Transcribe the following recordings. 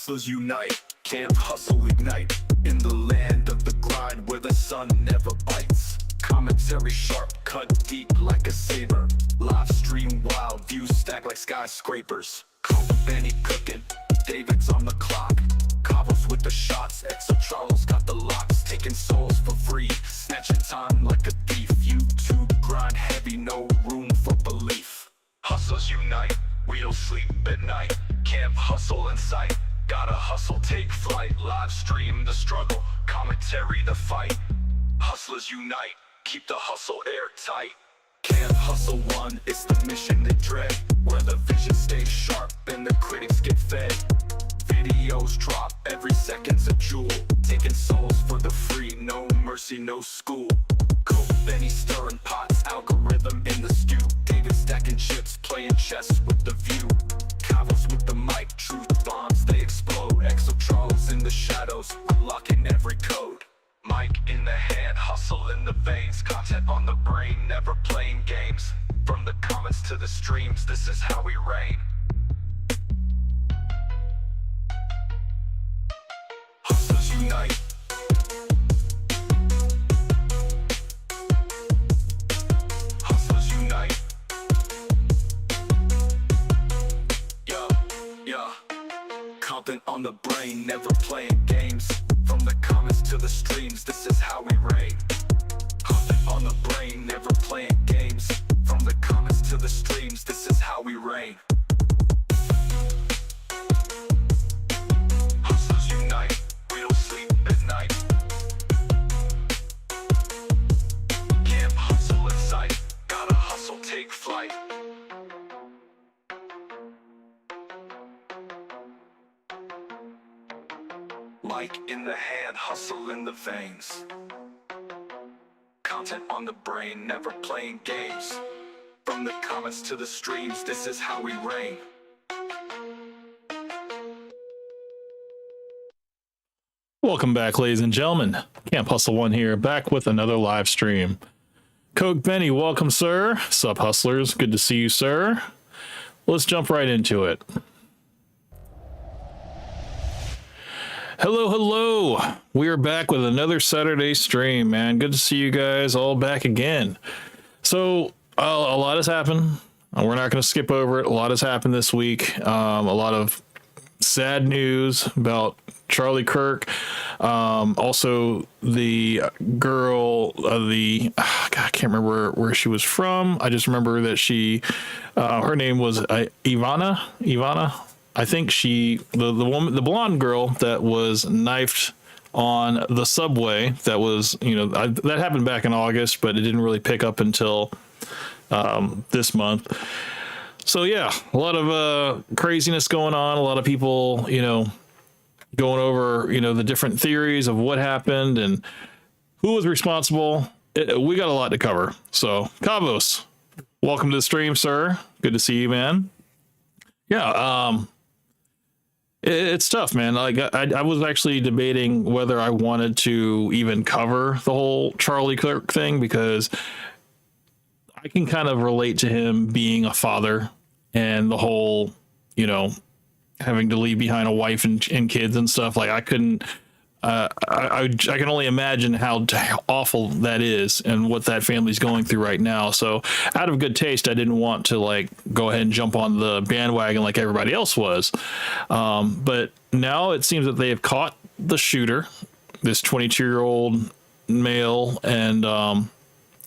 Hustlers unite, camp hustle ignite. In the land of the grind where the sun never bites. Commentary sharp, cut deep like a saber. Live stream wild, views stack like skyscrapers. Benny cooking, David's on the clock. Cobbles with the shots, Exo Charles got the locks. Taking souls for free, snatching time like a thief. YouTube grind heavy, no room for belief. Hustlers unite, we don't sleep at night. Camp hustle in sight, gotta hustle, take flight. Live stream the struggle, commentary the fight. Hustlers unite, keep the hustle airtight. Camp hustle one, it's the mission they dread. Where the vision stays sharp and the critics get fed. Videos drop, every second's a jewel. Taking souls for the free, no mercy, no school. Coke, Benny stirring pots, algorithm in the stew. David stacking chips, playing chess with the view. Cavils with the mic, truth bombs, they explode. Exo Charles in the shadows, unlocking every code. Mic in the hand, hustle in the veins. Content on the brain, never playing games. From the comments to the streams, this is how we reign. Hustlers unite. Hustlers unite. Yeah. Content on the brain, never playing games. From the comments to the streams, this is how we reign. Content on the brain, never playing games. From the comments to the streams, this is how we reign. Hustlers unite, we don't sleep at night. Camp hustle in sight, gotta hustle, take flight. Mic in the hand, hustle in the veins. Content on the brain, never playing games. From the comments to the streams, this is how we reign. Welcome back, ladies and gentlemen. Camp Hustle 1 here, back with another live stream. Coke Benny, welcome, sir. Sup, hustlers? Good to see you, sir. Let's jump right into it. Hello. We are back with another Saturday stream, man. Good to see you guys all back again. So, a lot has happened. We're not going to skip over it. A lot has happened this week. A lot of sad news about Charlie Kirk. Also, the girl, God, I can't remember where she was from. I just remember that her name was Ivana. I think the woman, the blonde girl that was knifed on the subway. That was, that happened back in August, but it didn't really pick up until this month. So yeah, a lot of craziness going on. A lot of people, going over, the different theories of what happened and who was responsible. We got a lot to cover. So Kavos, welcome to the stream, sir. Good to see you, man. Yeah. It's tough, man. Like I was actually debating whether I wanted to even cover the whole Charlie Kirk thing, because I can kind of relate to him being a father and the whole, having to leave behind a wife and kids and stuff. Like I couldn't, I can only imagine how awful that is and what that family's going through right now. So out of good taste, I didn't want to go ahead and jump on the bandwagon like everybody else was. But now it seems that they have caught the shooter, this 22-year-old male. And,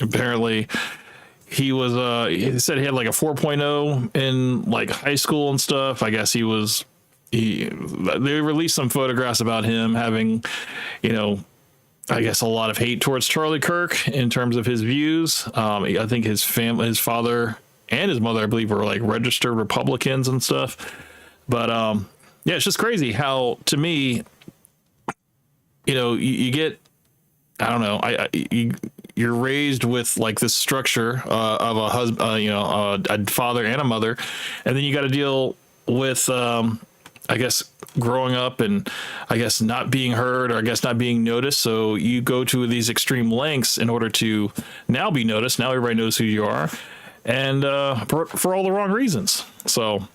apparently he was, he said he had like a 4.0 in high school and stuff. I guess they released some photographs about him having, I guess a lot of hate towards Charlie Kirk in terms of his views. I think his father and his mother, I believe, were registered Republicans and stuff. But yeah, it's just crazy how, to me, you get, I don't know, you're raised with this structure of a husband, a father and a mother, and then you got to deal with, I guess, growing up and I guess not being heard, or I guess not being noticed. So you go to these extreme lengths in order to now be noticed. Now everybody knows who you are, and for all the wrong reasons. So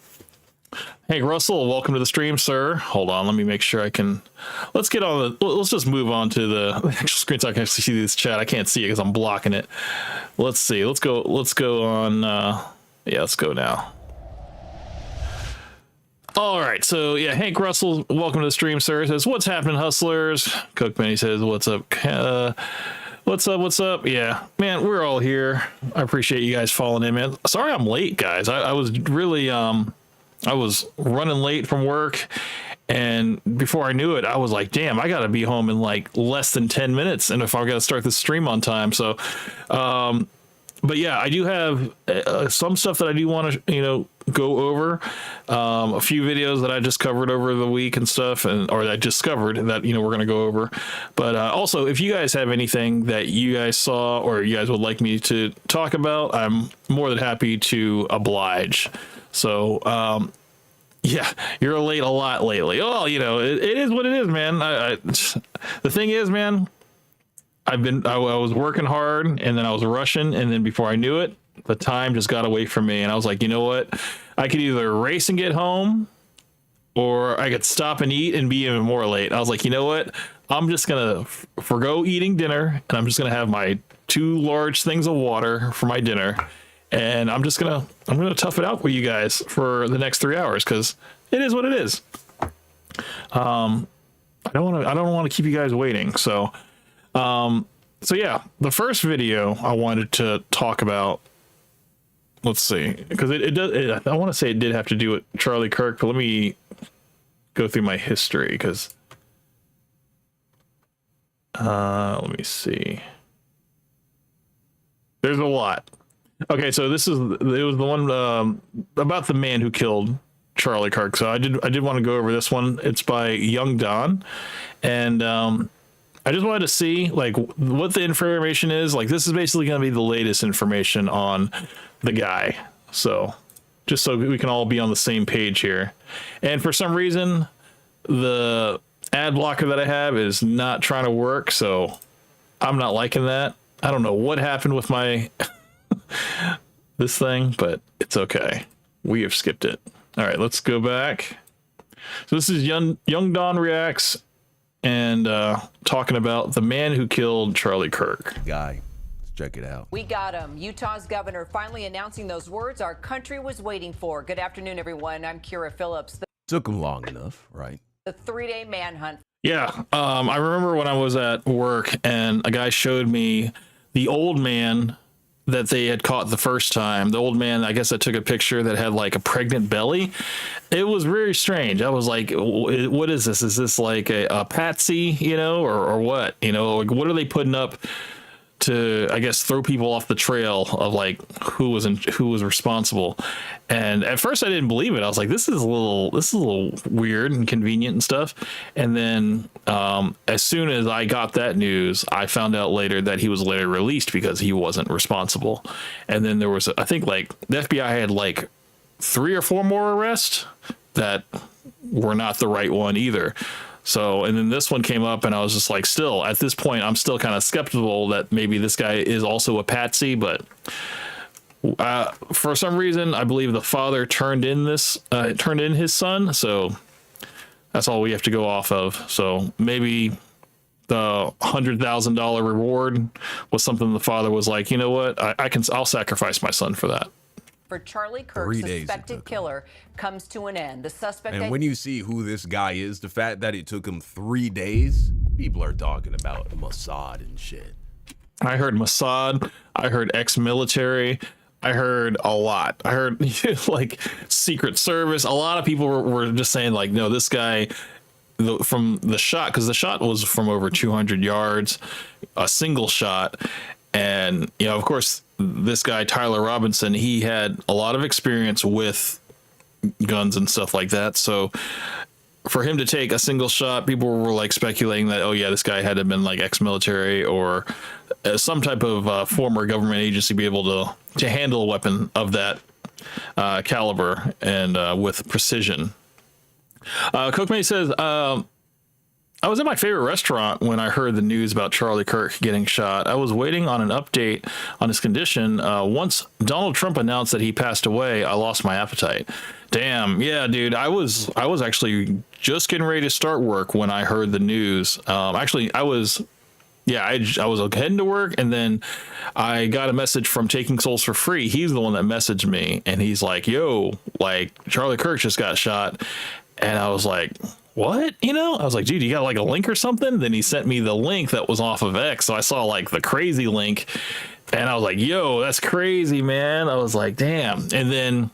Hey Russell, welcome to the stream, sir. Hold on, let me make sure I can. Let's get on the. Let's just move on to the actual screen so I can actually see this chat. I can't see it because I'm blocking it. Let's see. Let's go. Let's go on. Yeah, let's go now. All right. So yeah, Hank Russell, welcome to the stream, sir. He says, "What's happening, hustlers?" Cookman says, "What's up?" What's up? What's up? Yeah, man, we're all here. I appreciate you guys falling in, man. Sorry I'm late, guys. I was really I was running late from work, and before I knew it, I was like, damn, I gotta be home in like less than 10 minutes. And if I gotta start the stream on time. So, but yeah, I do have some stuff that I do want to, go over. A few videos that I just covered over the week and stuff, or that I discovered that, we're going to go over. But also, if you guys have anything that you guys saw or you guys would like me to talk about, I'm more than happy to oblige. So, yeah, you're late a lot lately. Oh, it is what it is, man. The thing is, man, I was working hard, and then I was rushing, and then before I knew it, the time just got away from me, and I was like, you know what? I could either race and get home, or I could stop and eat and be even more late. I was like, you know what? I'm just gonna forgo eating dinner, and I'm just gonna have my 2 large things of water for my dinner, and I'm gonna tough it out with you guys for the next 3 hours because it is what it is. I don't want to keep you guys waiting. So yeah, the first video I wanted to talk about. Let's see, because it does. I want to say it did have to do with Charlie Kirk, but let me go through my history because. Let me see. There's a lot. Okay, so it was the one about the man who killed Charlie Kirk. So I did want to go over this one. It's by Young Don, and I just wanted to see like what the information is. Like this is basically going to be the latest information on the guy. So just so we can all be on the same page here. And for some reason, the ad blocker that I have is not trying to work. So I'm not liking that. I don't know what happened with my this thing, but it's okay. We have skipped it. All right, let's go back. So this is Young Don Reacts and talking about the man who killed Charlie Kirk. Guy, let's check it out. We got him. Utah's governor finally announcing those words our country was waiting for. Good afternoon, everyone. I'm Kira Phillips. Took him long enough, right? The 3-day manhunt. Yeah, I remember when I was at work and a guy showed me the old man that they had caught the first time. The old man, I guess, that took a picture that had like a pregnant belly. It was very strange. I was like, what is this? Is this like a patsy, or what? Like, what are they putting up to, I guess, throw people off the trail of like who was responsible? And at first I didn't believe it. I was like, this is a little weird and convenient and stuff. And then as soon as I got that news, I found out later that he was later released because he wasn't responsible. And then there was, I think, like the FBI had like 3 or 4 more arrests that were not the right one either. So, and then this one came up and I was just like, still at this point, I'm still kind of skeptical that maybe this guy is also a patsy, but for some reason, I believe the father turned in his son. So that's all we have to go off of. So maybe the $100,000 reward was something the father was like, you know what? I'll sacrifice my son for that. For Charlie Kirk, suspected killer comes to an end. The suspect. And when you see who this guy is, the fact that it took him 3 days, people are talking about Mossad and shit. I heard Mossad. I heard ex-military. I heard a lot. I heard like Secret Service. A lot of people were just saying like, no, this guy from the shot, because the shot was from over 200 yards, a single shot. And, of course, this guy, Tyler Robinson, he had a lot of experience with guns and stuff like that. So for him to take a single shot, people were like speculating that, oh, yeah, this guy had to have been like ex-military or some type of former government agency be able to handle a weapon of that caliber and with precision. Cookmate says, I was at my favorite restaurant when I heard the news about Charlie Kirk getting shot. I was waiting on an update on his condition. Once Donald Trump announced that he passed away, I lost my appetite. Damn, yeah, dude. I was actually just getting ready to start work when I heard the news. Actually, I was heading to work, and then I got a message from Taking Souls for Free. He's the one that messaged me, and he's like, "Yo, like Charlie Kirk just got shot," and I was like, what? You know, I was like, dude, you got like a link or something? Then he sent me the link that was off of X. So I saw like the crazy link, and I was like, yo, that's crazy, man. I was like, damn. And then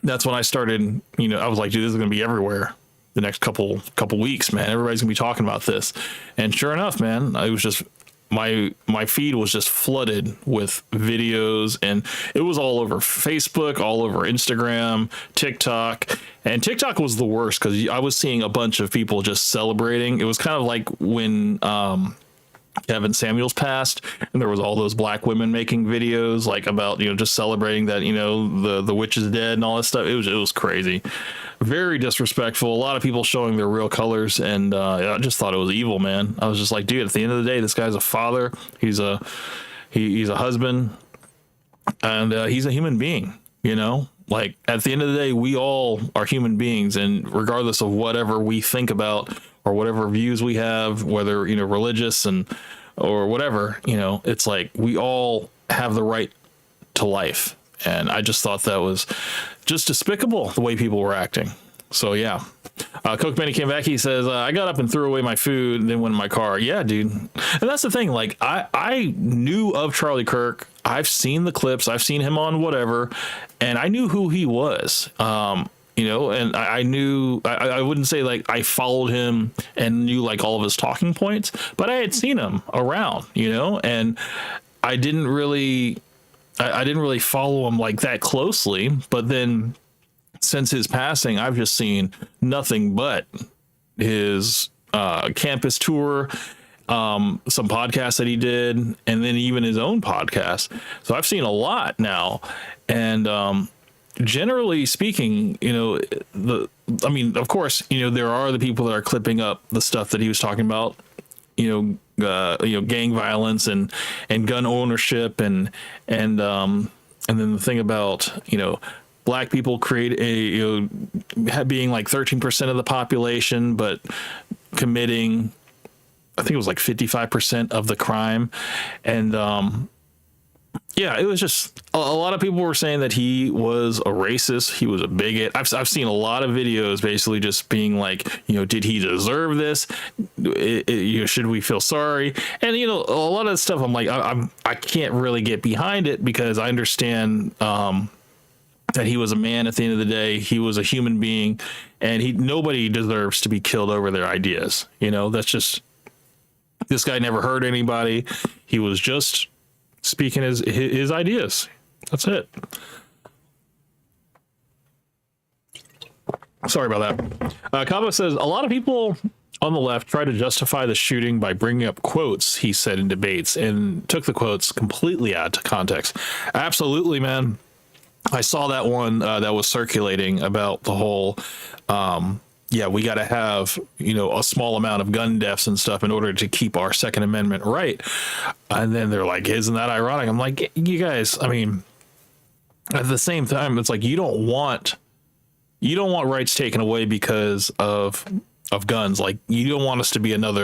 that's when I started, you know, I was like, dude, this is going to be everywhere the next couple weeks, man. Everybody's gonna be talking about this. And sure enough, man, I was just, my feed was just flooded with videos, and it was all over Facebook, all over Instagram, TikTok. And TikTok was the worst because I was seeing a bunch of people just celebrating. It was kind of like when Kevin Samuels passed, and there was all those black women making videos like about, you know, just celebrating that, you know, the witch is dead and all that stuff. It was crazy, very disrespectful. A lot of people showing their real colors, and I just thought it was evil, man. I was just like, dude, at the end of the day, this guy's a father. He's a husband, and he's a human being. You know, like at the end of the day, we all are human beings, and regardless of whatever we think about or whatever views we have, whether, you know, religious or whatever, you know, it's like we all have the right to life. And I just thought that was just despicable, the way people were acting. So yeah. Coke Benny came back. He says, I got up and threw away my food and then went in my car. Yeah, dude. And that's the thing. Like, I knew of Charlie Kirk. I've seen the clips. I've seen him on whatever. And I knew who he was. You know, and I knew, I wouldn't say like I followed him and knew like all of his talking points, but I had seen him around, you know, and I didn't really follow him like that closely. But then since his passing, I've just seen nothing but his campus tour, some podcasts that he did, and then even his own podcast. So I've seen a lot now. And generally speaking, you know, of course, you know, there are the people that are clipping up the stuff that he was talking about, you know, gang violence and gun ownership and then the thing about, you know, black people create being like 13% of the population, but committing, I think it was like 55% of the crime. And, yeah, it was just a lot of people were saying that he was a racist. He was a bigot. I've seen a lot of videos basically just being like, you know, did he deserve this? You know, should we feel sorry? And, you know, a lot of the stuff I'm like, I can't really get behind it because I understand that he was a man at the end of the day. He was a human being, and nobody deserves to be killed over their ideas. You know, that's just, this guy never hurt anybody. He was just speaking his ideas. That's it. Sorry about that. Kava says, a lot of people on the left try to justify the shooting by bringing up quotes he said in debates and took the quotes completely out of context. Absolutely, man. I saw that one that was circulating about the whole, yeah, we got to have, you know, a small amount of gun deaths and stuff in order to keep our Second Amendment right. And then they're like, isn't that ironic? I'm like, you guys, I mean, at the same time, it's like you don't want rights taken away because of guns. Like, you don't want us to be you don't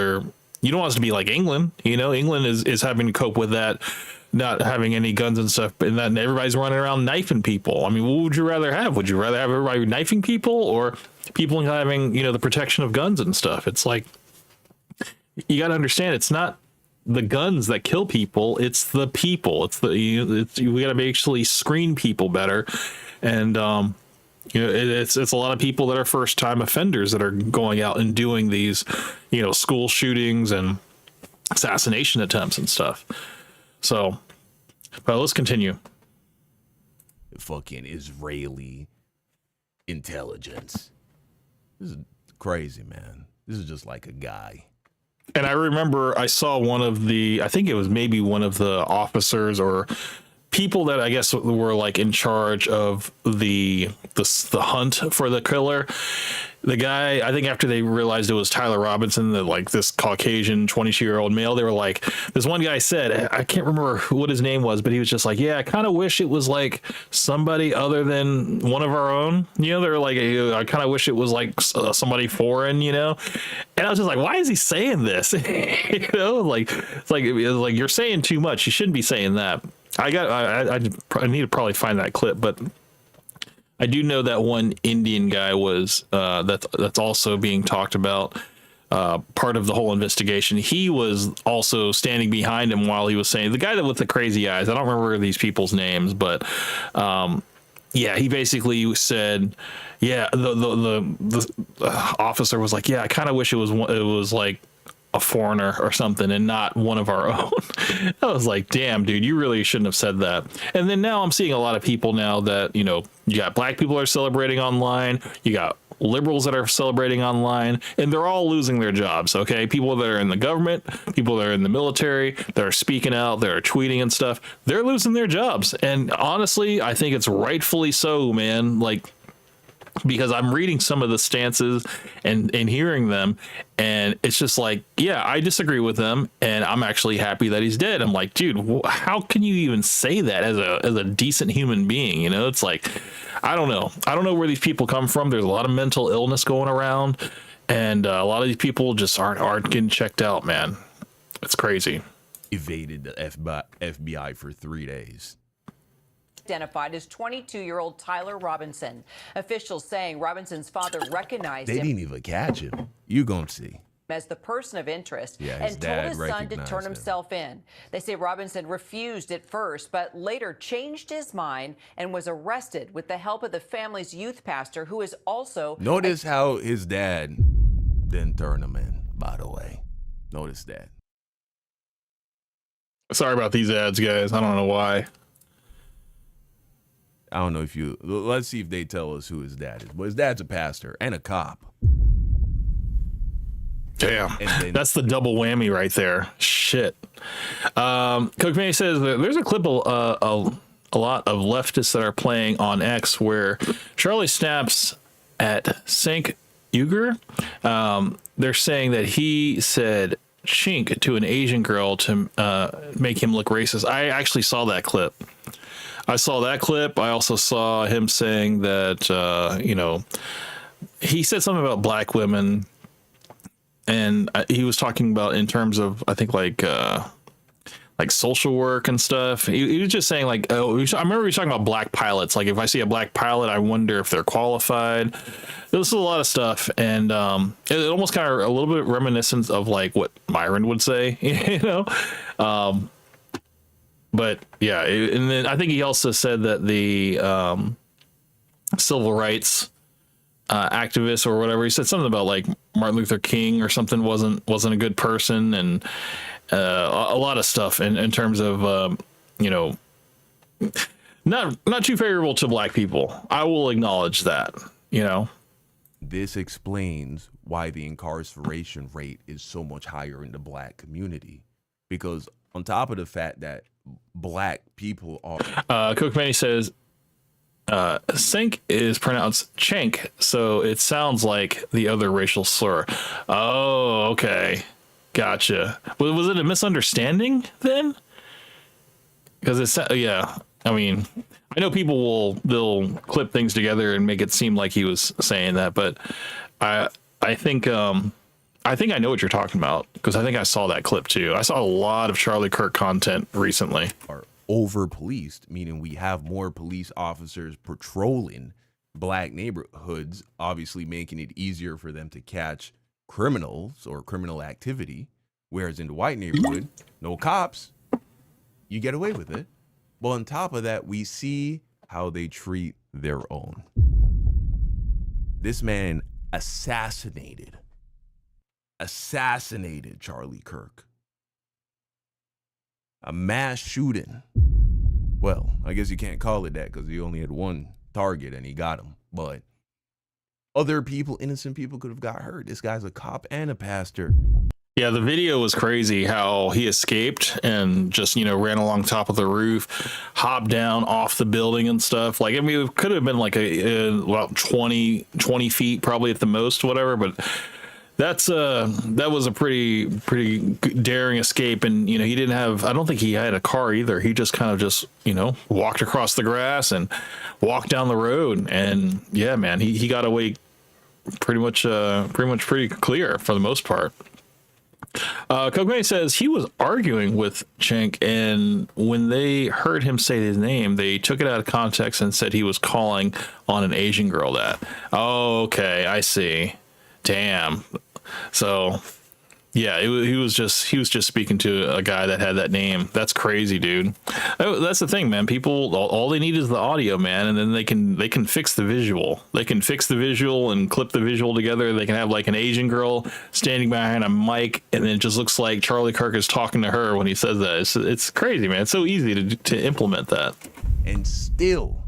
want us to be like England. You know, England is having to cope with that, not having any guns and stuff, and that everybody's running around knifing people. I mean, what would you rather have? Would you rather have everybody knifing people or people having, you know, the protection of guns and stuff? It's like, you got to understand, it's not the guns that kill people, it's the people. We got to actually screen people better. And you know, it's a lot of people that are first time offenders that are going out and doing these, you know, school shootings and assassination attempts and stuff. So, but let's continue. Fucking Israeli intelligence. This is crazy, man. This is just like a guy. And I remember I saw I think it was maybe one of the officers or people that I guess were like in charge of the hunt for the killer. the guy, I think after they realized it was Tyler Robinson, the like this Caucasian 22-year-old male, they were like, this one guy said, I can't remember what his name was, but he was just like, yeah, I kind of wish it was like somebody other than one of our own. You know, they're like, I kind of wish it was like somebody foreign, you know? And I was just like, why is he saying this? You know, like, it's like you're saying too much. You shouldn't be saying that. I need to probably find that clip, but I do know that one Indian guy was that's also being talked about, part of the whole investigation. He was also standing behind him while he was saying, the guy that with the crazy eyes. I don't remember these people's names, but yeah, he basically said, yeah, the officer was like, yeah, I kind of wish it was like a foreigner or something and not one of our own. I was like, damn, dude, you really shouldn't have said that. And then now I'm seeing a lot of people now that, you know, you got black people are celebrating online, you got liberals that are celebrating online, and they're all losing their jobs. Okay, people that are in the government, people that are in the military, that are speaking out, that are tweeting and stuff, they're losing their jobs. And honestly, I think it's rightfully so, man. Like, because I'm reading some of the stances and hearing them, and it's just like, yeah, I disagree with them, and I'm actually happy that he's dead. I'm like, dude, how can you even say that as a decent human being? You know, it's like, I don't know where these people come from. There's a lot of mental illness going around, and a lot of these people just aren't getting checked out, man. It's crazy. Evaded the FBI for 3 days. Identified as 22-year-old Tyler Robinson. Officials saying Robinson's father recognized They him didn't even catch him. You gonna see. as the person of interest, Yeah, his and told dad his son to recognized turn him. himself in. They say Robinson refused at first, but later changed his mind and was arrested with the help of the family's youth pastor, who is also... Notice how his dad didn't turn him in, by the way. Notice that. Sorry about these ads, guys. I don't know why. I don't know if you... Let's see if they tell us who his dad is. But his dad's a pastor and a cop. Damn, And then- that's the double whammy right there. Shit. Cook May says that there's a clip a lot of leftists that are playing on X where Charlie snaps at Cenk Uygur. They're saying that he said chink to an Asian girl to make him look racist. I actually saw that clip. I also saw him saying that, he said something about black women, and he was talking about in terms of, I think, like social work and stuff. He was just saying, like, I remember he was talking about black pilots. Like, if I see a black pilot, I wonder if they're qualified. This is a lot of stuff, and it almost kind of a little bit reminiscent of like what Myron would say, you know. But yeah, and then I think he also said that the civil rights activist or whatever, he said something about like Martin Luther King or something wasn't a good person, and a lot of stuff in terms of not too favorable to black people. I will acknowledge that, you know. This explains why the incarceration rate is so much higher in the black community. Because on top of the fact that black people are... Cook Manny says, Sink is pronounced Chenk, so it sounds like the other racial slur. Oh, okay. Gotcha. Was it a misunderstanding then? Because it's, yeah, I mean, I know people they'll clip things together and make it seem like he was saying that, but I think I know what you're talking about, because I think I saw that clip too. I saw a lot of Charlie Kirk content recently. Are over policed, meaning we have more police officers patrolling black neighborhoods, obviously making it easier for them to catch criminals or criminal activity. Whereas in the white neighborhood, no cops, you get away with it. But on top of that, we see how they treat their own. This man assassinated Charlie Kirk. A mass shooting. Well, I guess you can't call it that because he only had one target and he got him. But other people, innocent people, could have got hurt. This guy's a cop and a pastor. Yeah, the video was crazy how he escaped and just, ran along top of the roof, hopped down off the building and stuff. Like, I mean, it could have been like about 20 feet probably at the most, whatever. But that was a pretty daring escape. And, he didn't have, I don't think he had a car either. He just kind of just, walked across the grass and walked down the road. And yeah, man, he got away pretty clear for the most part. Kogme says he was arguing with Cenk, and when they heard him say his name, they took it out of context and said he was calling on an Asian girl that. Oh, okay, I see. Damn. So, yeah, he was just speaking to a guy that had that name. That's crazy, dude. Oh, that's the thing, man. People, all they need is the audio, man, and then they can fix the visual. They can fix the visual and clip the visual together. They can have like an Asian girl standing behind a mic, and then it just looks like Charlie Kirk is talking to her when he says that. It's crazy, man. It's so easy to implement that. And still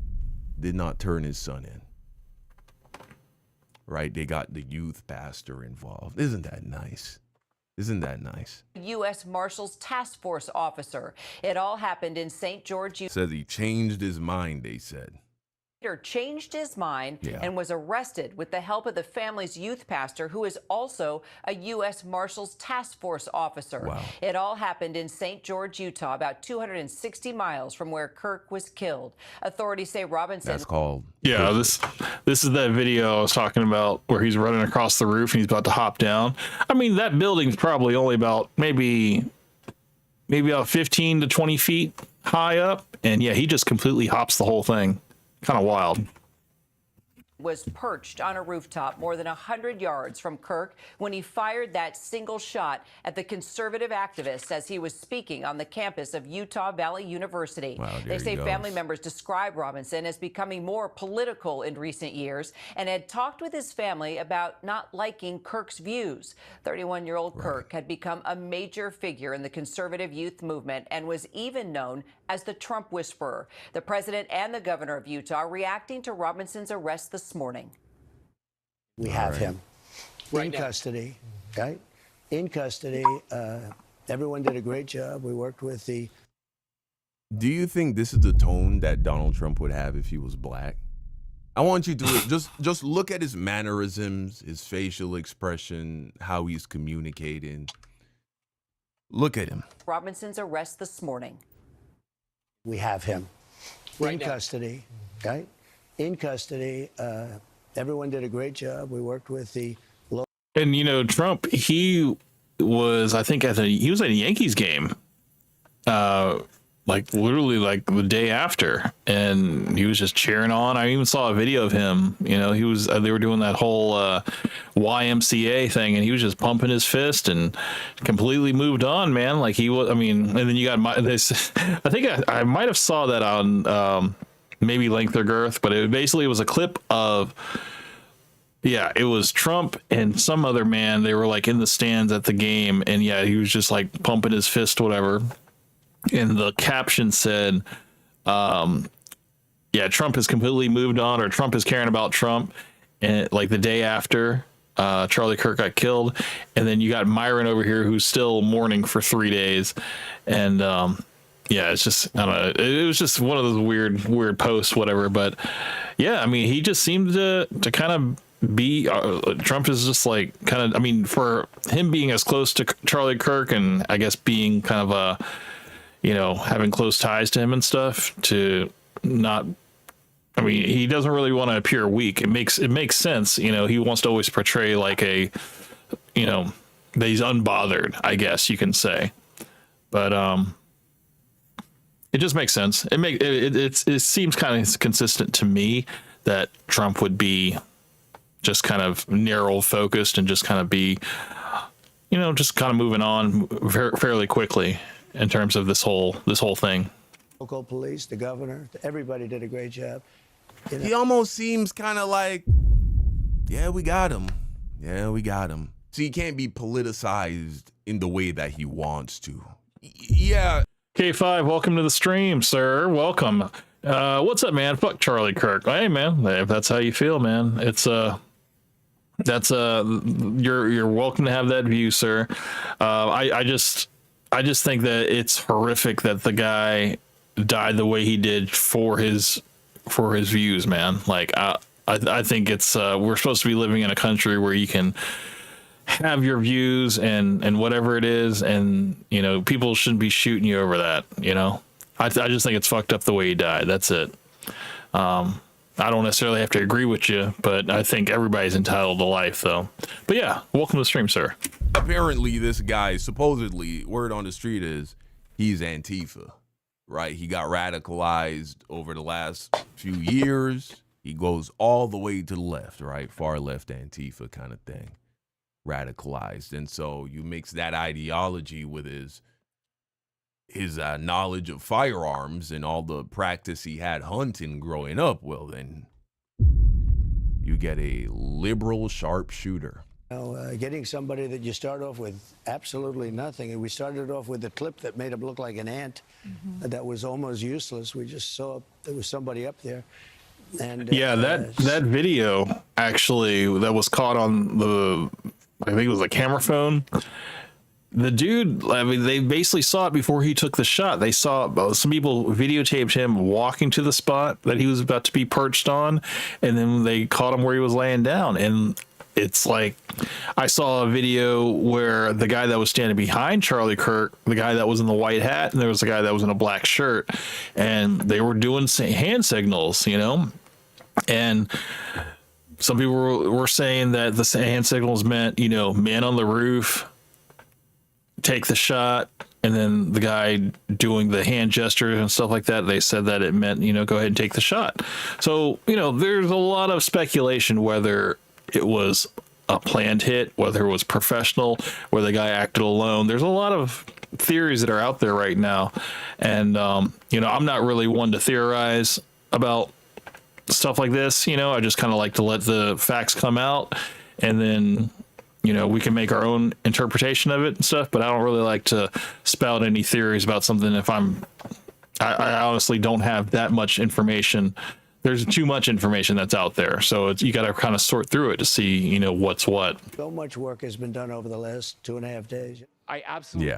did not turn his son in. Right? They got the youth pastor involved. Isn't that nice? Isn't that nice? U.S. Marshals Task Force officer. It all happened in St. George. Says he changed his mind, they said. Changed his mind and was arrested with the help of the family's youth pastor, who is also a U.S. Marshals Task Force officer. Wow. It all happened in St. George, Utah, about 260 miles from where Kirk was killed. Authorities say Robinson. That's called. Yeah, this is that video I was talking about where he's running across the roof and he's about to hop down. I mean, that building's probably only about maybe about 15 to 20 feet high up, and yeah, he just completely hops the whole thing. Kind of wild. Was perched on a rooftop more than 100 yards from Kirk when he fired that single shot at the conservative activist as he was speaking on the campus of Utah Valley University. Wow, they say family members describe Robinson as becoming more political in recent years and had talked with his family about not liking Kirk's views. 31-year-old Kirk had become a major figure in the conservative youth movement and was even known as the Trump whisperer. The president and the governor of Utah reacting to Robinson's arrest this morning. We have him in custody, right? In custody. Everyone did a great job. We worked with the. Do you think this is the tone that Donald Trump would have if he was black? I want you to just look at his mannerisms, his facial expression, how he's communicating. Look at him. Robinson's arrest this morning. We have him in custody, right? In custody. Everyone did a great job. We worked with the. And Trump, he was, I think, he was at a Yankees game, like literally like the day after, and he was just cheering on. I even saw a video of him. He was they were doing that whole YMCA thing, and he was just pumping his fist and completely moved on, man. Like he was. I mean, and then you got this. I think I might have saw that on maybe Length or Girth, but it basically was a clip of. Yeah, it was Trump and some other man. They were like in the stands at the game, and yeah, he was just like pumping his fist, whatever. And the caption said, yeah, Trump has completely moved on, or Trump is caring about Trump. And like the day after Charlie Kirk got killed. And then you got Myron over here who's still mourning for 3 days. And yeah, it's just, I don't know. It was just one of those weird posts, whatever. But yeah, I mean, he just seemed to kind of be Trump is just like kind of, I mean, for him being as close to Charlie Kirk and I guess being kind of a, having close ties to him and stuff, to not, I mean, he doesn't really want to appear weak. It makes sense. He wants to always portray like a, that he's unbothered, I guess you can say. But it just makes sense. It seems kind of consistent to me that Trump would be just kind of narrow focused and just kind of be, just kind of moving on fairly quickly in terms of this whole thing. Local police, the governor, everybody did a great job. He almost seems kind of like, yeah, we got him. Yeah, we got him. So he can't be politicized in the way that he wants to. Yeah. K5, welcome to the stream, sir. Welcome. What's up, man? Fuck Charlie Kirk. Hey, man, if that's how you feel, man, it's That's you're welcome to have that view, sir. I just think that it's horrific that the guy died the way he did for his views, man. Like I think it's we're supposed to be living in a country where you can have your views and whatever it is, and you know, people shouldn't be shooting you over that, you know. I just think it's fucked up the way he died. That's it. I don't necessarily have to agree with you, but I think everybody's entitled to life, though. But yeah, welcome to the stream, sir. Apparently, this guy, supposedly, word on the street is he's Antifa, right? He got radicalized over the last few years. He goes all the way to the left, right? Far left Antifa kind of thing. Radicalized. And so you mix that ideology with his knowledge of firearms and all the practice he had hunting growing up, well, then you get a liberal sharpshooter. Getting somebody that you start off with absolutely nothing. And we started off with a clip that made him look like an ant. That was almost useless. We just saw there was somebody up there. And yeah, that video actually that was caught on the, I think it was a camera phone. The dude, I mean, they basically saw it before he took the shot. They saw some people videotaped him walking to the spot that he was about to be perched on, and then they caught him where he was laying down. And it's like, I saw a video where the guy that was standing behind Charlie Kirk, the guy that was in the white hat, and there was a guy that was in a black shirt, and they were doing hand signals, you know, and some people were saying that the hand signals meant, you know, man on the roof, take the shot. And then the guy doing the hand gestures and stuff like that, they said that it meant, you know, go ahead and take the shot. So, you know, there's a lot of speculation whether it was a planned hit, whether it was professional, whether the guy acted alone. There's a lot of theories that are out there right now. And, you know, I'm not really one to theorize about stuff like this. You know, I just kind of like to let the facts come out, and then, you know, we can make our own interpretation of it and stuff, but I don't really like to spout any theories about something if I honestly don't have that much information. There's too much information that's out there. So you got to kind of sort through it to see, you know, what's what. So much work has been done over the last 2.5 days. I absolutely.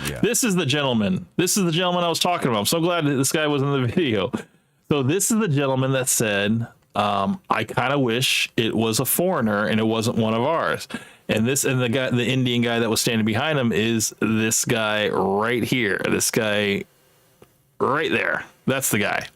Yeah. This is the gentleman. This is the gentleman I was talking about. I'm so glad that this guy was in the video. So this is the gentleman that said, I kind of wish it was a foreigner and it wasn't one of ours. And the guy, the Indian guy that was standing behind him, is this guy right here. This guy right there. That's the guy.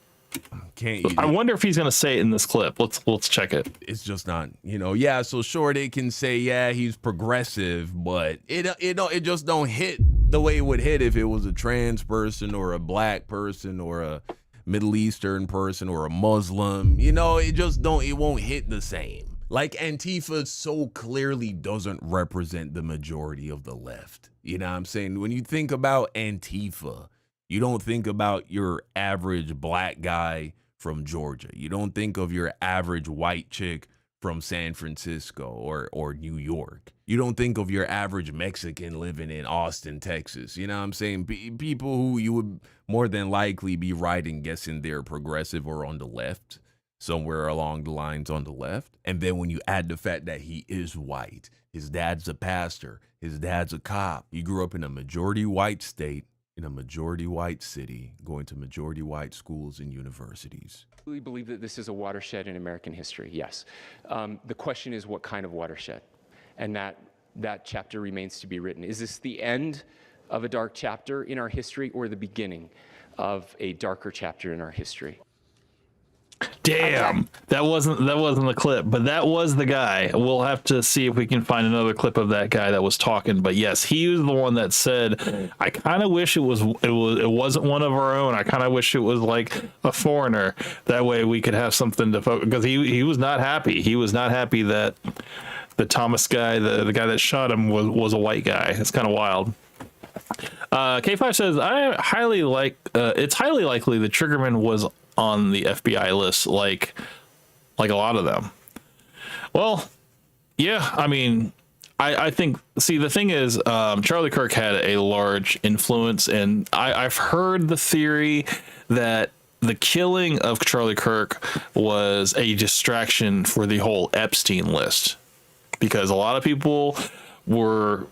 I wonder if he's gonna say it in this clip. Let's check it. It's just not, you know. Yeah, so sure they can say, yeah, he's progressive, but it just don't hit the way it would hit if it was a trans person or a black person or a Middle Eastern person or a Muslim. You know, it won't hit the same. Like, Antifa so clearly doesn't represent the majority of the left. You know what I'm saying? When you think about Antifa, you don't think about your average black guy from Georgia. You don't think of your average white chick from San Francisco or New York. You don't think of your average Mexican living in Austin, Texas. You know what I'm saying? People who you would more than likely be right in guessing they're progressive or on the left, somewhere along the lines on the left. And then when you add the fact that he is white, his dad's a pastor, his dad's a cop, he grew up in a majority white state, in a majority white city, going to majority white schools and universities. I really believe that this is a watershed in American history, yes. The question is, what kind of watershed? And that chapter remains to be written. Is this the end of a dark chapter in our history, or the beginning of a darker chapter in our history? Damn, that wasn't the clip, but that was the guy. We'll have to see if we can find another clip of that guy that was talking. But yes, he was the one that said, "I kind of wish it wasn't one of our own. I kind of wish it was like a foreigner. That way we could have something to focus." Because he was not happy. He was not happy that the Thomas guy, the guy that shot him, was a white guy. It's kind of wild. K5 says, it's highly likely the triggerman was on the FBI list, like a lot of them. Well, yeah, I mean, I think, see, the thing is, Charlie Kirk had a large influence, and I've heard the theory that the killing of Charlie Kirk was a distraction for the whole Epstein list. because a lot of people were,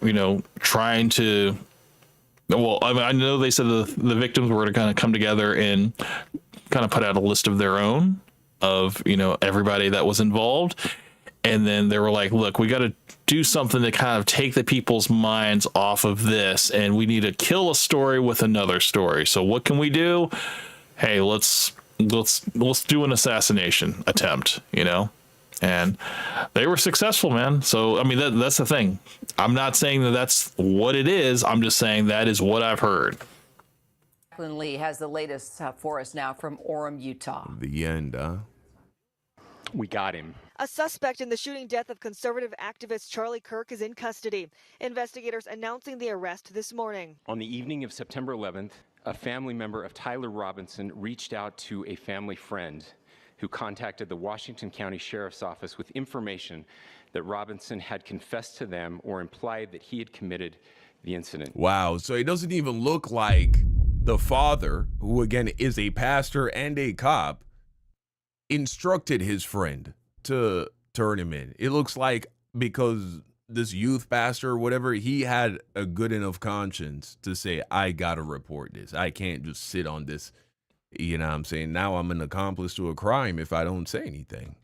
trying to. Well, I mean, I know they said the victims were to kind of come together and kind of put out a list of their own of, everybody that was involved. And then they were like, look, we got to do something to kind of take the people's minds off of this. And we need to kill a story with another story. So what can we do? Hey, let's do an assassination attempt, and they were successful, man. So, I mean, that's the thing. I'm not saying that that's what it is. I'm just saying that is what I've heard. Jacqueline Lee has the latest for us now from Orem, Utah. The end, We got him. A suspect in the shooting death of conservative activist Charlie Kirk is in custody. Investigators announcing the arrest this morning. On the evening of September 11th, a family member of Tyler Robinson reached out to a family friend who contacted the Washington County Sheriff's Office with information that Robinson had confessed to them or implied that he had committed the incident. Wow. So it doesn't even look like the father, who again is a pastor and a cop, instructed his friend to turn him in. It looks like because this youth pastor or whatever, he had a good enough conscience to say, I gotta report this. I can't just sit on this. You know what I'm saying? Now I'm an accomplice to a crime if I don't say anything.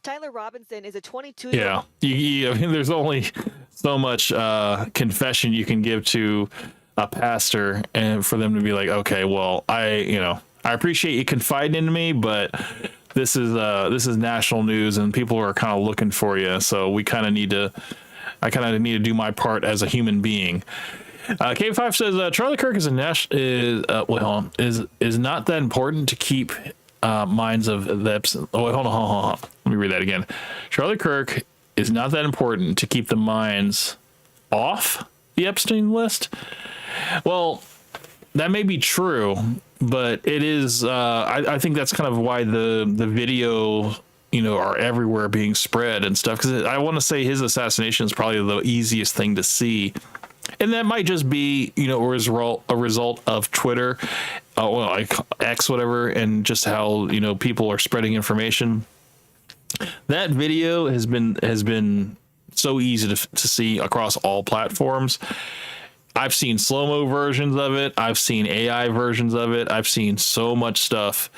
Tyler Robinson is a 22-year-old. Yeah. I mean, there's only so much confession you can give to a pastor and for them to be like, okay, well, I appreciate you confiding in me, but this is national news and people are kind of looking for you. So I kind of need to do my part as a human being. K5 says Charlie Kirk is is not that important to keep minds of the Epstein. Oh, wait, hold on. Let me read that again. Charlie Kirk is not that important to keep the minds off the Epstein list. Well, that may be true, but it is. I think that's kind of why the video are everywhere being spread and stuff. Because I want to say his assassination is probably the easiest thing to see. And that might just be, a result of Twitter, like X, whatever, and just how, people are spreading information. That video has been so easy to see across all platforms. I've seen slow-mo versions of it. I've seen AI versions of it. I've seen so much stuff.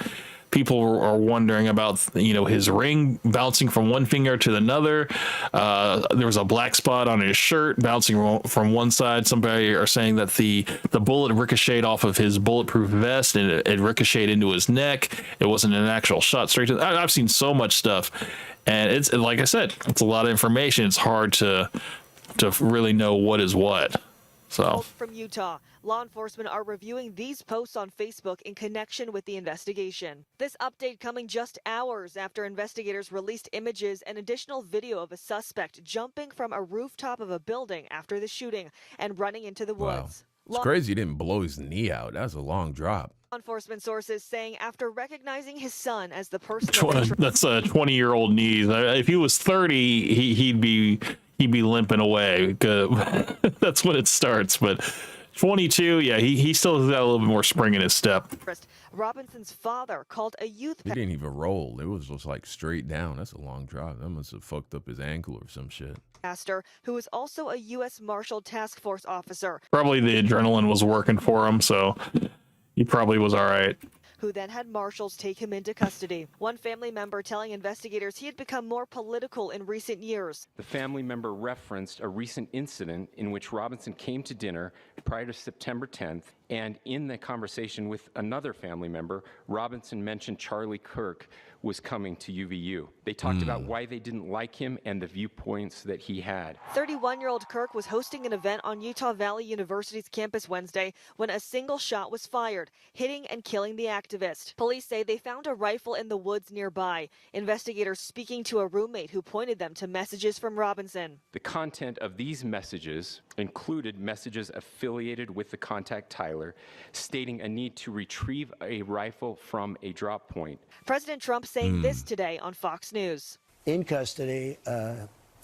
People are wondering about, his ring bouncing from one finger to another. There was a black spot on his shirt bouncing from one side. Somebody are saying that the bullet ricocheted off of his bulletproof vest and it ricocheted into his neck. It wasn't an actual shot straight to. I've seen so much stuff, and it's like I said, it's a lot of information. It's hard to really know what is what. So from Utah, law enforcement are reviewing these posts on Facebook in connection with the investigation. This update coming just hours after investigators released images and additional video of a suspect jumping from a rooftop of a building after the shooting and running into the woods. Wow. It's crazy he didn't blow his knee out. That's a long drop. Law enforcement sources saying after recognizing his son as the person that's a 20-year-old knee. If he was 30, he'd be limping away. That's when it starts. But 22, yeah, he still has got a little bit more spring in his step. Robinson's father called a youth. He didn't even roll. It was just like straight down. That's a long drop. That must have fucked up his ankle or some shit. Pastor, who is also a U.S. Marshal Task Force officer. Probably the adrenaline was working for him, so he probably was all right. Who then had marshals take him into custody. One family member telling investigators he had become more political in recent years. The family member referenced a recent incident in which Robinson came to dinner prior to September 10th, and in the conversation with another family member, Robinson mentioned Charlie Kirk was coming to UVU. They talked about why they didn't like him and the viewpoints that he had. 31-year-old Kirk was hosting an event on Utah Valley University's campus Wednesday when a single shot was fired, hitting and killing the activist. Police say they found a rifle in the woods nearby. Investigators speaking to a roommate who pointed them to messages from Robinson. The content of these messages included messages affiliated with the contact Tyler, stating a need to retrieve a rifle from a drop point. President Trump saying this today on Fox News. In custody,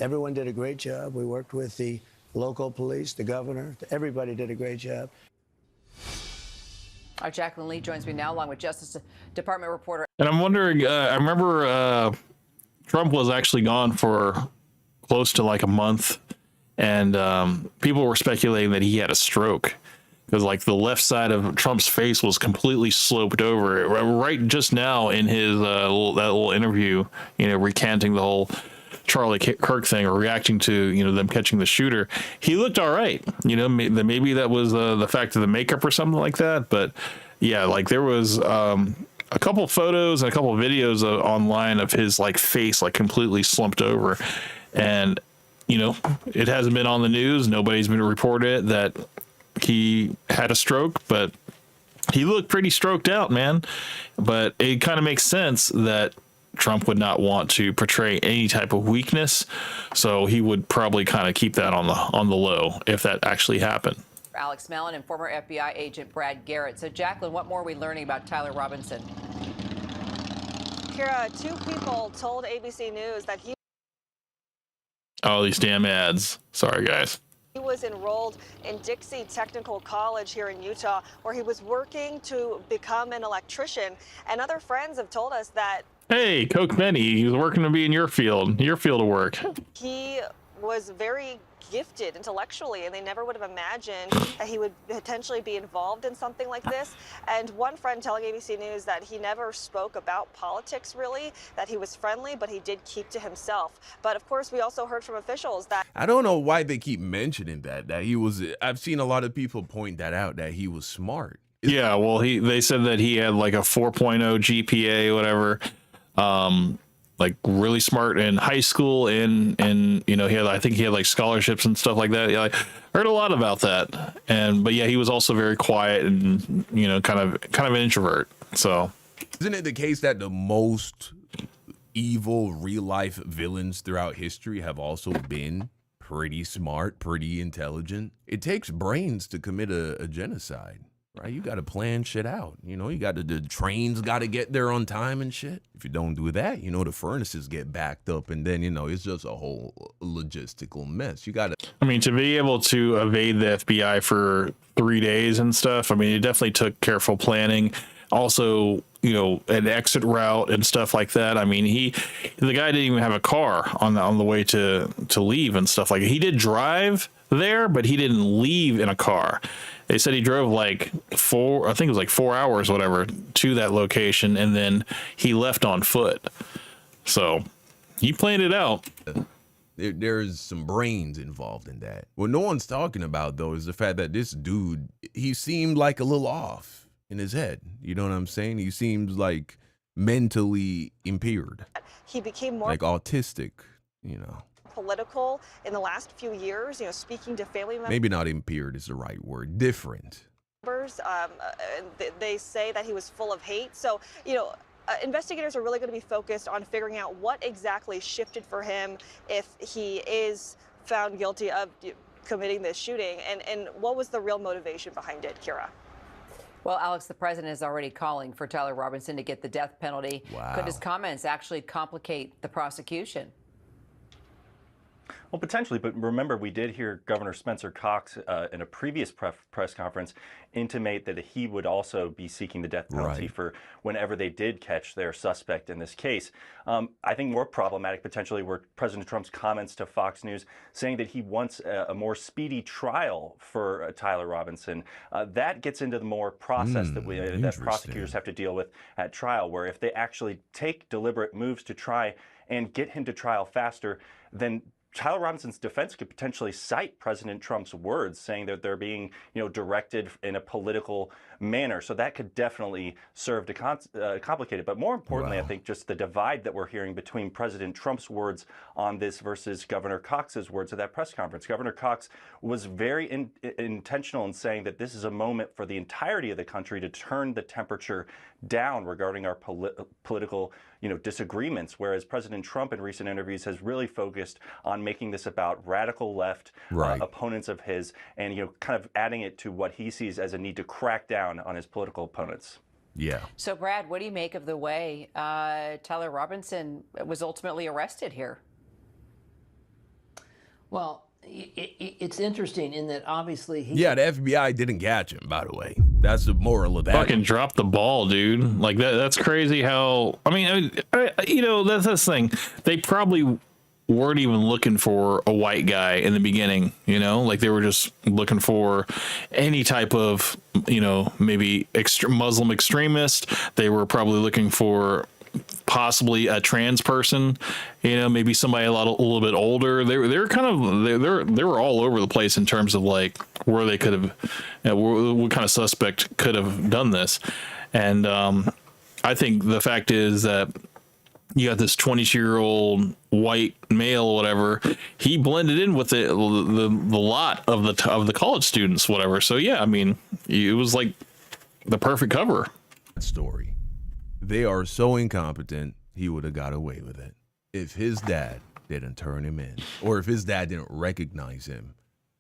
everyone did a great job. We worked with the local police, the governor. Everybody did a great job. Our Jacqueline Lee joins me now, along with Justice Department reporter. And I'm wondering, I remember Trump was actually gone for close to like a month, and people were speculating that he had a stroke because like the left side of Trump's face was completely sloped over. Right just now in his that little interview, recanting the whole Charlie Kirk thing or reacting to them catching the shooter, he looked all right. Maybe that was the fact of the makeup or something like that. But yeah, like there was a couple photos and a couple videos online of his like face like completely slumped over, and it hasn't been on the news. Nobody's been reported that he had a stroke, but he looked pretty stroked out, man. But it kind of makes sense that Trump would not want to portray any type of weakness, so he would probably kind of keep that on the low if that actually happened. Alex Mellon and former FBI agent Brad Garrett. So, Jacqueline, what more are we learning about Tyler Robinson? Kira, 2 people told ABC News that he Oh, these damn ads. Sorry, guys. He was enrolled in Dixie Technical College here in Utah, where he was working to become an electrician. And other friends have told us that Hey, Coke Benny, he's working to be in your field of work. he was very gifted intellectually, and they never would have imagined that he would potentially be involved in something like this. And one friend telling ABC News that he never spoke about politics really, that he was friendly, but he did keep to himself. But of course, we also heard from officials that I don't know why they keep mentioning that he was. I've seen a lot of people point that out, that he was smart. Yeah, well, they said that he had like a 4.0 GPA, whatever. Like really smart in high school, and I think he had like scholarships and stuff like that. Yeah, I heard a lot about that. But yeah, he was also very quiet and kind of an introvert. So Isn't it the case that the most evil real life villains throughout history have also been pretty smart, pretty intelligent? It takes brains to commit a genocide. Right, you got to plan shit out. You got the trains got to get there on time and shit. If you don't do that, the furnaces get backed up, and then it's just a whole logistical mess. You got to. I mean, to be able to evade the FBI for 3 days and stuff. I mean, it definitely took careful planning. Also, an exit route and stuff like that. I mean, the guy didn't even have a car on the way to leave and stuff like that. He did drive there, but he didn't leave in a car. They said he drove like 4 hours, whatever, to that location, and then he left on foot. So he planned it out. There's some brains involved in that. What no one's talking about, though, is the fact that this dude, he seemed like a little off in his head. You know what I'm saying? He seems like mentally impaired. he became more like autistic, political in the last few years, speaking to family members. Maybe not impaired is the right word. Different. They say that he was full of hate. So, investigators are really going to be focused on figuring out what exactly shifted for him if he is found guilty of committing this shooting, and what was the real motivation behind it, Kira? Well, Alex, the president is already calling for Tyler Robinson to get the death penalty. Wow. Could his comments actually complicate the prosecution? Well, potentially, but remember, we did hear Governor Spencer Cox in a previous press conference intimate that he would also be seeking the death penalty for whenever they did catch their suspect in this case. I think more problematic potentially were President Trump's comments to Fox News saying that he wants a more speedy trial for Tyler Robinson. That gets into the more process that prosecutors have to deal with at trial, where if they actually take deliberate moves to try and get him to trial faster, then Tyler Robinson's defense could potentially cite President Trump's words, saying that they're being, directed in a political manner. So that could definitely serve to complicate it. But more importantly, I think just the divide that we're hearing between President Trump's words on this versus Governor Cox's words at that press conference. Governor Cox was very intentional in saying that this is a moment for the entirety of the country to turn the temperature down regarding our political, disagreements, whereas President Trump in recent interviews has really focused on making this about radical left opponents of his, and kind of adding it to what he sees as a need to crack down on his political opponents. Yeah. So, Brad, what do you make of the way Tyler Robinson was ultimately arrested here? Well, it's interesting in that obviously he... Yeah, the FBI didn't catch him, by the way. That's the moral of that. Fucking drop the ball, dude. Like that's crazy how... that's the thing. They probably weren't even looking for a white guy in the beginning, you know, like they were just looking for any type of, you know, maybe Muslim extremist. They were probably looking for possibly a trans person, you know, maybe somebody a little bit older. They were kind of, they were all over the place in terms of like where they could have, you know, what kind of suspect could have done this. And I think the fact is that you got this 22-year-old white male, or whatever. He blended in with the lot of the college students, whatever. So yeah, I mean, it was like the perfect cover. Story. They are so incompetent, he would have got away with it if his dad didn't turn him in, or if his dad didn't recognize him.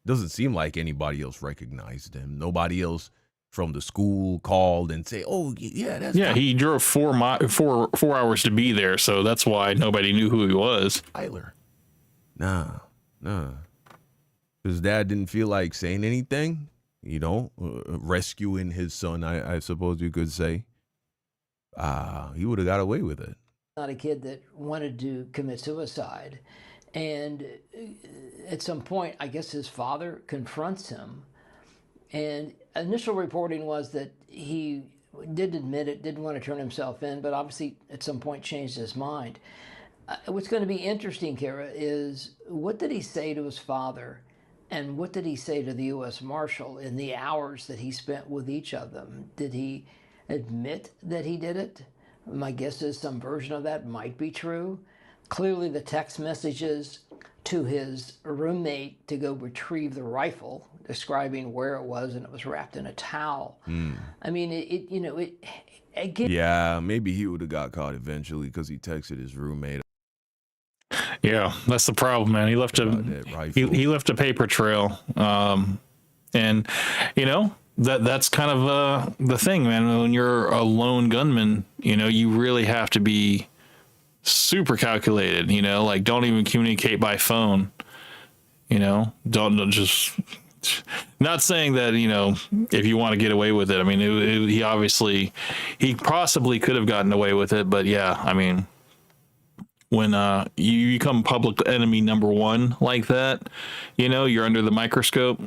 Doesn't seem like anybody else recognized him. Nobody else from the school called and say, "Oh, yeah, that's He drove 4 hours to be there, so that's why nobody knew who he was." Tyler." Nah. His dad didn't feel like saying anything, you know, rescuing his son, I suppose you could say. He would have got away with it. Not a kid that wanted to commit suicide. And at some point, I guess his father confronts him. And initial reporting was that he did admit it, didn't want to turn himself in, but obviously at some point changed his mind. What's going to be interesting, Kara, is what did he say to his father, and what did he say to the U.S. Marshal in the hours that he spent with each of them? Did he admit that he did it? My guess is some version of that might be true. Clearly the text messages to his roommate to go retrieve the rifle, describing where it was, and it was wrapped in a towel. I mean, Yeah, maybe he would have got caught eventually because he texted his roommate. Yeah, that's the problem, man. He left he left a paper trail, and you know that's kind of the thing, man. When you're a lone gunman, you know, you really have to be super calculated. You know, like don't even communicate by phone. You know, don't just. Not saying that, you know, if you want to get away with it. I mean, he possibly could have gotten away with it, but yeah, I mean, when you become public enemy number one like that, you know, you're under the microscope.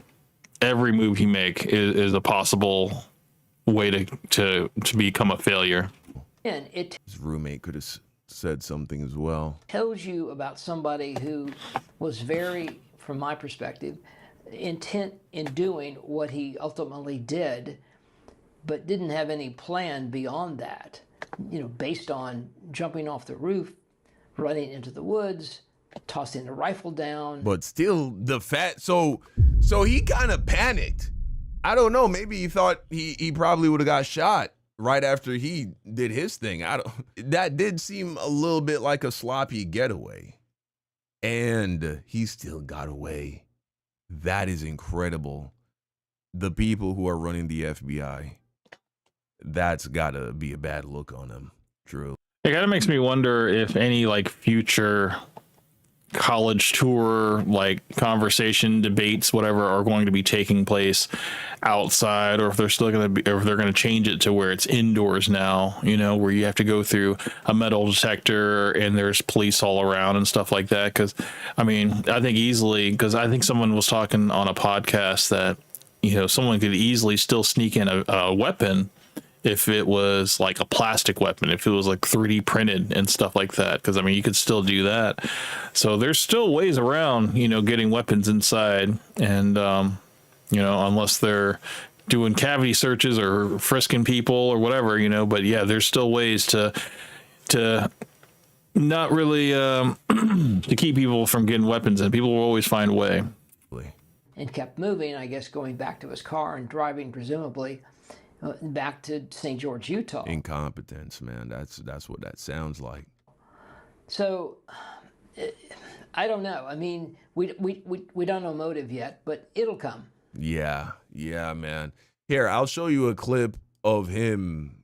Every move you make is a possible way to become a failure. and it His roommate could have said something as well. tells you about somebody who was very, from my perspective, intent in doing what he ultimately did, but didn't have any plan beyond that, you know, based on jumping off the roof, running into the woods, tossing the rifle down. But still, so he kind of panicked. I don't know. Maybe he thought he probably would have got shot right after he did his thing. That did seem a little bit like a sloppy getaway, and he still got away. That is incredible. The people who are running the FBI, that's gotta be a bad look on them. True. It kind of makes me wonder if any like future college tour, like conversation, debates, whatever, are going to be taking place outside, or if they're still going to be, or if they're going to change it to where it's indoors now, you know, where you have to go through a metal detector and there's police all around and stuff like that. Because I mean, I think easily, because I think someone was talking on a podcast that, you know, someone could easily still sneak in a weapon if it was like a plastic weapon, if it was like 3D printed and stuff like that. Because I mean, you could still do that. So there's still ways around, you know, getting weapons inside, and you know, unless they're doing cavity searches or frisking people or whatever, you know. But yeah, there's still ways to not really to keep people from getting weapons, and people will always find a way. And kept moving, I guess, going back to his car and driving, presumably, back to St. George, Utah. Incompetence, man. That's what that sounds like. So, I don't know. I mean, we don't know motive yet, but it'll come. Yeah, man. Here, I'll show you a clip of him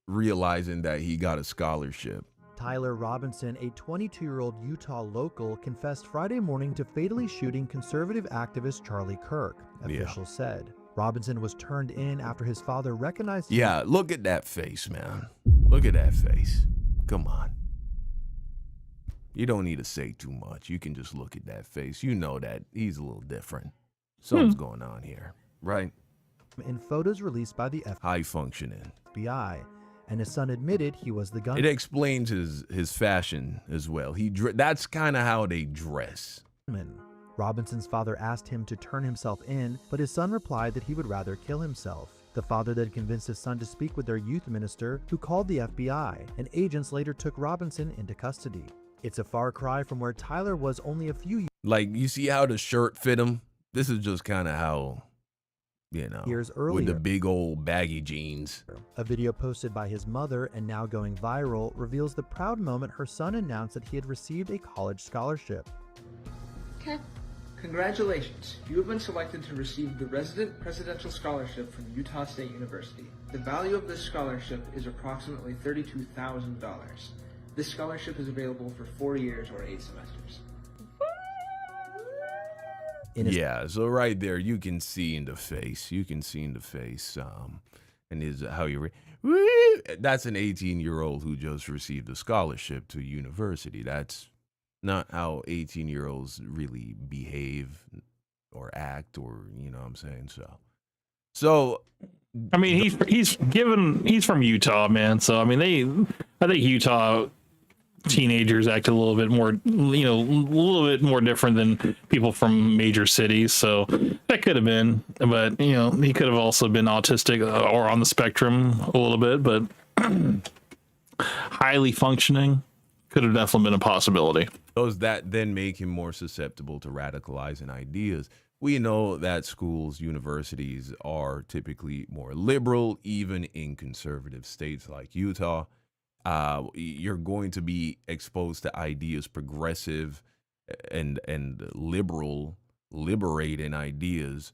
realizing that he got a scholarship. Tyler Robinson, a 22-year-old Utah local, confessed Friday morning to fatally shooting conservative activist Charlie Kirk, officials said. Robinson was turned in after his father recognized him. Yeah, look at that face, man. Look at that face. Come on. You don't need to say too much. You can just look at that face. You know that he's a little different. Something's going on here, right? In photos released by the High functioning. FBI, and his son admitted he was the gunman. It explains his fashion as well. That's kind of how they dress. Robinson's father asked him to turn himself in, but his son replied that he would rather kill himself. The father then convinced his son to speak with their youth minister, who called the FBI, and agents later took Robinson into custody. It's a far cry from where Tyler was only a few Like, you see how the shirt fit him? This is just kind of how, years earlier. with the big old baggy jeans. A video posted by his mother and now going viral reveals the proud moment her son announced that he had received a college scholarship. Okay. Congratulations, you have been selected to receive the Resident Presidential Scholarship from Utah State University. The value of this scholarship is approximately $32,000. This scholarship is available for 4 years or 8 semesters. Yeah, so right there, you can see in the face. And is how you that's an 18-year-old who just received a scholarship to university. That's not how 18-year-olds really behave or act, or what I'm saying. So I mean, he's from Utah, man. So I mean, I think Utah teenagers act a little bit more, a little bit more different than people from major cities. So that could have been, but he could have also been autistic or on the spectrum a little bit, but highly functioning could have definitely been a possibility. Those that then make him more susceptible to radicalizing ideas. We know that schools, universities are typically more liberal, even in conservative states like Utah. You're going to be exposed to ideas, progressive and liberal, liberating ideas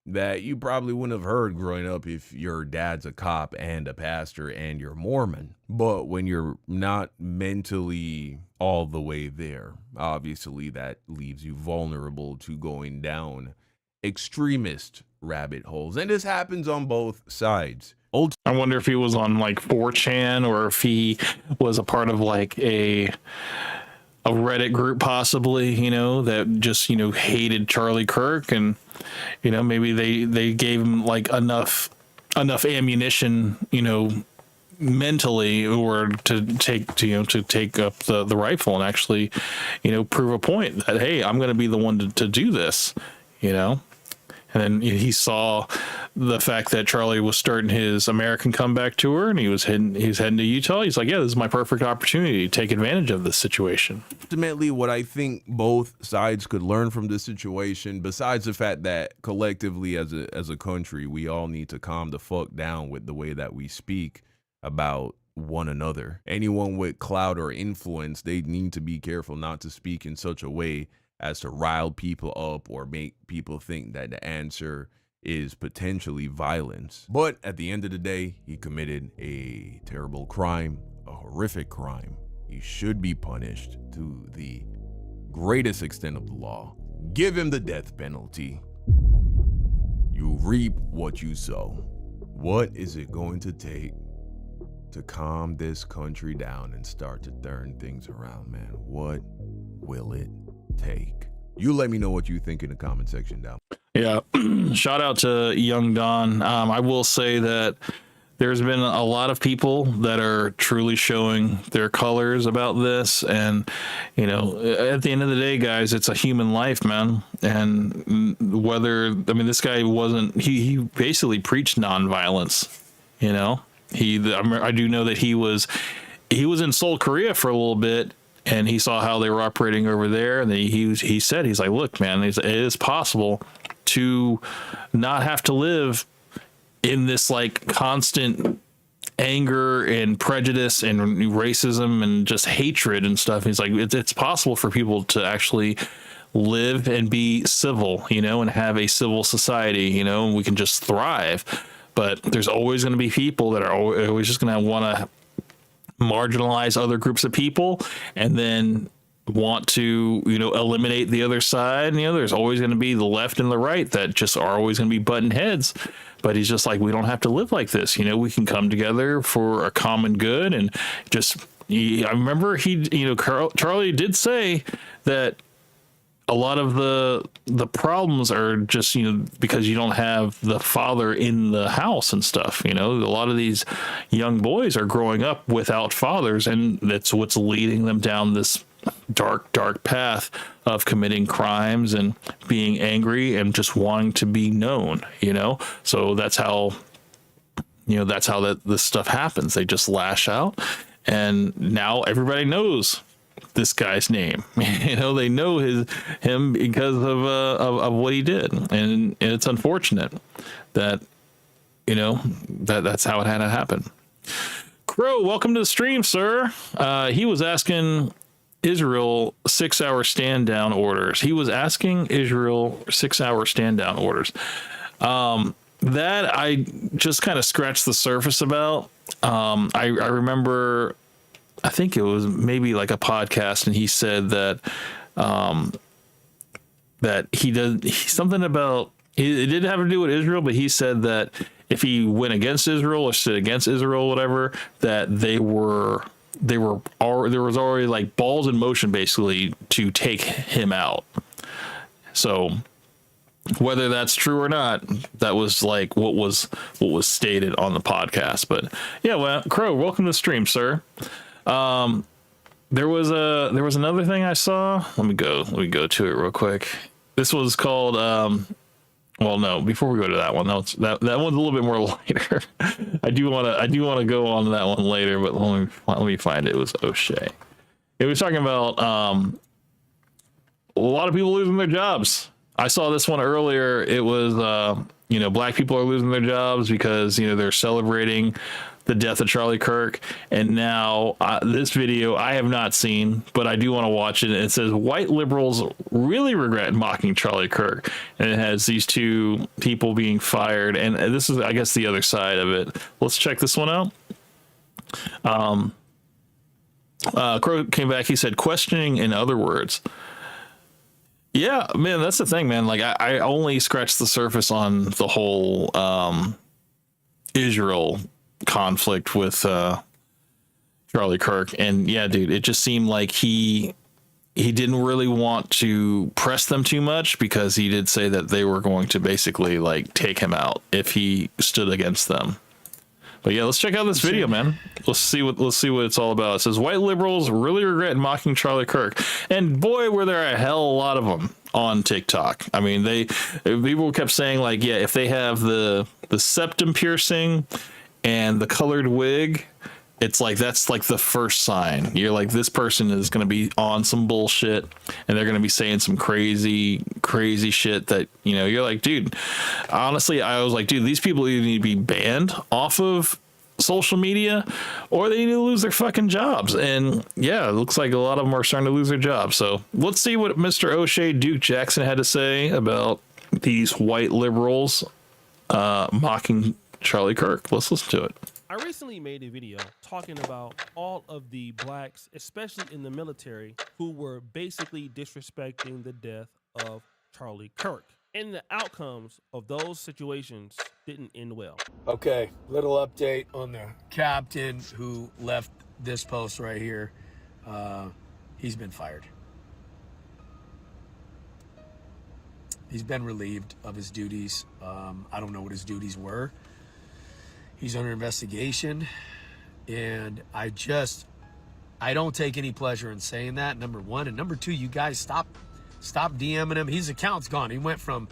that you probably wouldn't have heard growing up if your dad's a cop and a pastor and you're Mormon. But when you're not mentally all the way there, obviously that leaves you vulnerable to going down extremist rabbit holes. And this happens on both sides. I wonder if he was on like 4chan, or if he was a part of like a Reddit group possibly, that just, hated Charlie Kirk, and, maybe they gave him like enough ammunition, mentally, or to take up the rifle and actually, prove a point that, hey, I'm going to be the one to do this, And then he saw the fact that Charlie was starting his American comeback tour, and he's heading to Utah. He's like, yeah, this is my perfect opportunity to take advantage of this situation. Ultimately, what I think both sides could learn from this situation, besides the fact that collectively as a country, we all need to calm the fuck down with the way that we speak about one another. Anyone with clout or influence, they need to be careful not to speak in such a way as to rile people up or make people think that the answer is potentially violence. But at the end of the day, he committed a terrible crime, a horrific crime. He should be punished to the greatest extent of the law. Give him the death penalty. You reap what you sow. What is it going to take to calm this country down and start to turn things around, man? What will it take? You let me know what you think in the comment section down. Yeah, shout out to Young Don. I will say that there's been a lot of people that are truly showing their colors about this, and at the end of the day, guys, it's a human life, man. And this guy wasn't, he basically preached nonviolence. I do know that he was in Seoul, Korea for a little bit, and he saw how they were operating over there. And he said, he's like, look, man, it is possible to not have to live in this like constant anger and prejudice and racism and just hatred and stuff. He's like, it's possible for people to actually live and be civil, and have a civil society, and we can just thrive. But there's always going to be people that are always just going to want to marginalize other groups of people, and then want to eliminate the other side. There's always going to be the left and the right that just are always going to be butting heads. But he's just like, we don't have to live like this. We can come together for a common good and just I remember Charlie did say that a lot of the problems are just, because you don't have the father in the house and stuff. A lot of these young boys are growing up without fathers, and that's what's leading them down this dark path of committing crimes and being angry and just wanting to be known. So that's how this stuff happens. They just lash out, and now everybody knows this guy's name. They know him because of what he did, and it's unfortunate that that's how it had to happen. Crow, welcome to the stream, sir. He was asking Israel 6-hour stand down orders. That I just kind of scratched the surface about. I remember, I think it was maybe like a podcast, and he said that something about, it didn't have to do with Israel, but he said that if he went against Israel or stood against Israel, whatever, that there was already like balls in motion basically to take him out. So whether that's true or not, that was like what was stated on the podcast. But yeah, well, Crow, welcome to the stream, sir. There was another thing I saw. Let me go to it real quick. This was called well, no, before we go to that one, that one's a little bit more lighter. I do want to go on to that one later, but let me find it. It was O'Shea. It was talking about a lot of people losing their jobs. I saw this one earlier. It was black people are losing their jobs because they're celebrating the death of Charlie Kirk. And now this video I have not seen, but I do want to watch it. It says white liberals really regret mocking Charlie Kirk, and it has these two people being fired. And this is, I guess, the other side of it. Let's check this one out. Crow came back. He said, questioning in other words. Yeah, man, that's the thing, man. Like I only scratched the surface on the whole Israel conflict with Charlie Kirk, and yeah, dude, it just seemed like he didn't really want to press them too much, because he did say that they were going to basically like take him out if he stood against them. But yeah, let's check out this video, man. Let's see what it's all about. It says white liberals really regret mocking Charlie Kirk, and boy, were there a hell of a lot of them on TikTok. I mean, people kept saying like, yeah, if they have the septum piercing and the colored wig, it's like that's like the first sign. You're like, this person is going to be on some bullshit, and they're going to be saying some crazy shit that, you're like, dude, honestly, I was like, dude, these people either need to be banned off of social media or they need to lose their fucking jobs. And yeah, it looks like a lot of them are starting to lose their jobs. So let's see what Mr. O'Shea Duke Jackson had to say about these white liberals mocking Charlie Kirk. Let's listen to it. I recently made a video talking about all of the blacks, especially in the military, who were basically disrespecting the death of Charlie Kirk. And the outcomes of those situations didn't end well. Okay, little update on the captain who left this post right here. He's been fired. He's been relieved of his duties. I don't know what his duties were. He's under investigation, and I don't take any pleasure in saying that, number one. And number two, you guys stop DMing him. His account's gone. He went from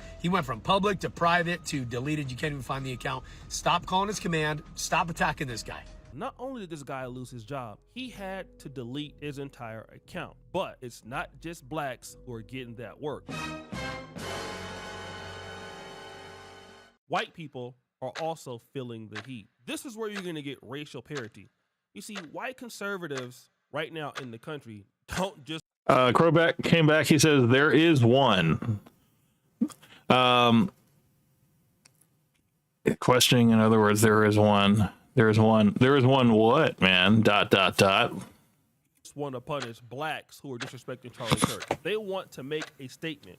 public to private to deleted. You can't even find the account. Stop calling his command. Stop attacking this guy. Not only did this guy lose his job, he had to delete his entire account. But it's not just blacks who are getting that work. White people are also feeling the heat. This is where you're going to get racial parity. You see, white conservatives right now in the country don't just... Crowback came back. He says, there is one. Questioning, in other words, there is one. There is one what, man? ... want to punish blacks who are disrespecting Charlie Kirk. They want to make a statement.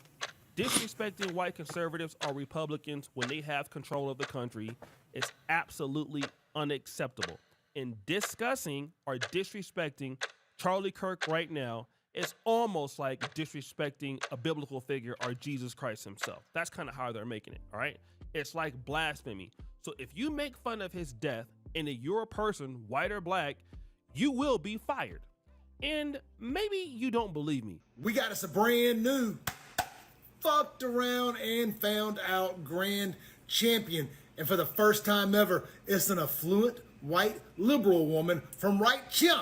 Disrespecting white conservatives or Republicans when they have control of the country is absolutely unacceptable. in discussing or disrespecting Charlie Kirk right now is almost like disrespecting a biblical figure or Jesus Christ himself. That's kind of how they're making it, all right? It's like blasphemy. So if you make fun of his death and you're a person, white or black, you will be fired. And maybe you don't believe me. We got us a brand new, fucked around and found out grand champion. And for the first time ever, it's an affluent, white, liberal woman from right here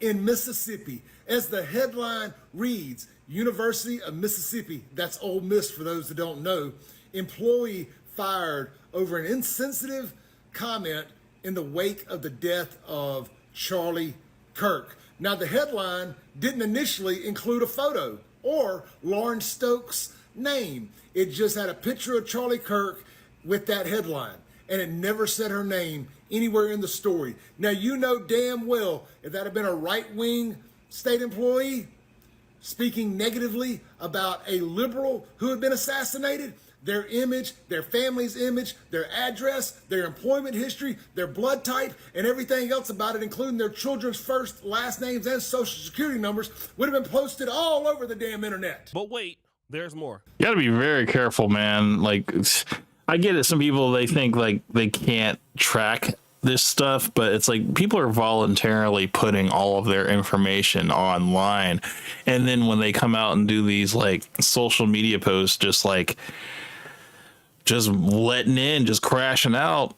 in Mississippi. As the headline reads, University of Mississippi, that's Ole Miss for those that don't know, employee fired over an insensitive comment in the wake of the death of Charlie Kirk. Now, the headline didn't initially include a photo or Lauren Stokes' name. It just had a picture of Charlie Kirk with that headline, and it never said her name anywhere in the story. Now, you know damn well if that had been a right-wing state employee speaking negatively about a liberal who had been assassinated, their image, their family's image, their address, their employment history, their blood type, and everything else about it, including their children's first, last names, and social security numbers, would have been posted all over the damn internet. But wait, there's more. You got to be very careful, man. Like, I get it. Some people, they think like they can't track this stuff, but it's like people are voluntarily putting all of their information online. And then when they come out and do these like social media posts, just letting in, just crashing out,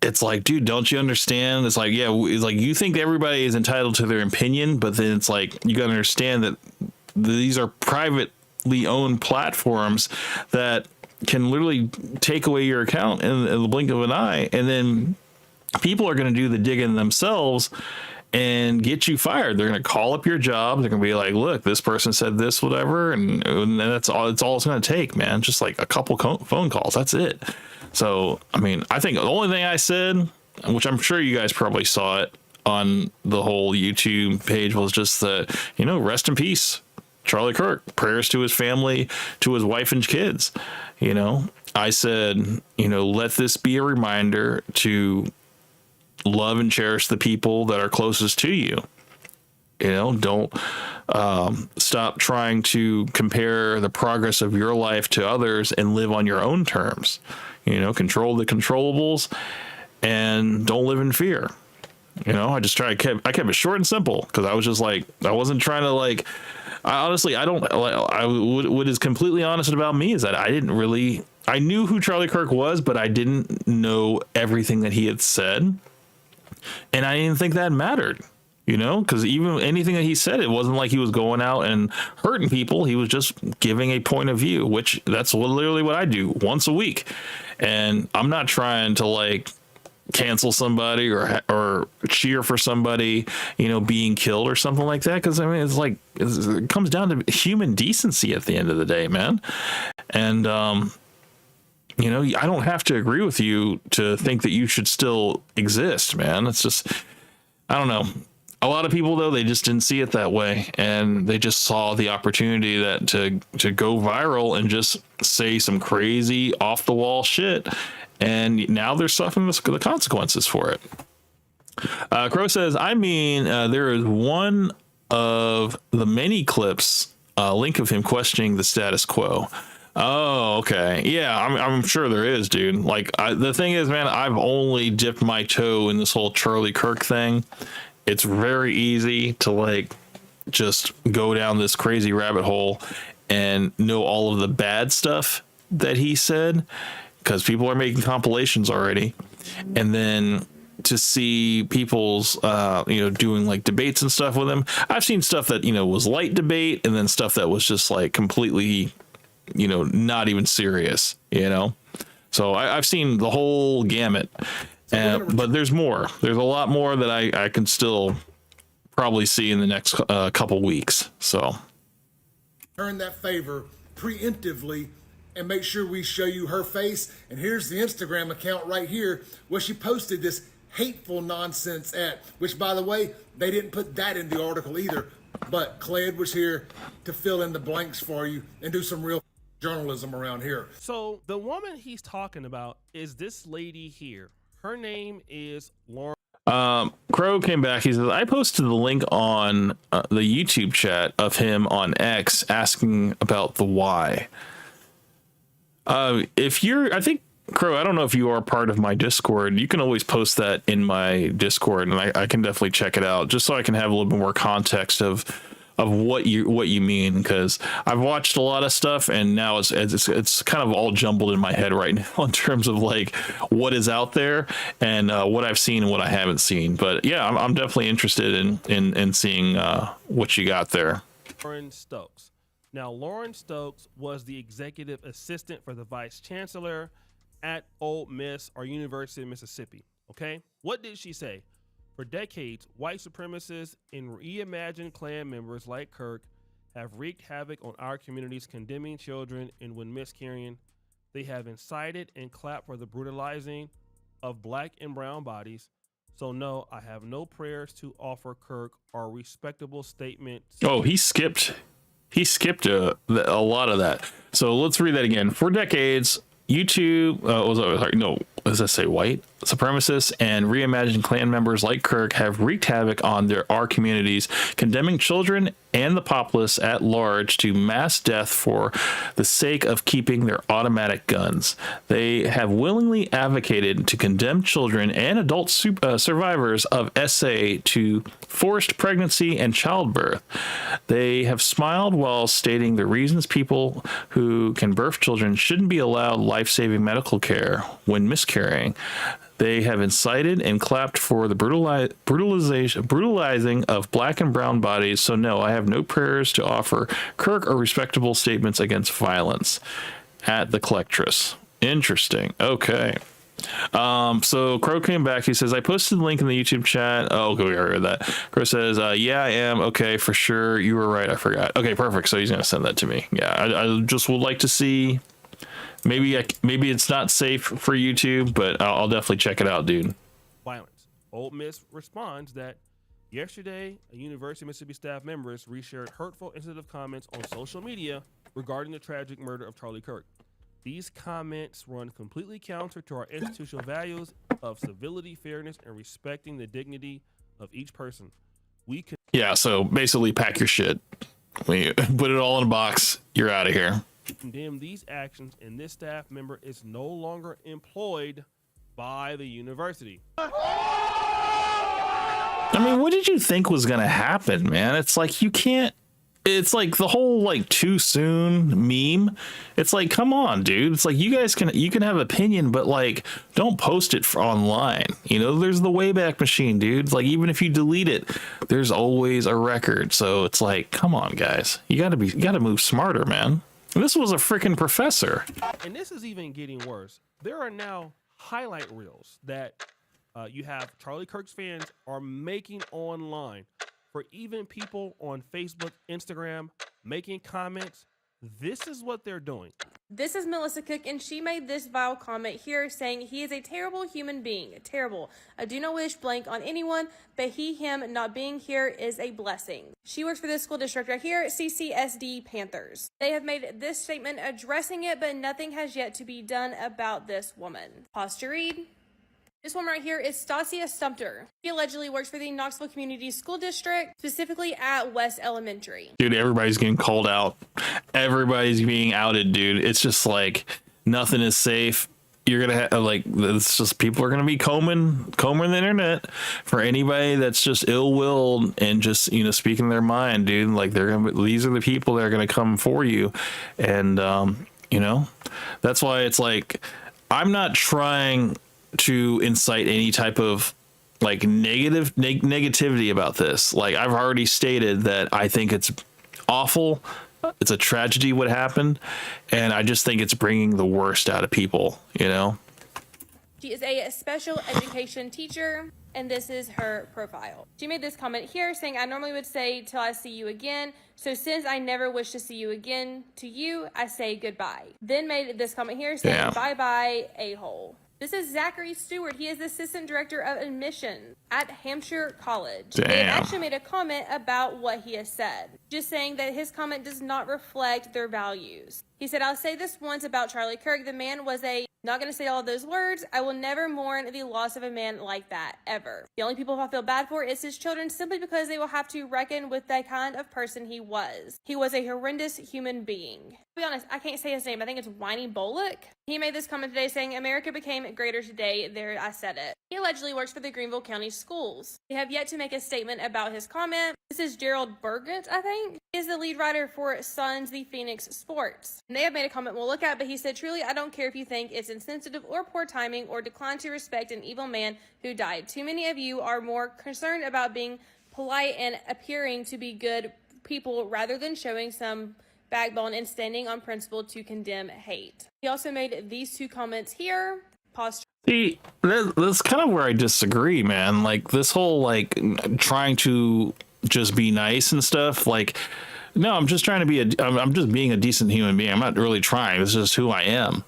it's like, dude, don't you understand? It's like, yeah, it's like you think everybody is entitled to their opinion, but then it's like you gotta understand that these are privately owned platforms that can literally take away your account in the blink of an eye, and then people are going to do the digging themselves and get you fired. They're going to call up your job. They're going to be like, look, this person said this, whatever. And that's all it's going to take, man. Just like a couple phone calls. That's it. So, I mean, I think the only thing I said, which I'm sure you guys probably saw it on the whole YouTube page, was just that, rest in peace, Charlie Kirk. Prayers to his family, to his wife and kids. I said, let this be a reminder to love and cherish the people that are closest to you. Don't stop trying to compare the progress of your life to others and live on your own terms. Control the controllables and don't live in fear. I kept it short and simple, because I was just like, I wasn't trying to like, what is completely honest about me is that I knew who Charlie Kirk was, but I didn't know everything that he had said. And I didn't think that mattered, because even anything that he said, it wasn't like he was going out and hurting people. He was just giving a point of view, which that's literally what I do once a week. And I'm not trying to like cancel somebody or cheer for somebody, being killed or something like that. Because I mean, it comes down to human decency at the end of the day, man. And I don't have to agree with you to think that you should still exist, man. It's just, I don't know. A lot of people, though, they just didn't see it that way, and they just saw the opportunity to go viral and just say some crazy off the wall shit. And now they're suffering the consequences for it. Crow says, there is one of the many clips, link of him questioning the status quo. Oh, okay. Yeah, I'm sure there is, dude. Like, the thing is, man, I've only dipped my toe in this whole Charlie Kirk thing. It's very easy to, like, just go down this crazy rabbit hole and know all of the bad stuff that he said, because people are making compilations already. And then to see people's, doing, like, debates and stuff with him. I've seen stuff that, was light debate, and then stuff that was just, like, completely, not even serious, So I've seen the whole gamut. But there's more. There's a lot more that I can still probably see in the next couple weeks. So turn that favor preemptively and make sure we show you her face. And here's the Instagram account right here where she posted this hateful nonsense at, which, by the way, they didn't put that in the article either. But Cled was here to fill in the blanks for you and do some real journalism around here. So the woman he's talking about is this lady here. Her name is Lauren. Crow came back. He says, I posted the link on the YouTube chat of him on X asking about the why. If you're, I think, Crow, I don't know if you are part of my Discord. You can always post that in my Discord, and I can definitely check it out, just so I can have a little bit more context of what you mean, because I've watched a lot of stuff, and now it's kind of all jumbled in my head right now in terms of like what is out there and what I've seen and what I haven't seen. But yeah, I'm definitely interested in seeing what you got there. Lauren Stokes. Now, Lauren Stokes was the executive assistant for the vice chancellor at Ole Miss, or University of Mississippi. Okay, what did she say? For decades, white supremacists and reimagined Klan members like Kirk have wreaked havoc on our communities, condemning children, and when miscarrying, they have incited and clapped for the brutalizing of black and brown bodies. So no, I have no prayers to offer Kirk or respectable statements. Oh, he skipped a lot of that. So let's read that again. For decades, YouTube, does that say white supremacists and reimagined Klan members like Kirk have wreaked havoc on our communities, condemning children and the populace at large to mass death for the sake of keeping their automatic guns. They have willingly advocated to condemn children and adult survivors of SA to forced pregnancy and childbirth. They have smiled while stating the reasons people who can birth children shouldn't be allowed life-saving medical care when miscarrying. They have incited and clapped for the brutalizing of black and brown bodies. So no, I have no prayers to offer Kirk or respectable statements against violence. At the Collectress. Interesting. Okay. So Crow came back. He says, I posted the link in the YouTube chat. Oh, okay, we already read that. Crow says, yeah, I am. Okay, for sure. You were right. I forgot. Okay, perfect. So he's going to send that to me. Yeah, I just would like to see. Maybe it's not safe for YouTube, but I'll definitely check it out, dude. Violence. Ole Miss responds that yesterday, a University of Mississippi staff members reshared hurtful, insensitive comments on social media regarding the tragic murder of Charlie Kirk. These comments run completely counter to our institutional values of civility, fairness, and respecting the dignity of each person. Yeah, so basically pack your shit. When you put it all in a box, you're out of here. Condemn these actions, and this staff member is no longer employed by the university. I mean, what did you think was going to happen, man? It's like you can't. It's like the whole like too soon meme. It's like, come on, dude. It's like you can have opinion, but like don't post it online. You know, there's the Wayback Machine, dude. It's like even if you delete it, there's always a record. So it's like, come on, guys. You got to move smarter, man. This was a freaking professor. And this is even getting worse. There are now highlight reels that you have Charlie Kirk's fans are making online for even people on Facebook, Instagram, making comments. This is what they're doing. This is Melissa Cook, and she made this vile comment here saying he is a terrible human being. Terrible. I do not wish blank on anyone, but him not being here is a blessing. She works for this school district right here, CCSD Panthers. They have made this statement addressing it, but nothing has yet to be done about this woman. Pause to read. This one right here is Stasia Sumter. She allegedly works for the Knoxville Community School District, specifically at West Elementary. Dude, everybody's getting called out. Everybody's being outed, dude. It's just like nothing is safe. You're gonna have like it's just people are gonna be combing the internet for anybody that's just ill-willed and just speaking their mind, dude. Like these are the people that are gonna come for you, and that's why it's like I'm not trying to incite any type of like negativity about this. Like I've already stated that I think it's awful. It's a tragedy what happened, and I just think it's bringing the worst out of people, She is a special education teacher, and this is her profile. She made this comment here saying, I normally would say till I see you again. So since I never wish to see you again, to you, I say goodbye. Then made this comment here saying, bye-bye, a-hole. This is Zachary Stewart. He is the assistant director of admissions at Hampshire College. They have actually made a comment about what he has said, just saying that his comment does not reflect their values. He said, I'll say this once about Charlie Kirk. The man was not going to say all of those words. I will never mourn the loss of a man like that, ever. The only people I feel bad for is his children, simply because they will have to reckon with the kind of person he was. He was a horrendous human being. To be honest, I can't say his name. I think it's Whiny Bullock. He made this comment today saying, America became greater today. There, I said it. He allegedly works for the Greenville County Schools. They have yet to make a statement about his comment. This is Gerald Burgett, I think. He is the lead writer for Suns the Phoenix Sports. And they have made a comment we'll look at, but he said, truly, I don't care if you think it's insensitive or poor timing or decline to respect an evil man who died. Too many of you are more concerned about being polite and appearing to be good people rather than showing some backbone and standing on principle to condemn hate. He also made these two comments here. Pause. See, that's kind of where I disagree, man. Like this whole like trying to just be nice and stuff. Like, no, I'm just trying to be I'm just being a decent human being. I'm not really trying. This is just who I am.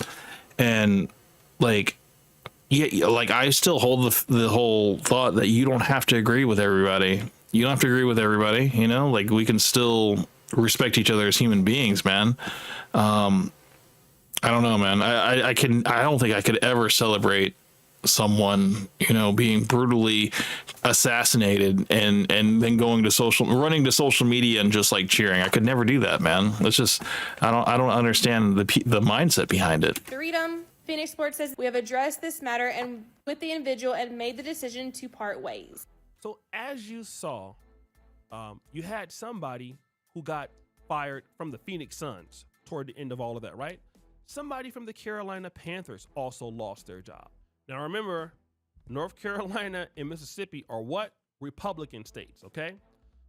And like, yeah, like I still hold the whole thought that you don't have to agree with everybody. You don't have to agree with everybody. You know, like we can still respect each other as human beings, man. I don't know, man. I don't think I could ever celebrate someone, you know, being brutally assassinated and then running to social media and just like cheering. I could never do that, man. It's just, I don't understand the mindset behind it. Freedom. Phoenix Sports says, we have addressed this matter and with the individual and made the decision to part ways. So as you saw, you had somebody who got fired from the Phoenix Suns toward the end of all of that, right? Somebody from the Carolina Panthers also lost their job. Now remember, North Carolina and Mississippi are what? Republican states, okay?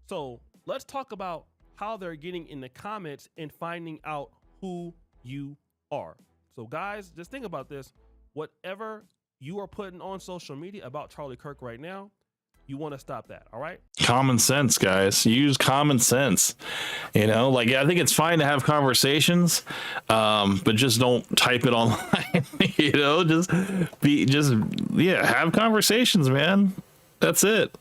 So let's talk about how they're getting in the comments and finding out who you are. So guys, just think about this. Whatever you are putting on social media about Charlie Kirk right now, you want to stop that, all right? Common sense, guys. Use common sense. You know, like I think it's fine to have conversations, but just don't type it online. You know, just have conversations, man. That's it.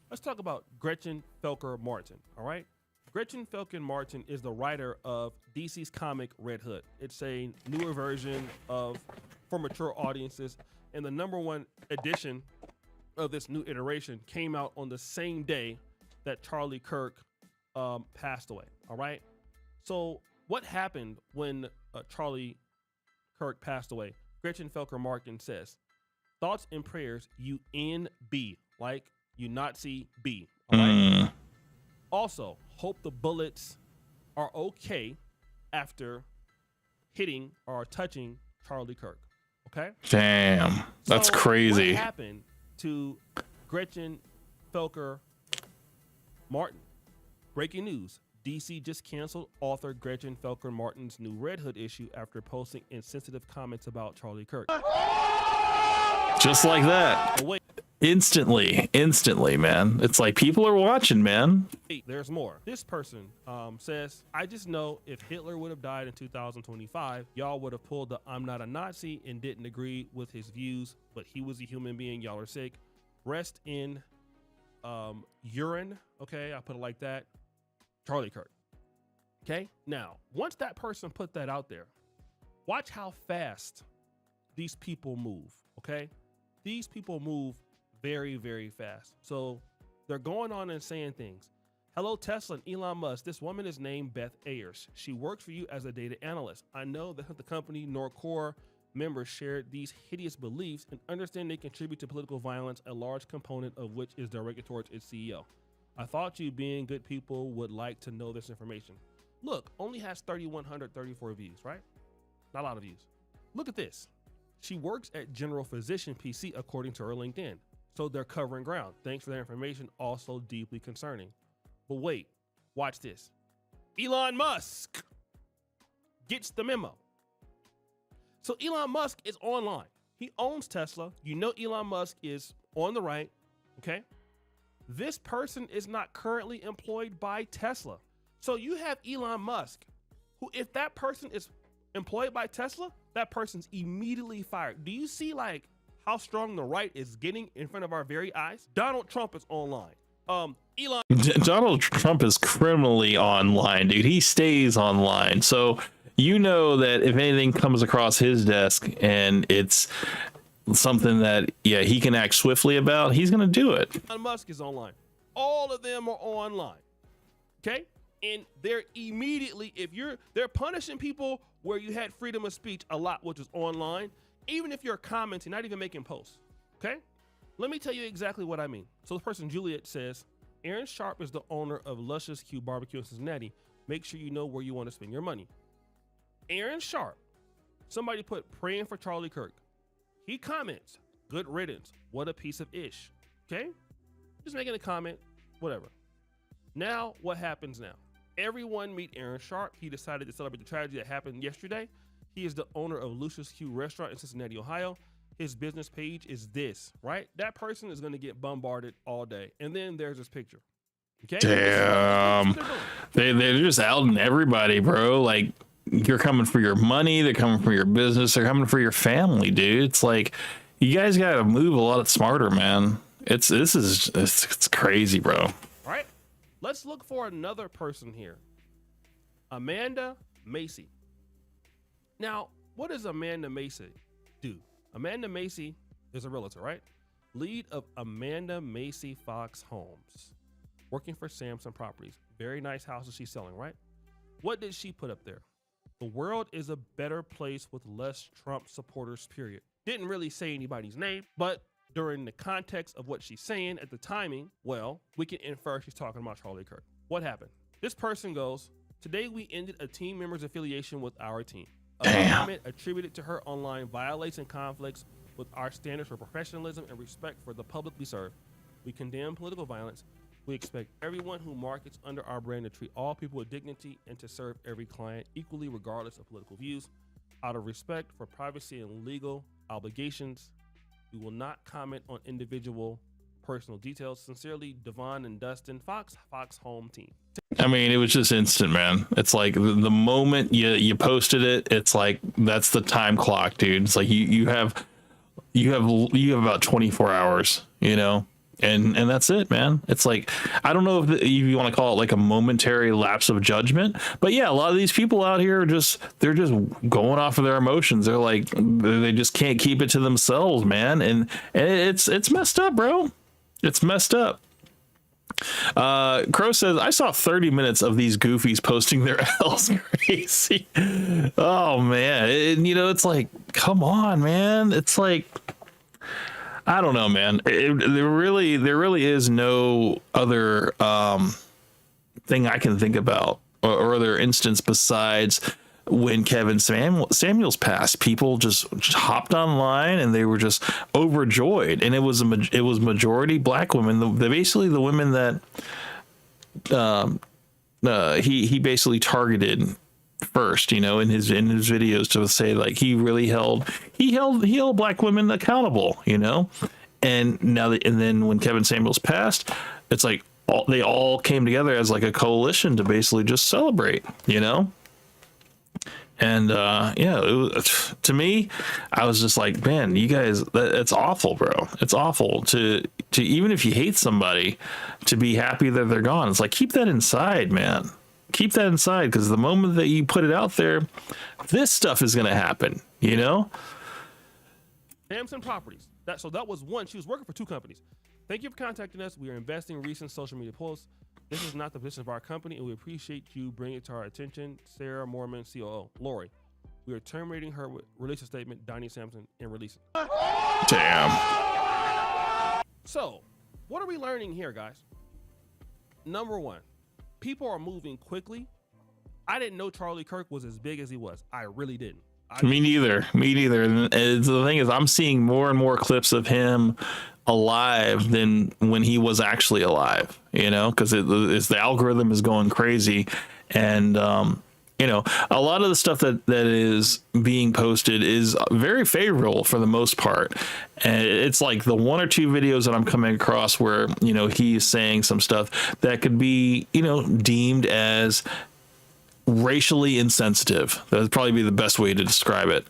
Let's talk about Gretchen Felker Martin, all right? Gretchen Felker Martin is the writer of DC's comic Red Hood. It's a newer version for mature audiences, and the #1 edition of this new iteration came out on the same day that Charlie Kirk passed away. All right. So what happened when Charlie Kirk passed away? Gretchen Felker Martin says, thoughts and prayers, UNB, like you Nazi B. All right. Also, hope the bullets are okay after hitting or touching Charlie Kirk. Okay. Damn, that's crazy. What happened to Gretchen Felker Martin? Breaking news. DC just canceled author Gretchen Felker Martin's new Red Hood issue after posting insensitive comments about Charlie Kirk. Just like that. Wait. Instantly, man. It's like people are watching, man. There's more. This person says, I just know if Hitler would have died in 2025, y'all would have pulled the I'm not a Nazi and didn't agree with his views, but he was a human being. Y'all are sick. Rest in urine. Okay, I put it like that. Charlie Kirk. Okay, now, once that person put that out there, watch how fast these people move. Okay, these people move very, very fast. So they're going on and saying things. Hello, Tesla and Elon Musk. This woman is named Beth Ayers. She works for you as a data analyst. I know that the company nor core members share these hideous beliefs and understand they contribute to political violence, a large component of which is directed towards its CEO. I thought you being good people would like to know this information. Look, only has 3,134 views, right? Not a lot of views. Look at this. She works at General Physician PC according to her LinkedIn. So they're covering ground. Thanks for that information. Also deeply concerning. But wait, watch this. Elon Musk gets the memo. So Elon Musk is online. He owns Tesla. You know Elon Musk is on the right, okay? This person is not currently employed by Tesla. So you have Elon Musk, who if that person is employed by Tesla, that person's immediately fired. Do you see like how strong the right is getting in front of our very eyes? Donald Trump is online. Donald Trump is criminally online, dude. He stays online. So you know that if anything comes across his desk and it's something that, yeah, he can act swiftly about, he's going to do it. Elon Musk is online. All of them are online. Okay? And they're immediately, they're punishing people where you had freedom of speech a lot, which is online, even if you're commenting, not even making posts. Okay? Let me tell you exactly what I mean. So the person, Juliet, says, Aaron Sharp is the owner of Luscious Q Barbecue in Cincinnati. Make sure you know where you want to spend your money. Aaron Sharp, somebody put praying for Charlie Kirk. He comments, good riddance. What a piece of ish. Okay? Just making a comment, whatever. Now, what happens now? Everyone meet Aaron Sharp. He decided to celebrate the tragedy that happened yesterday. He is the owner of Lucius Q Restaurant in Cincinnati, Ohio. His business page is this, right? That person is going to get bombarded all day. And then there's this picture. Okay? Damn. They're just outing everybody, bro. Like, you're coming for your money. They're coming for your business. They're coming for your family, dude. It's like, you guys got to move a lot smarter, man. It's crazy, bro. All right. Let's look for another person here. Amanda Macy. Now, what does Amanda Macy do? Amanda Macy is a realtor, right? Lead of Amanda Macy Fox Homes, working for Samson Properties. Very nice houses she's selling, right? What did she put up there? The world is a better place with less Trump supporters, period. Didn't really say anybody's name, but during the context of what she's saying at the timing, well, we can infer she's talking about Charlie Kirk. What happened? This person goes, today we ended a team member's affiliation with our team. A comment attributed to her online violates and conflicts with our standards for professionalism and respect for the public we serve. We condemn political violence. We expect everyone who markets under our brand to treat all people with dignity and to serve every client equally regardless of political views. Out of respect for privacy and legal obligations, we will not comment on individual personal details. Sincerely, Devon and Dustin, Fox Home Team. I mean, it was just instant, man. It's like the moment you posted it, it's like that's the time clock, dude. It's like you have about 24 hours, you know, and that's it, man. It's like, I don't know if you want to call it like a momentary lapse of judgment, but yeah, a lot of these people out here they're just going off of their emotions. They're like, they just can't keep it to themselves, man, and it's messed up, bro. It's messed up. Crow says, I saw 30 minutes of these goofies posting their L's crazy. Oh man. And, you know, it's like, come on, man. It's like, I don't know, man. There really is no other thing I can think about or other instance besides when Kevin Samuels passed. People just hopped online and they were just overjoyed, and it was majority black women. Basically the women that he basically targeted first, you know, in his videos, to say like he held black women accountable, you know. And then when Kevin Samuels passed, it's like they all came together as like a coalition to basically just celebrate, you know. And to me, I was just like, man, you guys, it's awful, bro. It's awful to even if you hate somebody, to be happy that they're gone. It's like, keep that inside, man. Keep that inside, because the moment that you put it out there, this stuff is going to happen, you know? Samson Properties. That was one. She was working for two companies. Thank you for contacting us. We are investing in recent social media posts. This is not the position of our company, and we appreciate you bringing it to our attention. Sarah Mormon, COO. Lori, we are terminating her release a statement. Donnie Sampson, and releasing. Damn. So, what are we learning here, guys? Number one, people are moving quickly. I didn't know Charlie Kirk was as big as he was. I really didn't. Me neither. And the thing is, I'm seeing more and more clips of him alive than when he was actually alive, you know, because it's the algorithm is going crazy. And you know, a lot of the stuff that is being posted is very favorable for the most part, and it's like the one or two videos that I'm coming across where, you know, he's saying some stuff that could be, you know, deemed as racially insensitive. That would probably be the best way to describe it.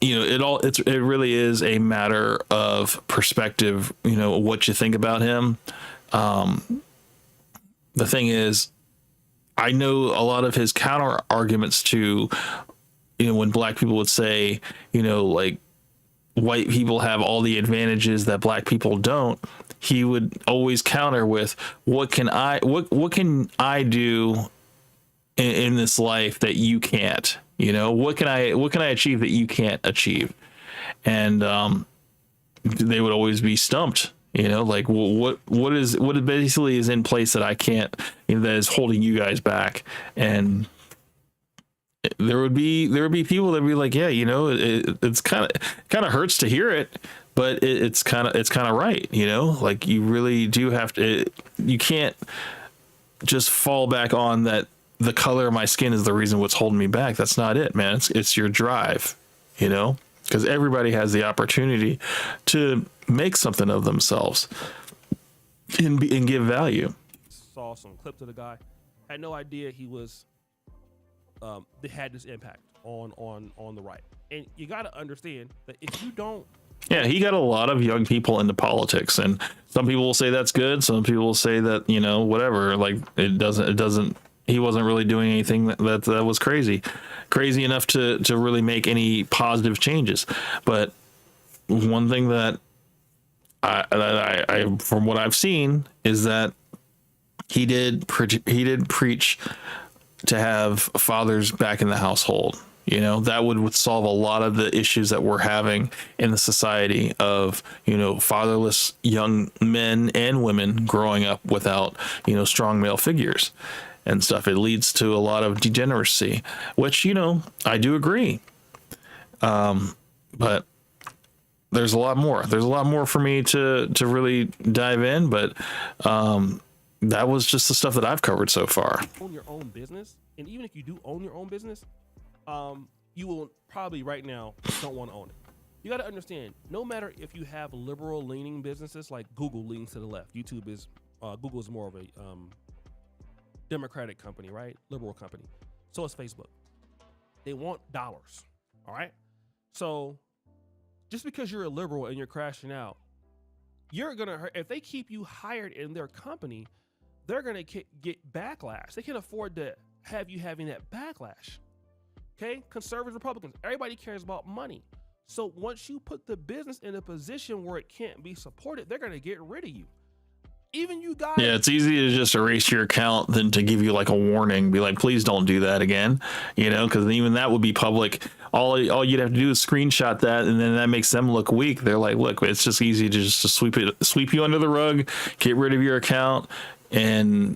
You know, it really is a matter of perspective, you know, what you think about him. The thing is, I know a lot of his counter arguments to, when black people would say, like white people have all the advantages that black people don't, he would always counter with, what can I do in this life that you can't? What can I achieve that you can't achieve? And they would always be stumped. Like, what basically is in place that I can't, that is holding you guys back. And there would be people that would be like, yeah, it's kind of hurts to hear it, but it's kind of right. Like, you really do have to, you can't just fall back on that the color of my skin is the reason what's holding me back. That's not it, man. It's your drive, because everybody has the opportunity to make something of themselves and give value. Saw some clips of the guy. Had no idea he was they had this impact on the right. And you got to understand that if you don't. Yeah, he got a lot of young people into politics, and some people will say that's good. Some people will say that, whatever, like it doesn't, he wasn't really doing anything that was crazy enough to really make any positive changes. But one thing that I from what I've seen is that he did preach to have fathers back in the household. That would solve a lot of the issues that we're having in the society of, fatherless young men and women growing up without, strong male figures and stuff. It leads to a lot of degeneracy, which, I do agree. But there's a lot more. There's a lot more for me to really dive in, but that was just the stuff that I've covered so far. Own your own business, and even if you do own your own business, you will probably right now don't want to own it. You got to understand, no matter if you have liberal leaning businesses, like Google leans to the left, YouTube is Google is more of a democratic company, right? Liberal company. So is Facebook. They want dollars. All right. So just because you're a liberal and you're crashing out, you're gonna hurt. If they keep you hired in their company, they're gonna get backlash. They can afford to have you having that backlash. Okay, conservatives, Republicans, everybody cares about money. So once you put the business in a position where it can't be supported, they're gonna get rid of you. Even you guys. Yeah, it's easy to just erase your account than to give you like a warning, be like, please don't do that again, because even that would be public. All you'd have to do is screenshot that, and then that makes them look weak. They're like, look, it's just easy to sweep you under the rug, get rid of your account, and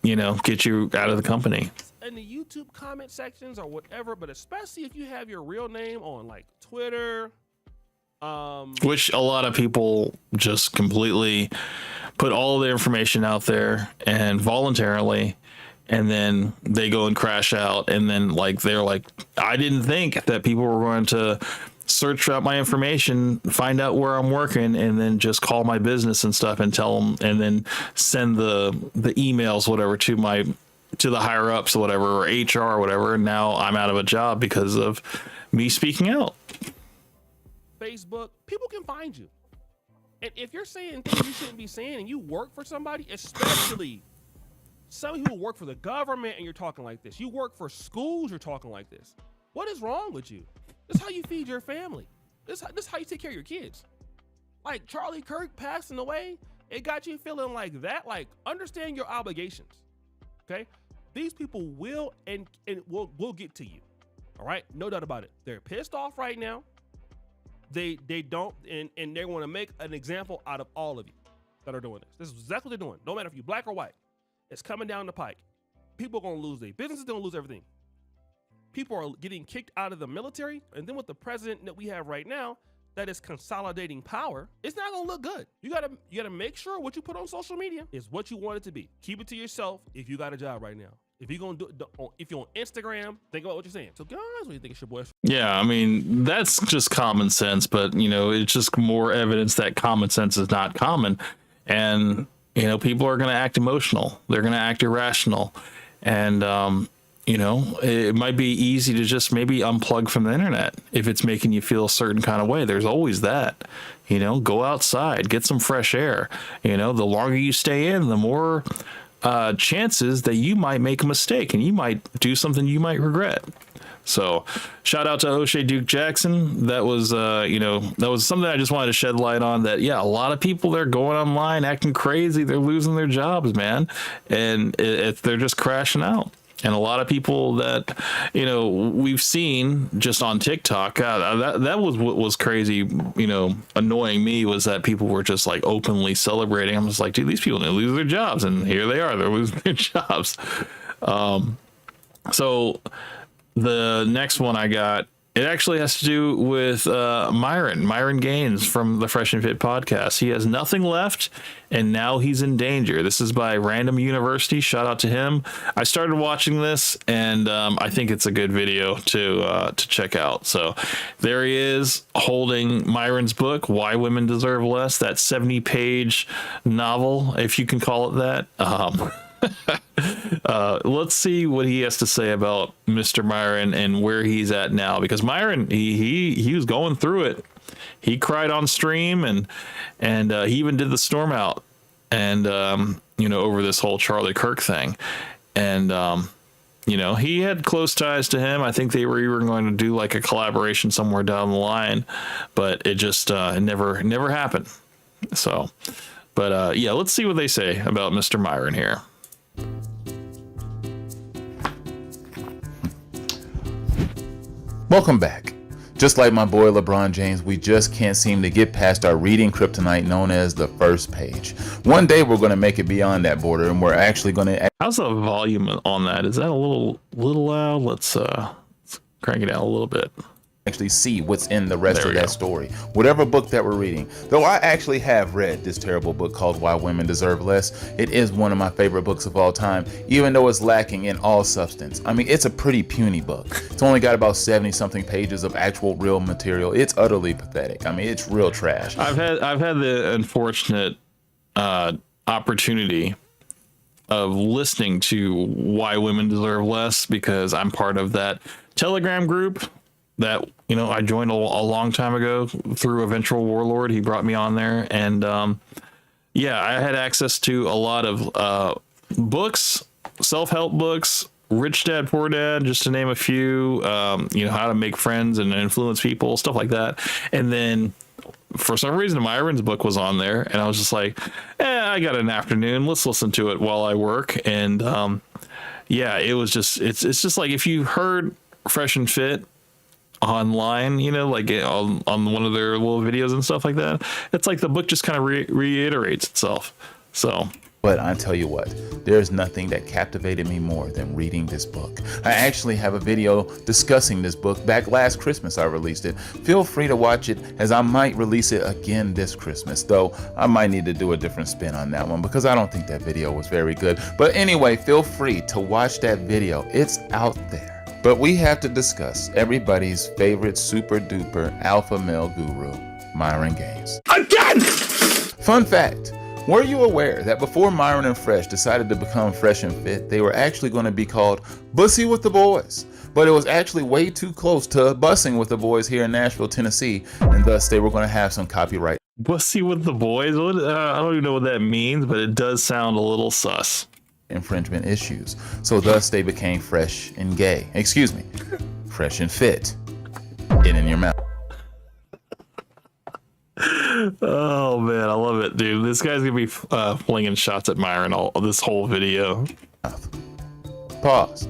get you out of the company. In the YouTube comment sections or whatever, but especially if you have your real name on like Twitter, which a lot of people just completely put all of their information out there and voluntarily, and then they go and crash out, and then they're like, I didn't think that people were going to search out my information, find out where I'm working, and then just call my business and stuff and tell them, and then send the emails, whatever, to the higher ups or whatever, or HR or whatever. And now I'm out of a job because of me speaking out. Facebook, people can find you. And if you're saying things you shouldn't be saying and you work for somebody, especially some of you who work for the government and you're talking like this, you work for schools, you're talking like this. What is wrong with you? This is how you feed your family. This is how you take care of your kids. Like Charlie Kirk passing away, it got you feeling like that. Like, understand your obligations. Okay? These people will and will get to you. All right? No doubt about it. They're pissed off right now. They don't, and they want to make an example out of all of you that are doing this. This is exactly what they're doing. No matter if you're black or white, it's coming down the pike. People are going to lose their businesses, they're going to lose everything. People are getting kicked out of the military, and then with the president that we have right now that is consolidating power, it's not going to look good. You gotta make sure what you put on social media is what you want it to be. Keep it to yourself if you got a job right now. If you're gonna if you're on Instagram, think about what you're saying. So guys, what do you think it's your boy? Yeah, I mean, that's just common sense, but it's just more evidence that common sense is not common. And people are going to act emotional, they're going to act irrational, and it might be easy to just maybe unplug from the internet if it's making you feel a certain kind of way. There's always that. Go outside, get some fresh air. The longer you stay in, the more chances that you might make a mistake and you might do something you might regret. So shout out to O'Shea Duke Jackson. That was, that was something I just wanted to shed light on, that, yeah, a lot of people, they're going online acting crazy. They're losing their jobs, man. And they're just crashing out. And a lot of people that, we've seen just on TikTok, that was what was crazy, annoying me, was that people were just like openly celebrating. I'm just like, dude, these people didn't lose their jobs. And here they are, they're losing their jobs. So the next one I got, it actually has to do with Myron Gaines from the Fresh and Fit podcast. He has nothing left, and now he's in danger. This is by Random University. Shout out to him. I started watching this, and I think it's a good video to check out. So there he is holding Myron's book, Why Women Deserve Less, that 70-page novel, if you can call it that. Let's see what he has to say about Mr. Myron and where he's at now, because Myron, he was going through it. He cried on stream, and he even did the storm out, and over this whole Charlie Kirk thing. And he had close ties to him. I think they were even going to do like a collaboration somewhere down the line, but it just never happened. So, but yeah, let's see what they say about Mr. Myron here. Welcome back. Just like my boy LeBron James, we just can't seem to get past our reading kryptonite known as the first page. One day we're going to make it beyond that border, and we're actually going to... How's the volume on that? Is that a little loud? Let's crank it down a little bit. Actually see what's in the rest of that story, whatever book that we're reading. Though I actually have read this terrible book called Why Women Deserve Less. It is one of my favorite books of all time, even though it's lacking in all substance. I mean, it's a pretty puny book. It's only got about 70 something pages of actual real material. It's utterly pathetic. I mean, it's real trash. I've had the unfortunate opportunity of listening to Why Women Deserve Less, because I'm part of that Telegram group that I joined a long time ago through Eventual Warlord. He brought me on there, and yeah, I had access to a lot of books, self-help books, Rich Dad Poor Dad, just to name a few. How to make friends and influence people, stuff like that. And then for some reason Myron's book was on there, and I was just like, I got an afternoon, let's listen to it while I work. And yeah, it was just it's just like if you heard Fresh and Fit online, like on one of their little videos and stuff like that, it's like the book just kind of reiterates itself. So, but I tell you what, there's nothing that captivated me more than reading this book. I actually have a video discussing this book. Back last Christmas I released it. Feel free to watch it, as I might release it again this Christmas, though I might need to do a different spin on that one because I don't think that video was very good. But anyway, feel free to watch that video. It's out there. But we have to discuss everybody's favorite super duper alpha male guru, Myron Gaines. Again! Fun fact, were you aware that before Myron and Fresh decided to become Fresh and Fit, they were actually going to be called Bussy with the Boys? But it was actually way too close to Bussing with the Boys here in Nashville, Tennessee, and thus they were going to have some copyright. Bussy with the Boys? I don't even know what that means, but it does sound a little sus. Infringement issues. So thus they became Fresh and Gay. Excuse me. Fresh and Fit. Get in your mouth. Oh man, I love it, dude. This guy's gonna be flinging shots at Myron this whole video. Pause.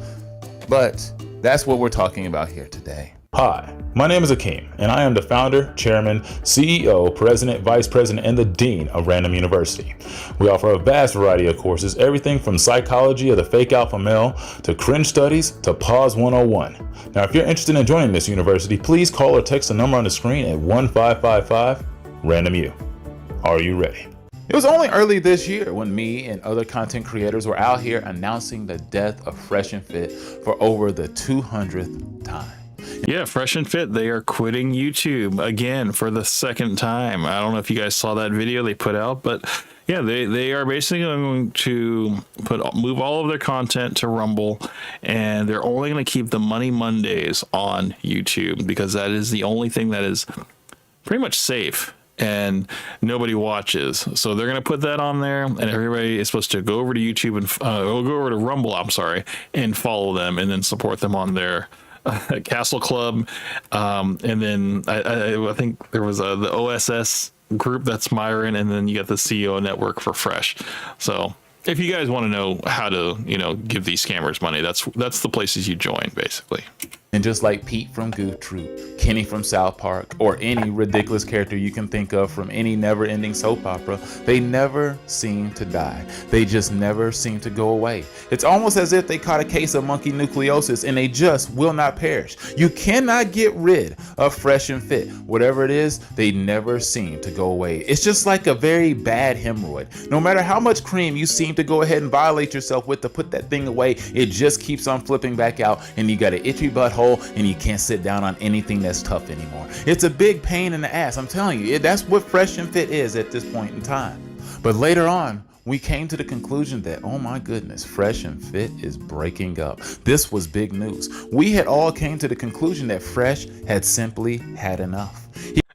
But that's what we're talking about here today. Hi, my name is Akeem, and I am the founder, chairman, CEO, president, vice president, and the dean of Random University. We offer a vast variety of courses, everything from psychology of the fake alpha male to cringe studies to pause 101. Now, if you're interested in joining this university, please call or text the number on the screen at 1555-RANDOM-U. Are you ready? It was only early this year when me and other content creators were out here announcing the death of Fresh and Fit for over the 200th time. Yeah, Fresh and Fit, they are quitting YouTube again for the second time. I don't know if you guys saw that video they put out, but yeah, they are basically going to move all of their content to Rumble, and they're only going to keep the Money Mondays on YouTube because that is the only thing that is pretty much safe and nobody watches. So they're going to put that on there, and everybody is supposed to go over to YouTube and go over to Rumble, and follow them and then support them on their Castle Club. And then I think there was the OSS group, that's Myron, and then you got the CEO network for Fresh. So if you guys want to know how to, give these scammers money, that's the places you join, basically. And just like Pete from Goof Troop, Kenny from South Park, or any ridiculous character you can think of from any never-ending soap opera, they never seem to die. They just never seem to go away. It's almost as if they caught a case of monkey nucleosis and they just will not perish. You cannot get rid of Fresh and Fit. Whatever it is, they never seem to go away. It's just like a very bad hemorrhoid. No matter how much cream you seem to go ahead and violate yourself with to put that thing away, it just keeps on flipping back out, and you got an itchy butthole, and you can't sit down on anything that's tough anymore. It's a big pain in the ass. I'm telling you, that's what Fresh and Fit is at this point in time. But later on, we came to the conclusion that, oh my goodness, Fresh and Fit is breaking up. This was big news. We had all came to the conclusion that Fresh had simply had enough.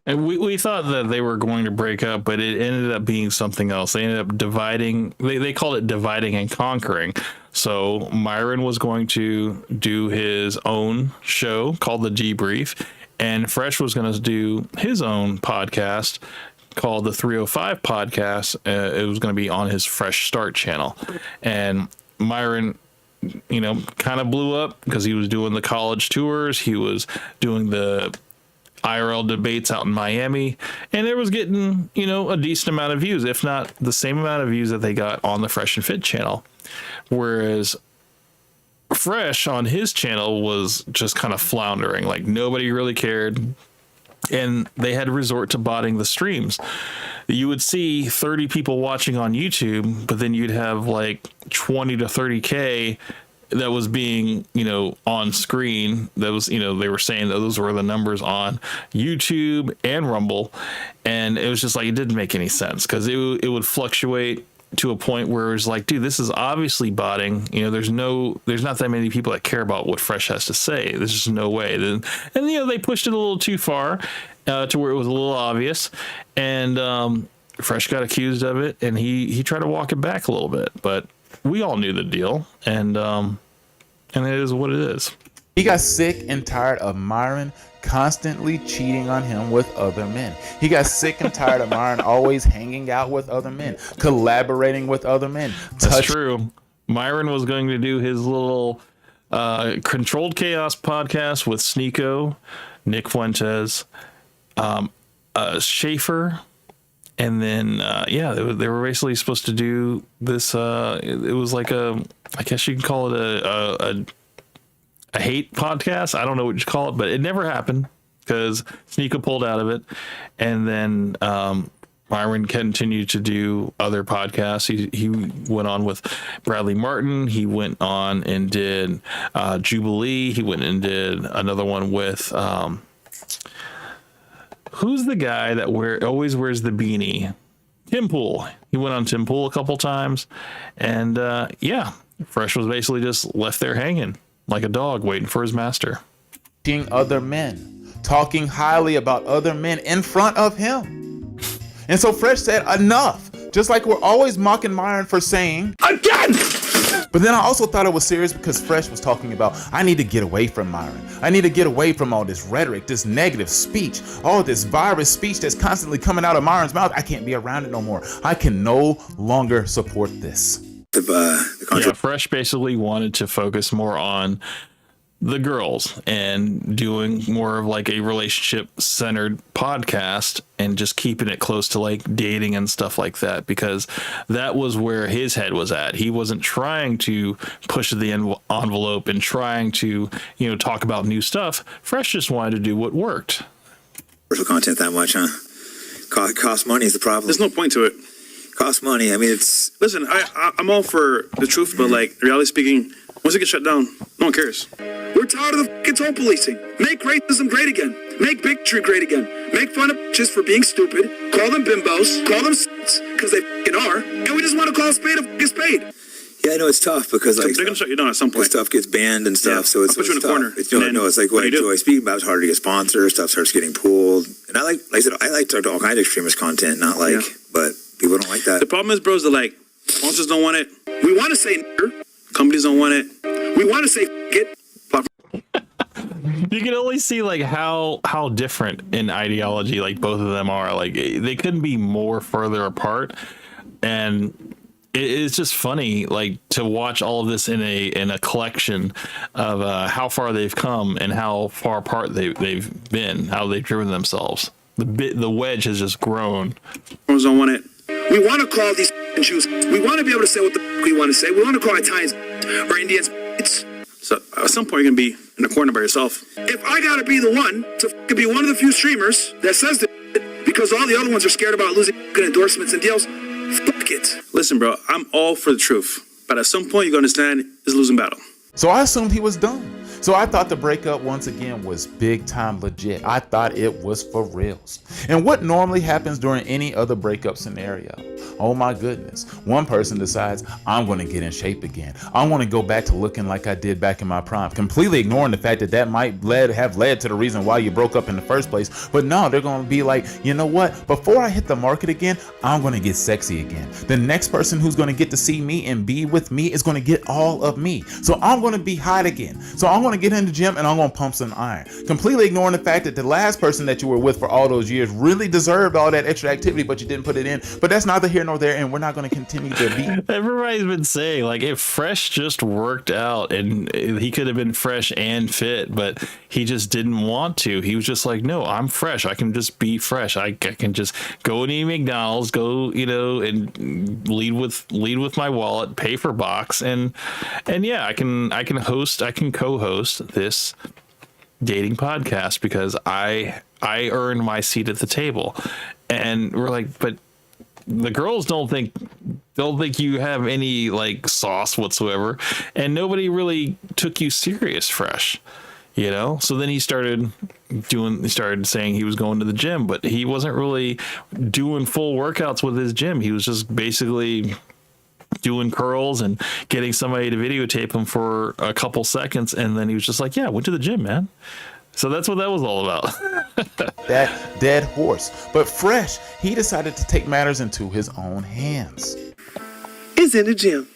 And we thought that they were going to break up, but it ended up being something else. They ended up dividing. They called it dividing and conquering. So Myron was going to do his own show called The Debrief, and Fresh was going to do his own podcast called The 305 Podcast. It was going to be on his Fresh Start channel. And Myron, kind of blew up because he was doing the college tours. He was doing the IRL debates out in Miami, and it was getting, a decent amount of views, if not the same amount of views that they got on the Fresh and Fit channel. Whereas Fresh on his channel was just kind of floundering, like nobody really cared. And they had to resort to botting the streams. You would see 30 people watching on YouTube, but then you'd have like 20 to 30K that was being, on screen. That was, they were saying that those were the numbers on YouTube and Rumble. And it was just like, it didn't make any sense because it would fluctuate to a point where it was like, dude, this is obviously botting. There's not that many people that care about what Fresh has to say. There's just no way. And they pushed it a little too far to where it was a little obvious. And Fresh got accused of it, and he tried to walk it back a little bit. But we all knew the deal, and it is what it is. He got sick and tired of Myron constantly cheating on him with other men. He got sick and tired of Myron always hanging out with other men, collaborating with other men. That's true. Myron was going to do his little Controlled Chaos podcast with Sneeko, Nick Fuentes, Schaefer, and then they were basically supposed to do this. It was like I guess you can call it a hate podcast. I don't know what you call it, but it never happened because Sneeko pulled out of it. And then Myron continued to do other podcasts. He went on with Bradley Martin. He went on and did Jubilee. He went and did another one with who's the guy that always wears the beanie? Tim Pool. He went on Tim Pool a couple times. And Fresh was basically just left there hanging like a dog waiting for his master. Other men, talking highly about other men in front of him. And so Fresh said, enough. Just like we're always mocking Myron for saying, again! But then I also thought it was serious because Fresh was talking about, I need to get away from Myron. I need to get away from all this rhetoric, this negative speech, all this virus speech that's constantly coming out of Myron's mouth. I can't be around it no more. I can no longer support this. Fresh basically wanted to focus more on the girls and doing more of like a relationship centered podcast and just keeping it close to like dating and stuff like that, because that was where his head was at. He wasn't trying to push the envelope and trying to, talk about new stuff. Fresh just wanted to do what worked. Commercial content that much, huh? Cost money is the problem. There's no point to it. Cost money. I mean, Listen, I'm all for the truth, but like, reality speaking, once it gets shut down, no one cares. We're tired of the fucking toll policing. Make racism great again. Make bigotry great again. Make fun of bitches for being stupid. Call them bimbos. Call them because they fucking are. And we just want to call a spade a fucking spade. Yeah, I know it's tough because like they're gonna shut you down at some point. Stuff gets banned and stuff, so it's I'll put you in a tough. corner. It's, it's like what I enjoy speaking about. It's harder to get sponsors. Stuff starts getting pulled, and I like I said, I like to talk to all kinds of extremist content. Not like, but people don't like that. The problem is, bros, they're like, sponsors don't want it. We want to say companies don't want it. We want to say get. You can only see like how different in ideology like both of them are. Like they couldn't be more further apart, and it's just funny like to watch all of this in a collection of how far they've come and how far apart they've been, how they've driven themselves. The wedge has just grown. Don't want it. We want to call these Jews. We want to be able to say what the we want to say. We want to call Italians or Indians. So at some point you're gonna be in a corner by yourself. If I gotta be the one to be one of the few streamers that says that because all the other ones are scared about losing good endorsements and deals, fuck it. Listen, bro, I'm all for the truth, but at some point you gotta understand it's a losing battle. So I assumed he was done. So I thought the breakup once again was big time legit. I thought it was for reals. And what normally happens during any other breakup scenario? Oh my goodness. One person decides, I'm going to get in shape again. I want to go back to looking like I did back in my prime, completely ignoring the fact that that might have led to the reason why you broke up in the first place. But no, they're going to be like, you know what? Before I hit the market again, I'm going to get sexy again. The next person who's going to get to see me and be with me is going to get all of me. So I'm going to be hot again. So I'm going to get in the gym and I'm going to pump some iron, completely ignoring the fact that the last person that you were with for all those years really deserved all that extra activity, but you didn't put it in. But that's neither here nor there, and we're not going to continue to be. Everybody's been saying like if Fresh just worked out and he could have been fresh and fit, but he just didn't want to. He was just like, no, I'm fresh. I can just be fresh. I can just go and eat McDonald's, go, and lead with my wallet, pay for box, and yeah, I can co-host this dating podcast because I earned my seat at the table. And we're like, but the girls don't think you have any like sauce whatsoever, and nobody really took you serious, Fresh, so then he started saying he was going to the gym, but he wasn't really doing full workouts with his gym. He was just basically doing curls and getting somebody to videotape him for a couple seconds, and then he was just like, yeah, I went to the gym, man. So that's what that was all about. That dead horse. But Fresh, he decided to take matters into his own hands. Is in the gym.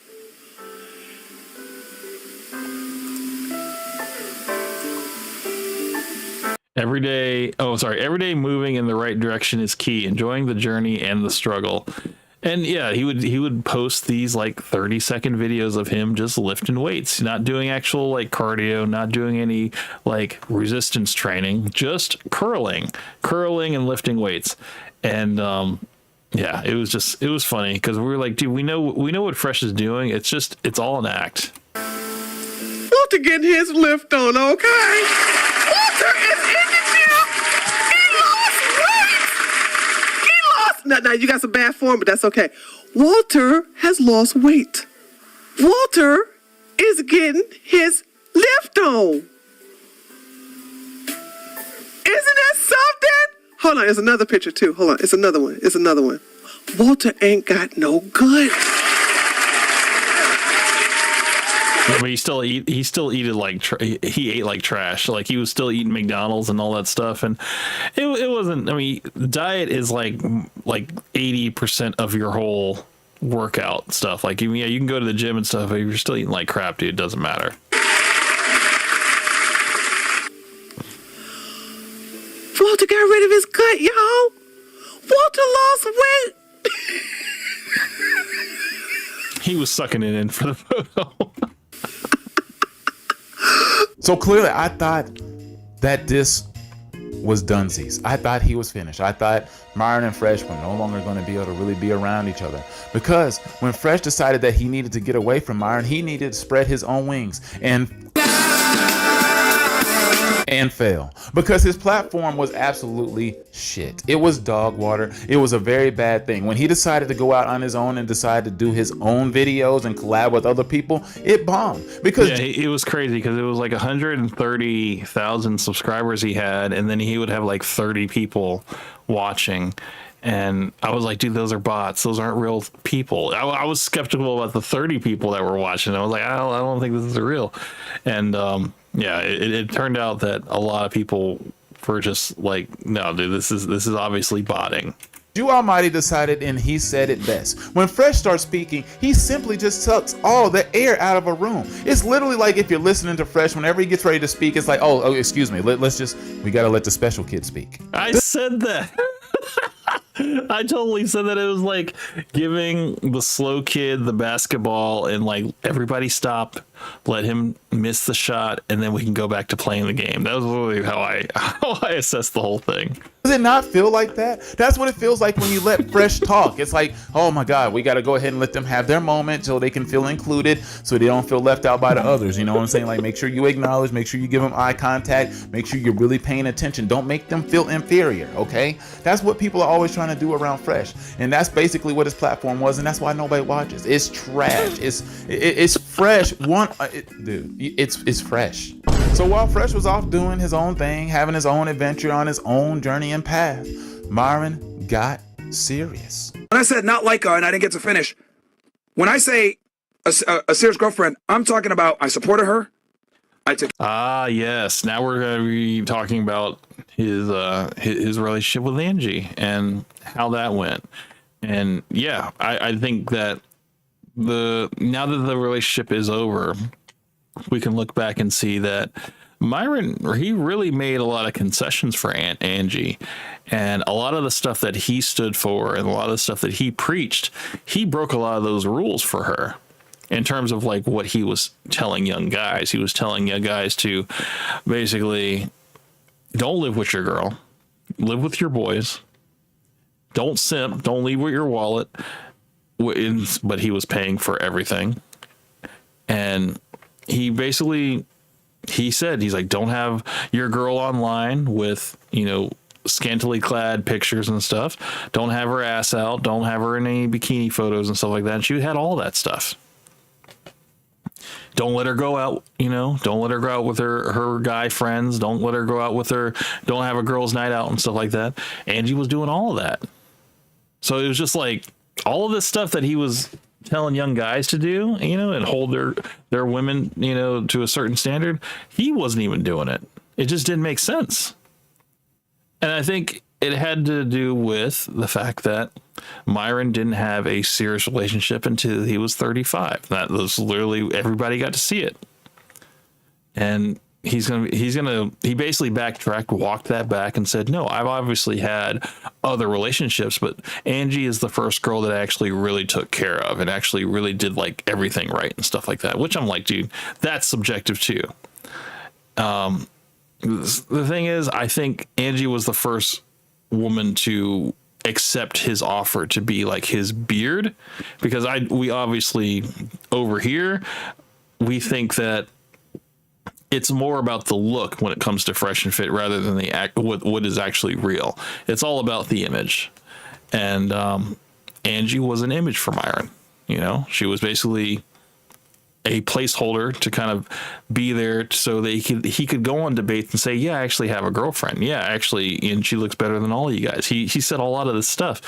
Every day moving in the right direction is key. Enjoying the journey and the struggle. And yeah, he would post these like 30-second videos of him just lifting weights, not doing actual like cardio, not doing any like resistance training, just curling and lifting weights. And yeah, it was funny because we were like, dude, we know what Fresh is doing. It's all an act. Walter getting his lift on, okay? Walter is in the gym. He lost weight. Now you got some bad form, but that's okay. Walter has lost weight. Walter is getting his lift on. Isn't that something? Hold on, there's another picture too. Hold on, it's another one. Walter ain't got no good. Yeah, but he still ate like trash. Like he was still eating McDonald's and all that stuff, and it wasn't. I mean, diet is like 80% of your whole workout stuff. Like, yeah, you can go to the gym and stuff, but if you're still eating like crap, dude, it doesn't matter. Walter got rid of his gut, y'all. Walter lost weight. He was sucking it in for the photo. So clearly, I thought that this was dunsies. I thought he was finished. I thought Myron and Fresh were no longer going to be able to really be around each other. Because when Fresh decided that he needed to get away from Myron, he needed to spread his own wings and fail. Because his platform was absolutely shit. It was dog water. It was a very bad thing. When he decided to go out on his own and decide to do his own videos and collab with other people, it bombed. Because yeah, it was crazy because it was like 130,000 subscribers he had, and then he would have like 30 people watching. And I was like, dude, those are bots. Those aren't real people. I was skeptical about the 30 people that were watching. I was like, I don't think this is real. And yeah, it turned out that a lot of people were just like, no, dude, this is obviously botting. You Almighty decided, and he said it best. When Fresh starts speaking, he simply just sucks all the air out of a room. It's literally like if you're listening to Fresh, whenever he gets ready to speak, it's like, oh excuse me, we gotta let the special kid speak. I said that. I totally said that. It was like giving the slow kid the basketball and like, everybody stop, let him miss the shot, and then we can go back to playing the game. That was literally how I assessed the whole thing. Does it not feel like that? That's what it feels like when you let Fresh talk. It's like, oh my God, we got to go ahead and let them have their moment so they can feel included, so they don't feel left out by the others. You know what I'm saying? Like, make sure you acknowledge, make sure you give them eye contact, make sure you're really paying attention. Don't make them feel inferior, okay? That's what people are always trying to do around Fresh. And that's basically what his platform was, and that's why nobody watches. It's trash. It's Fresh. Dude, it's Fresh. So while Fresh was off doing his own thing, having his own adventure on his own journey and path, Myron got serious. When I said not like her and I didn't get to finish, when I say a serious girlfriend, I'm talking about I supported her. Yes. Now we're going to be talking about his relationship with Angie and how that went. And yeah, I think that now that the relationship is over, we can look back and see that Myron, he really made a lot of concessions for Angie, and a lot of the stuff that he stood for and a lot of the stuff that he preached, he broke a lot of those rules for her in terms of like what he was telling young guys. He was telling young guys to basically don't live with your girl, live with your boys, don't simp, don't leave with your wallet. But he was paying for everything. And he basically, he's like, don't have your girl online with, scantily clad pictures and stuff. Don't have her ass out. Don't have her in any bikini photos and stuff like that. And she had all that stuff. Don't let her go out, don't let her go out with her guy friends. Don't let her go out with don't have a girls' night out and stuff like that. Angie was doing all of that. So it was just like all of this stuff that he was telling young guys to do, and hold their women, to a certain standard. He wasn't even doing it. It just didn't make sense. And I think it had to do with the fact that Myron didn't have a serious relationship until he was 35. That was literally, everybody got to see it. And he basically backtracked, walked that back and said, no, I've obviously had other relationships, but Angie is the first girl that I actually really took care of and actually really did like everything right and stuff like that, which I'm like, dude, that's subjective too. The thing is, I think Angie was the first woman to accept his offer to be like his beard, because we obviously over here, we think that it's more about the look when it comes to Fresh and Fit rather than what is actually real. It's all about the image. And Angie was an image for Myron. She was basically a placeholder to kind of be there so that he could go on debates and say, yeah, I actually have a girlfriend. Yeah, actually, and she looks better than all of you guys. He said a lot of this stuff.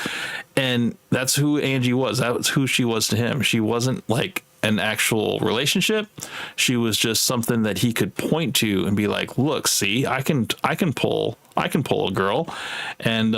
And that's who Angie was. That was who she was to him. She wasn't like an actual relationship. She was just something that he could point to and be like, look, see, I can pull a girl. And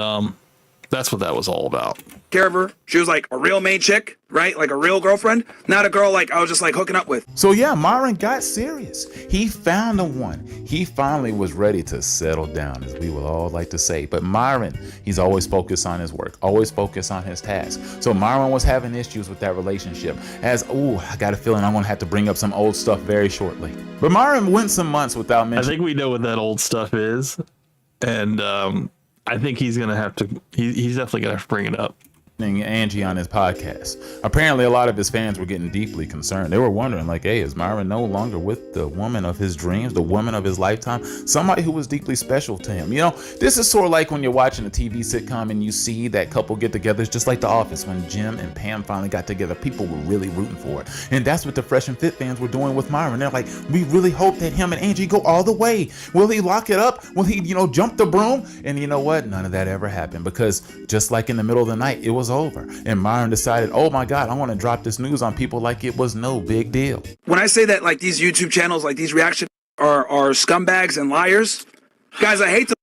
that's what that was all about. Care of her. She was like a real main chick, right? Like a real girlfriend, not a girl like I was just like hooking up with. So yeah, Myron got serious. He found the one. He finally was ready to settle down, as we would all like to say. But Myron, he's always focused on his work, always focused on his task. So Myron was having issues with that relationship. I got a feeling I'm gonna have to bring up some old stuff very shortly. But Myron went some months without mentioning. I think we know what that old stuff is, and I think he's gonna have to. He's definitely gonna have to bring it up. Angie on his podcast. Apparently, a lot of his fans were getting deeply concerned. They were wondering, like, hey, is Myron no longer with the woman of his dreams, the woman of his lifetime, somebody who was deeply special to him? You know, this is sort of like when you're watching a TV sitcom and you see that couple get together. It's just like The Office when Jim and Pam finally got together. People were really rooting for it. And that's what the Fresh and Fit fans were doing with Myron. They're like, we really hope that him and Angie go all the way. Will he lock it up? Will he, jump the broom? And you know what? None of that ever happened, because just like in the middle of the night, it was over. And Myron decided, oh my God, I want to drop this news on people like it was no big deal. When I say that, like, these YouTube channels, like these reaction are scumbags and liars, guys, I hate to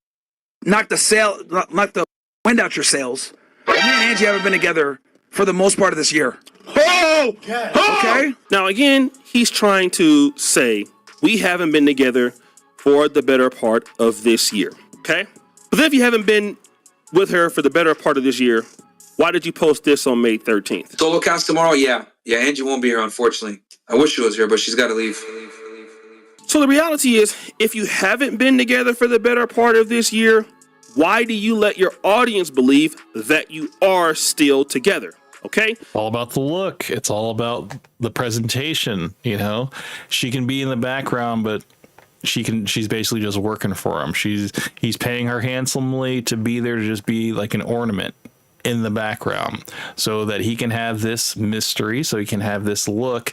knock the wind out your sails. Me and Angie haven't been together for the most part of this year. Oh! Okay? Now, again, he's trying to say we haven't been together for the better part of this year. Okay? But if you haven't been with her for the better part of this year, why did you post this on May 13th? Solo cast tomorrow? Yeah, Angie won't be here, unfortunately. I wish she was here, but she's got to leave. So the reality is, if you haven't been together for the better part of this year, why do you let your audience believe that you are still together? Okay? All about the look. It's all about the presentation, She can be in the background, but she's basically just working for him. He's paying her handsomely to be there, to just be like an ornament in the background, so that he can have this mystery, so he can have this look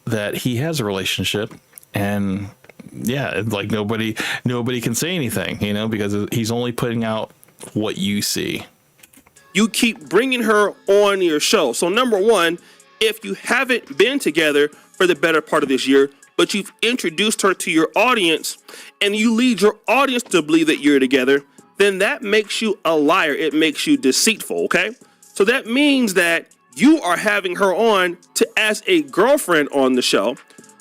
that he has a relationship. And yeah, like nobody can say anything, because he's only putting out what you see. You keep bringing her on your show. So number one, if you haven't been together for the better part of this year, but you've introduced her to your audience and you lead your audience to believe that you're together, then that makes you a liar. It makes you deceitful, okay? So that means that you are having her on as a girlfriend on the show,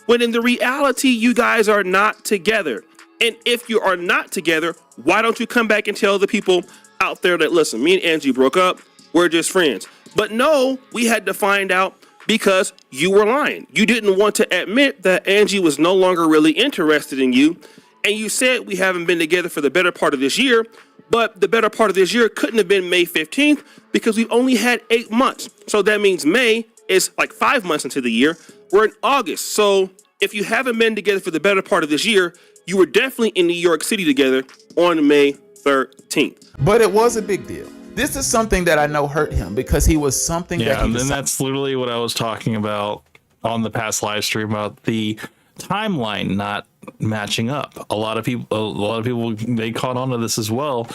when in the reality, you guys are not together. And if you are not together, why don't you come back and tell the people out there that, listen, me and Angie broke up, we're just friends. But no, we had to find out because you were lying. You didn't want to admit that Angie was no longer really interested in you. And you said we haven't been together for the better part of this year, but the better part of this year couldn't have been May 15th because we've only had 8 months. So that means May is like 5 months into the year. We're in August. So if you haven't been together for the better part of this year, you were definitely in New York City together on May 13th. But it was a big deal. This is something that I know hurt him, because he was something that he and then that's literally what I was talking about on the past live stream about the timeline not matching up. A lot of people they caught on to this as well.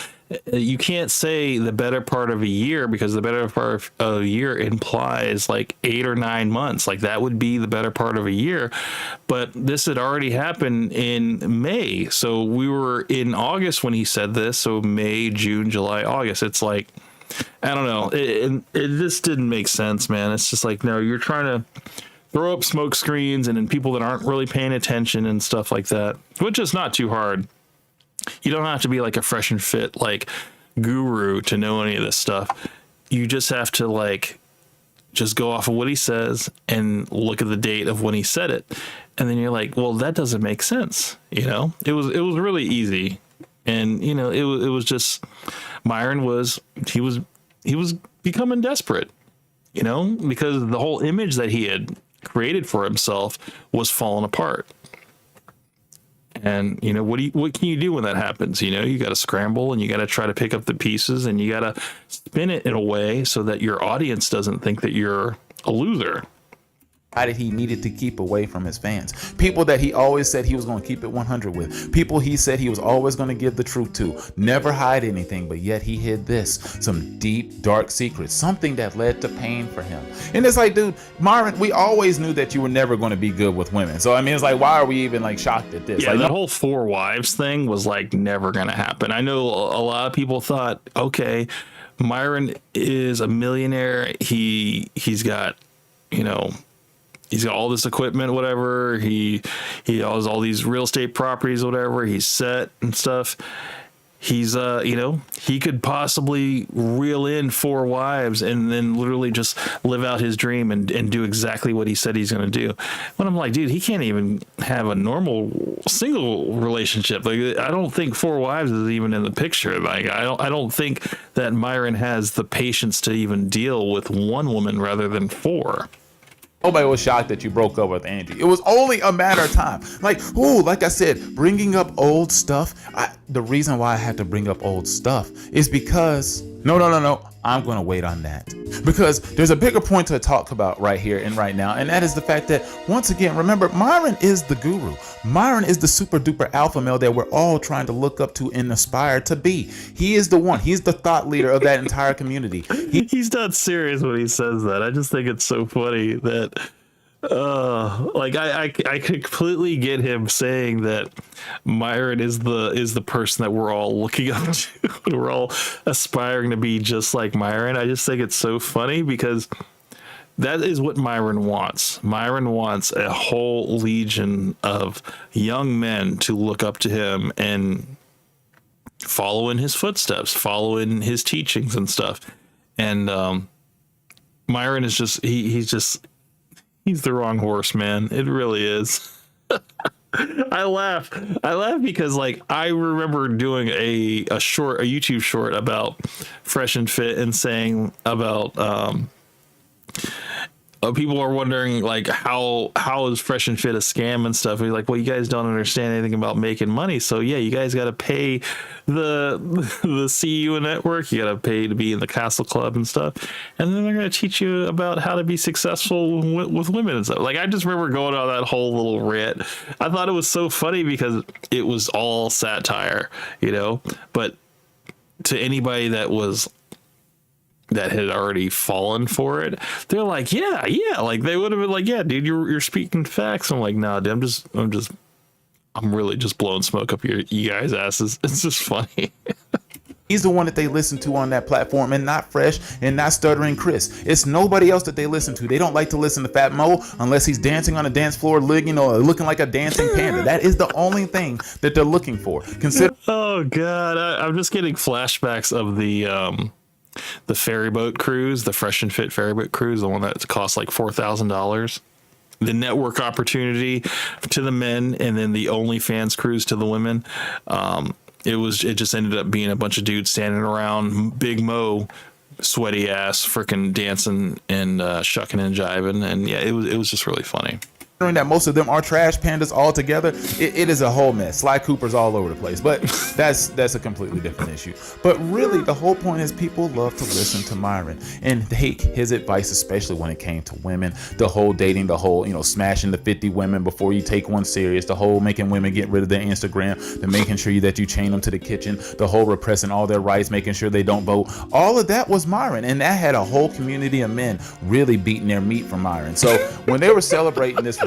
You can't say the better part of a year, because the better part of a year implies like 8 or 9 months. Like that would be the better part of a year. But this had already happened in May. So we were in August when he said this. So May, June, July, August. It's like, I don't know. It just didn't make sense, man. It's just like, no, you're trying to throw up smoke screens and then people that aren't really paying attention and stuff like that, which is not too hard. You don't have to be like a Fresh and Fit like guru to know any of this stuff. You just have to like just go off of what he says and look at the date of when he said it, and then you're like, well, that doesn't make sense. It was really easy, and it was just Myron was becoming desperate, because the whole image that he had created for himself was falling apart. And what can you do when that happens? You got to scramble and you got to try to pick up the pieces and you got to spin it in a way so that your audience doesn't think that you're a loser. That he needed to keep away from his fans. People that he always said he was going to keep it 100 with. People he said he was always going to give the truth to. Never hide anything, but yet he hid this. Some deep, dark secrets. Something that led to pain for him. And it's like, dude, Myron, we always knew that you were never going to be good with women. So, I mean, it's like, why are we even like shocked at this? Yeah, like, that whole 4 wives thing was like never going to happen. I know a lot of people thought, okay, Myron is a millionaire. He's got, he's got all this equipment, whatever. He has all these real estate properties, whatever. He's set and stuff. he's he could possibly reel in 4 wives and then literally just live out his dream and do exactly what he said he's going to do. When I'm like, dude, he can't even have a normal single relationship. Like, I don't think 4 wives is even in the picture. Like, I don't think that Myron has the patience to even deal with one woman rather than 4. Nobody was shocked that you broke up with Angie. It was only a matter of time. Like I said, bringing up old stuff. The reason why I had to bring up old stuff is because no. I'm going to wait on that, because there's a bigger point to talk about right here and right now. And that is the fact that, once again, remember, Myron is the guru. Myron is the super duper alpha male that we're all trying to look up to and aspire to be. He is the one. He's the thought leader of that entire community. He's not serious when he says that. I just think it's so funny that I completely get him saying that Myron is the person that we're all looking up to. We're all aspiring to be just like Myron. I just think it's so funny because that is what Myron wants. Myron wants a whole legion of young men to look up to him and follow in his footsteps, follow in his teachings and stuff. And Myron is just he's the wrong horse, man. It really is. I laugh because, like, I remember doing a YouTube short about Fresh and Fit and saying about people are wondering, like, how is Fresh and Fit a scam and stuff. And he's like, well, you guys don't understand anything about making money, so yeah, you guys got to pay the CU network, you got to pay to be in the Castle Club and stuff, and then they're going to teach you about how to be successful with women and stuff. Like, I just remember going on that whole little rant. I thought it was so funny because it was all satire, but to anybody that had already fallen for it, they're like, yeah, like they would have been like, yeah, dude, you're speaking facts. I'm like, nah, dude, I'm really just blowing smoke up you guys' asses. It's just funny. He's the one that they listen to on that platform, and not Fresh and not Stuttering Chris. It's nobody else that they listen to. They don't like to listen to Fat Mo unless he's dancing on a dance floor, looking like a dancing panda. That is the only thing that they're looking for. Oh God, I'm just getting flashbacks of the ferry boat cruise, the Fresh and Fit ferry boat cruise, the one that cost like $4,000. The network opportunity to the men, and then the OnlyFans cruise to the women. It just ended up being a bunch of dudes standing around Big Mo, sweaty ass, freaking dancing and shucking and jiving, and yeah, it was just really funny. That most of them are trash pandas altogether, it is a whole mess. Sly Cooper's all over the place, but that's a completely different issue. But really, the whole point is people love to listen to Myron and take his advice, especially when it came to women. The whole dating, the whole smashing the 50 women before you take one serious, the whole making women get rid of their Instagram, the making sure that you chain them to the kitchen, the whole repressing all their rights, making sure they don't vote. All of that was Myron, and that had a whole community of men really beating their meat for Myron. So when they were celebrating this relationship,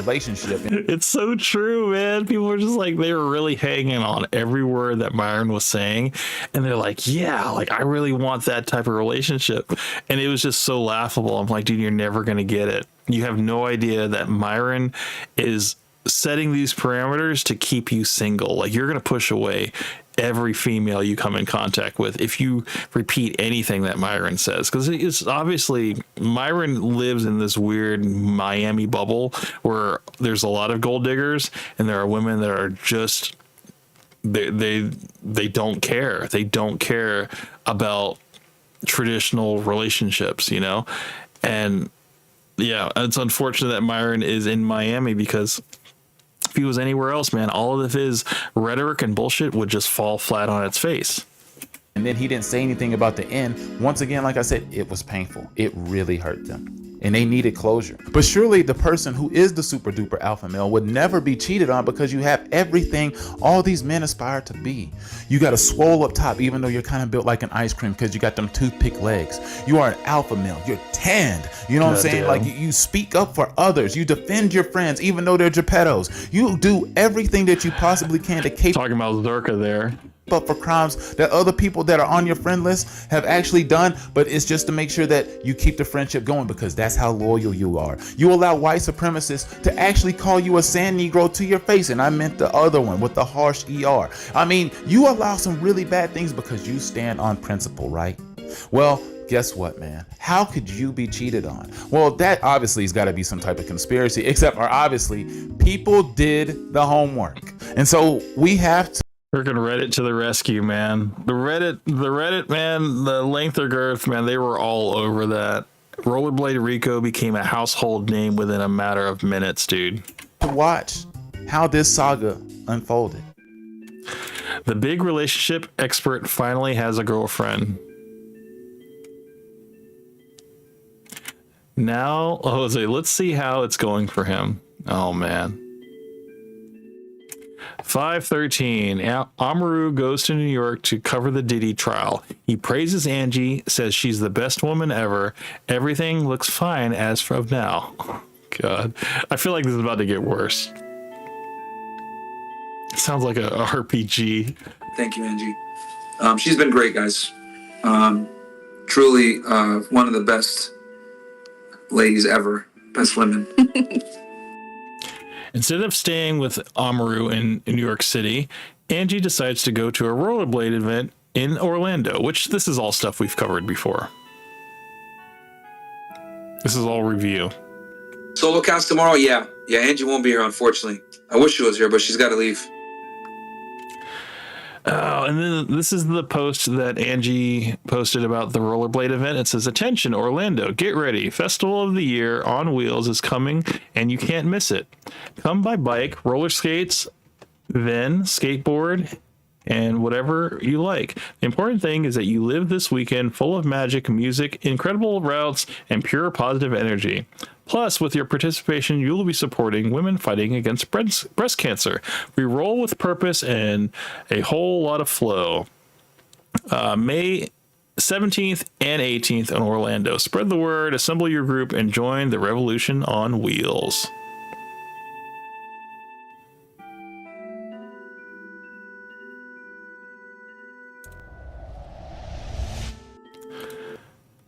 it's so true, man. People were just like, they were really hanging on every word that Myron was saying, and they're like, yeah, like I really want that type of relationship. And it was just so laughable. I'm like, dude, you're never gonna get it. You have no idea that Myron is setting these parameters to keep you single. Like, you're gonna push away every female you come in contact with if you repeat anything that Myron says, because it's obviously Myron lives in this weird Miami bubble where there's a lot of gold diggers, and there are women that are just they don't care. They don't care about traditional relationships, and yeah, it's unfortunate that Myron is in Miami, because if he was anywhere else, man, all of his rhetoric and bullshit would just fall flat on its face. And then he didn't say anything about the end. Once again, like I said, it was painful. It really hurt them, and they needed closure. But surely the person who is the super duper alpha male would never be cheated on, because you have everything all these men aspire to be. You got a swole up top, even though you're kind of built like an ice cream because you got them toothpick legs. You are an alpha male. You're tanned. You know what I'm saying? Like, you speak up for others. You defend your friends, even though they're Geppettos. You do everything that you possibly can to keep. Talking about Zerka there. up for crimes that other people that are on your friend list have actually done, but it's just to make sure that you keep the friendship going, because that's how loyal you are. You allow white supremacists to actually call you a sand Negro to your face, and I meant the other one with the harsh ER. I mean, you allow some really bad things because you stand on principle, right? Well, guess what, man? How could you be cheated on? Well, that obviously has got to be some type of conspiracy, except for obviously people did the homework. And so we have to. We're gonna Reddit to the rescue, man. The Reddit, man, the length or girth, man, they were all over that. Rollerblade Rico became a household name within a matter of minutes, dude. To watch how this saga unfolded. The big relationship expert finally has a girlfriend. Now, Jose, let's see how it's going for him. Oh, man. 5:13. Amaru goes to New York to cover the Diddy trial. He praises Angie, says she's the best woman ever. Everything looks fine as of now. Oh, God. I feel like this is about to get worse. Sounds like a RPG. Thank you, Angie. She's been great, guys. Truly one of the best ladies ever. Best women. Instead of staying with Amaru in New York City, Angie decides to go to a rollerblade event in Orlando, which this is all stuff we've covered before. This is all review. Solo cast tomorrow? Yeah, Angie won't be here, unfortunately. I wish she was here, but she's got to leave. Oh, and then this is the post that Angie posted about the rollerblade event. It says, "Attention, Orlando, get ready. Festival of the Year on Wheels is coming, and you can't miss it. Come by bike, roller skates, then skateboard, and whatever you like. The important thing is that you live this weekend full of magic, music, incredible routes, and pure positive energy. Plus, with your participation, you will be supporting women fighting against breast cancer. We roll with purpose and a whole lot of flow. May 17th and 18th in Orlando. Spread the word, assemble your group, and join the revolution on wheels."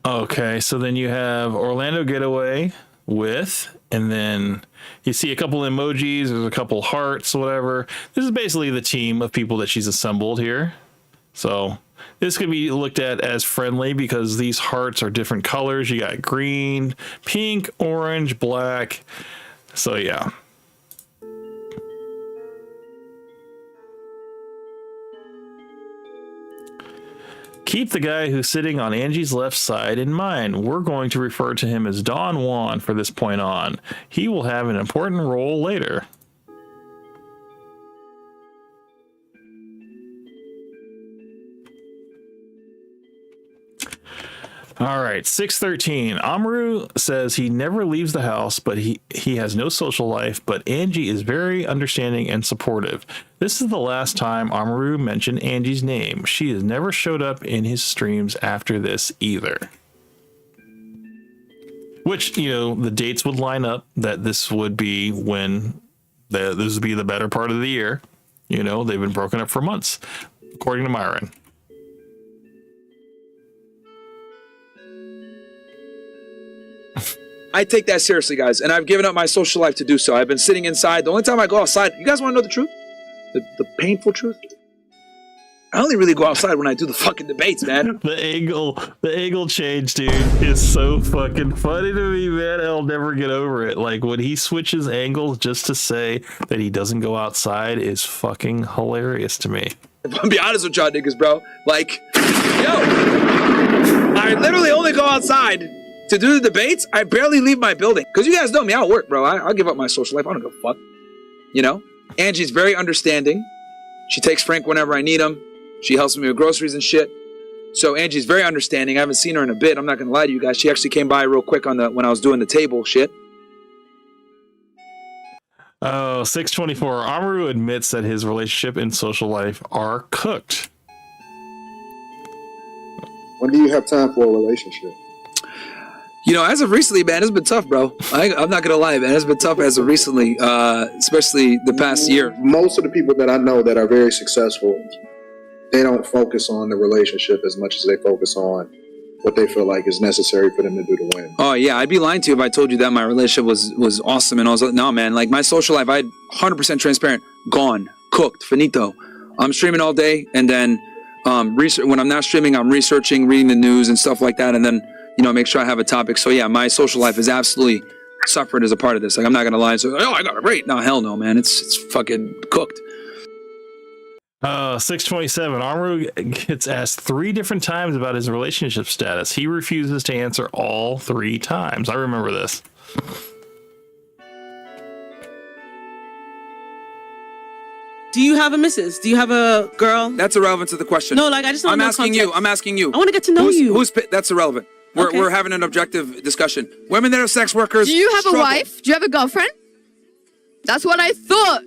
Okay, so then you have Orlando Getaway with, and then you see a couple emojis, there's a couple hearts, whatever. This is basically the team of people that she's assembled here. So this could be looked at as friendly because these hearts are different colors. You got green, pink, orange, black. So yeah. Keep the guy who's sitting on Angie's left side in mind. We're going to refer to him as Don Juan from this point on. He will have an important role later. All right, 6:13. Amaru says he never leaves the house, but he has no social life, but Angie is very understanding and supportive. This is the last time Amaru mentioned Angie's name. She has never showed up in his streams after this either. Which, you know, the dates would line up that this would be when this would be the better part of the year. You know, they've been broken up for months, according to Myron. I take that seriously, guys, and I've given up my social life to do so. I've been sitting inside. The only time I go outside, you guys want to know the truth? The painful truth? I only really go outside when I do the fucking debates, man. The angle change, dude, is so fucking funny to me, man. I'll never get over it. Like, when he switches angles just to say that he doesn't go outside is fucking hilarious to me. If I'm be honest with y'all niggas, bro, like, yo, I literally only go outside to do the debates. I barely leave my building. Because you guys know me, I'll work, bro. I'll give up my social life. I don't give a fuck. You know? Angie's very understanding. She takes Frank whenever I need him. She helps me with groceries and shit. So Angie's very understanding. I haven't seen her in a bit. I'm not going to lie to you guys. She actually came by real quick when I was doing the table shit. Oh, 6:24. Amaru admits that his relationship and social life are cooked. When do you have time for a relationship? You know, as of recently, man, it's been tough, bro. I'm not gonna lie, man. It's been tough as of recently, especially the past year. Most of the people that I know that are very successful, they don't focus on the relationship as much as they focus on what they feel like is necessary for them to do to win. Oh yeah, I'd be lying to you if I told you that my relationship was awesome and I was like, no man, like my social life, I had 100% transparent, gone, cooked, finito. I'm streaming all day, and then when I'm not streaming, I'm researching, reading the news and stuff like that, and then make sure I have a topic. So yeah, my social life is absolutely suffered as a part of this. Like I'm not gonna lie and say, oh, I got it great. No, hell no, man, it's fucking cooked. 627. Amaru gets asked 3 different times about his relationship status. He refuses to answer all 3 times. I remember this. Do you have a missus? Do you have a girl? That's irrelevant to the question. No, like I just don't know context. I'm asking you. I want to get to know you. That's irrelevant. We're having an objective discussion. Women that are sex workers. Do you have a wife? Do you have a girlfriend? That's what I thought.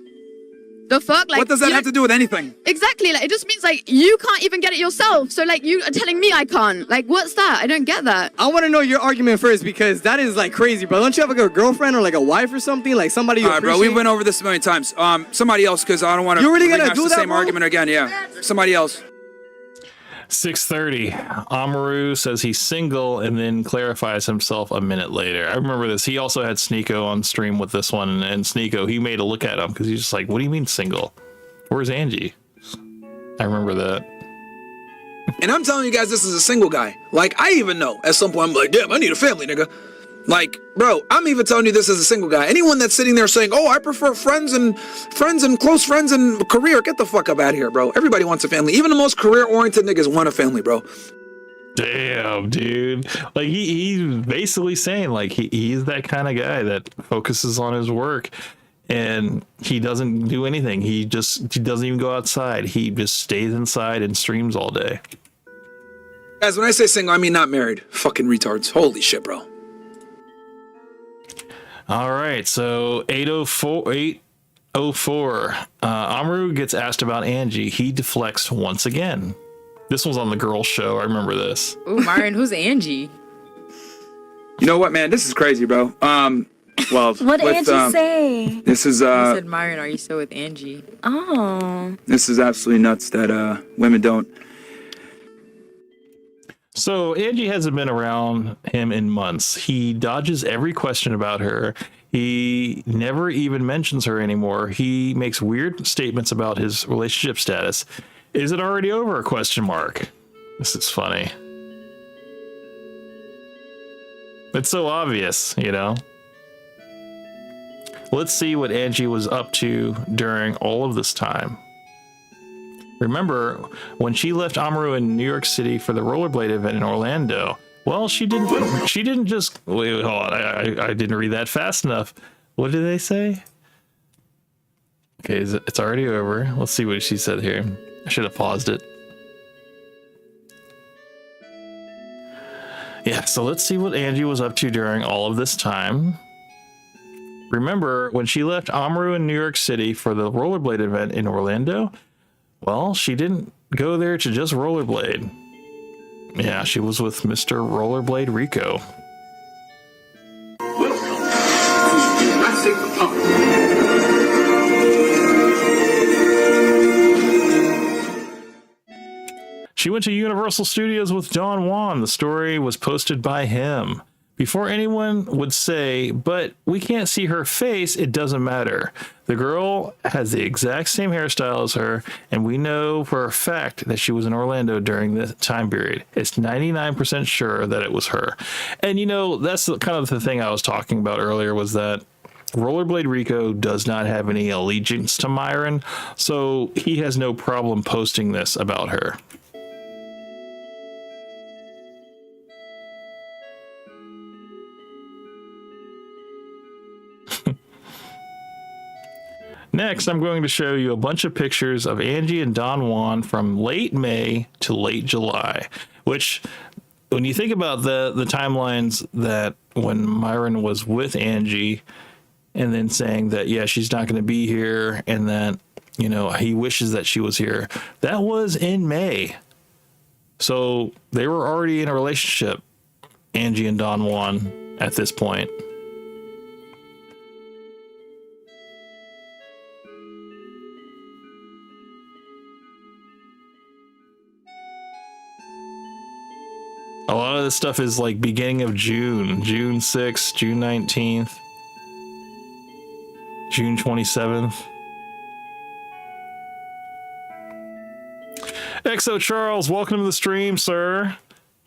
The fuck? Like, what does that have to do with anything? Exactly. Like, it just means like you can't even get it yourself. So like you are telling me I can't. Like, what's that? I don't get that. I want to know your argument first, because that is like crazy, bro. Don't you have like a girlfriend or like a wife or something? Like somebody you appreciate? Bro, we went over this a million times. Somebody else, because I don't want to. You're really gonna do the that, same bro? argument again? Yeah. Somebody else. 630. Amaru says he's single and then clarifies himself a minute later. I remember this. He also had Sneeko on stream with this one, and Sneeko, he made a look at him because he's just like, what do you mean single? Where's Angie? I remember that. And I'm telling you guys, this is a single guy. Like, I even know at some point, I'm like, damn, I need a family, nigga. Like, bro, I'm even telling you this as a single guy. Anyone that's sitting there saying, oh, I prefer friends and close friends and career, get the fuck up out of here, bro. Everybody wants a family. Even the most career-oriented niggas want a family, bro. Damn, dude. Like, he's basically saying, like, he's that kind of guy that focuses on his work. And he doesn't do anything. He doesn't even go outside. He just stays inside and streams all day. Guys, when I say single, I mean not married. Fucking retards. Holy shit, bro. All right, so 804. Amaru gets asked about Angie. He deflects once again. This one's on the girls' show. I remember this. Ooh, Myron, who's Angie? You know what, man? This is crazy, bro. Well, What did Angie say? This is I said, Myron, are you still with Angie? Oh. This is absolutely nuts that women don't. So Angie hasn't been around him in months. He dodges every question about her. He never even mentions her anymore. He makes weird statements about his relationship status. Is it already over? ? This is funny. It's so obvious, you know? Let's see what Angie was up to during all of this time. Remember, when she left Amaru in New York City for the rollerblade event in Orlando, well, she didn't just wait, hold on, I didn't read that fast enough. What did they say? Okay, it's already over. Let's see what she said here. I should have paused it. Yeah, so let's see what Angie was up to during all of this time. Remember, when she left Amaru in New York City for the rollerblade event in Orlando, well, she didn't go there to just rollerblade. Yeah, she was with Mr. Rollerblade Rico. She went to Universal Studios with Don Juan. The story was posted by him. Before anyone would say, but we can't see her face, it doesn't matter. The girl has the exact same hairstyle as her, and we know for a fact that she was in Orlando during this time period. It's 99% sure that it was her. And you know, that's kind of the thing I was talking about earlier, was that Rollerblade Rico does not have any allegiance to Myron, so he has no problem posting this about her. Next, I'm going to show you a bunch of pictures of Angie and Don Juan from late May to late July, which, when you think about the timelines, that when Myron was with Angie and then saying that, yeah, she's not going to be here, and that, you know, he wishes that she was here, that was in May. So they were already in a relationship, Angie and Don Juan, at this point. this stuff is like beginning of June 6th, June 19th, June 27th. XO Charles, welcome to the stream, sir.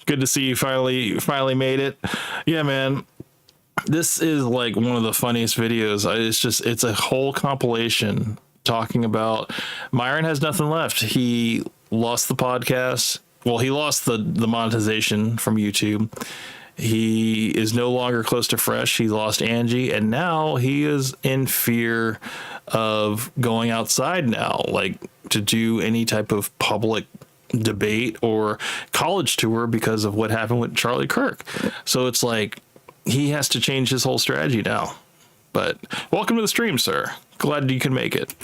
Good to see you finally made it. Yeah, man. This is like one of the funniest videos. It's a whole compilation talking about Myron has nothing left. He lost the podcast. Well, he lost the monetization from YouTube. He is no longer close to Fresh. He lost Angie, and now he is in fear of going outside now, like to do any type of public debate or college tour because of what happened with Charlie Kirk. So it's like he has to change his whole strategy now. But welcome to the stream, sir. Glad you can make it.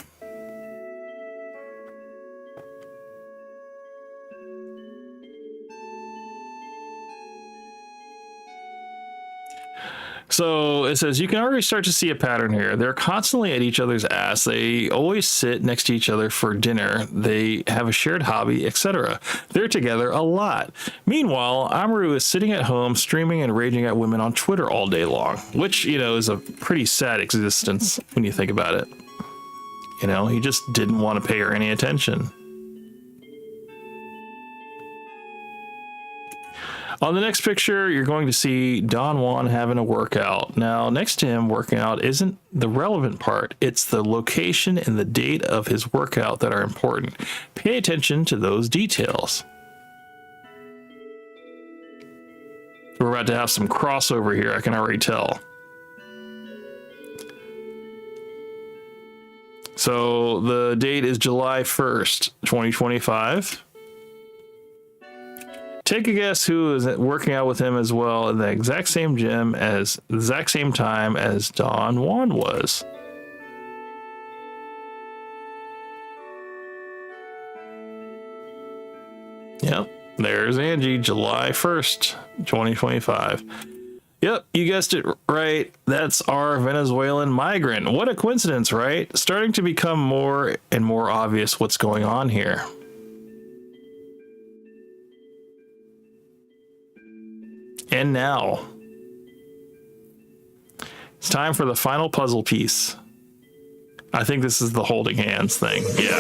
So it says, you can already start to see a pattern here. They're constantly at each other's ass. They always sit next to each other for dinner. They have a shared hobby, etc. They're together a lot. Meanwhile, Amaru is sitting at home, streaming and raging at women on Twitter all day long, which, you know, is a pretty sad existence when you think about it. You know, he just didn't want to pay her any attention. On the next picture, you're going to see Don Juan having a workout. Now, next to him working out isn't the relevant part. It's the location and the date of his workout that are important. Pay attention to those details. We're about to have some crossover here, I can already tell. So the date is July 1st, 2025. Take a guess who is working out with him as well in the exact same gym as the exact same time as Don Juan was. Yep, there's Angie, July 1st, 2025. Yep, you guessed it right. That's our Venezuelan migrant. What a coincidence, right? Starting to become more and more obvious what's going on here. And now, it's time for the final puzzle piece. I think this is the holding hands thing. Yeah.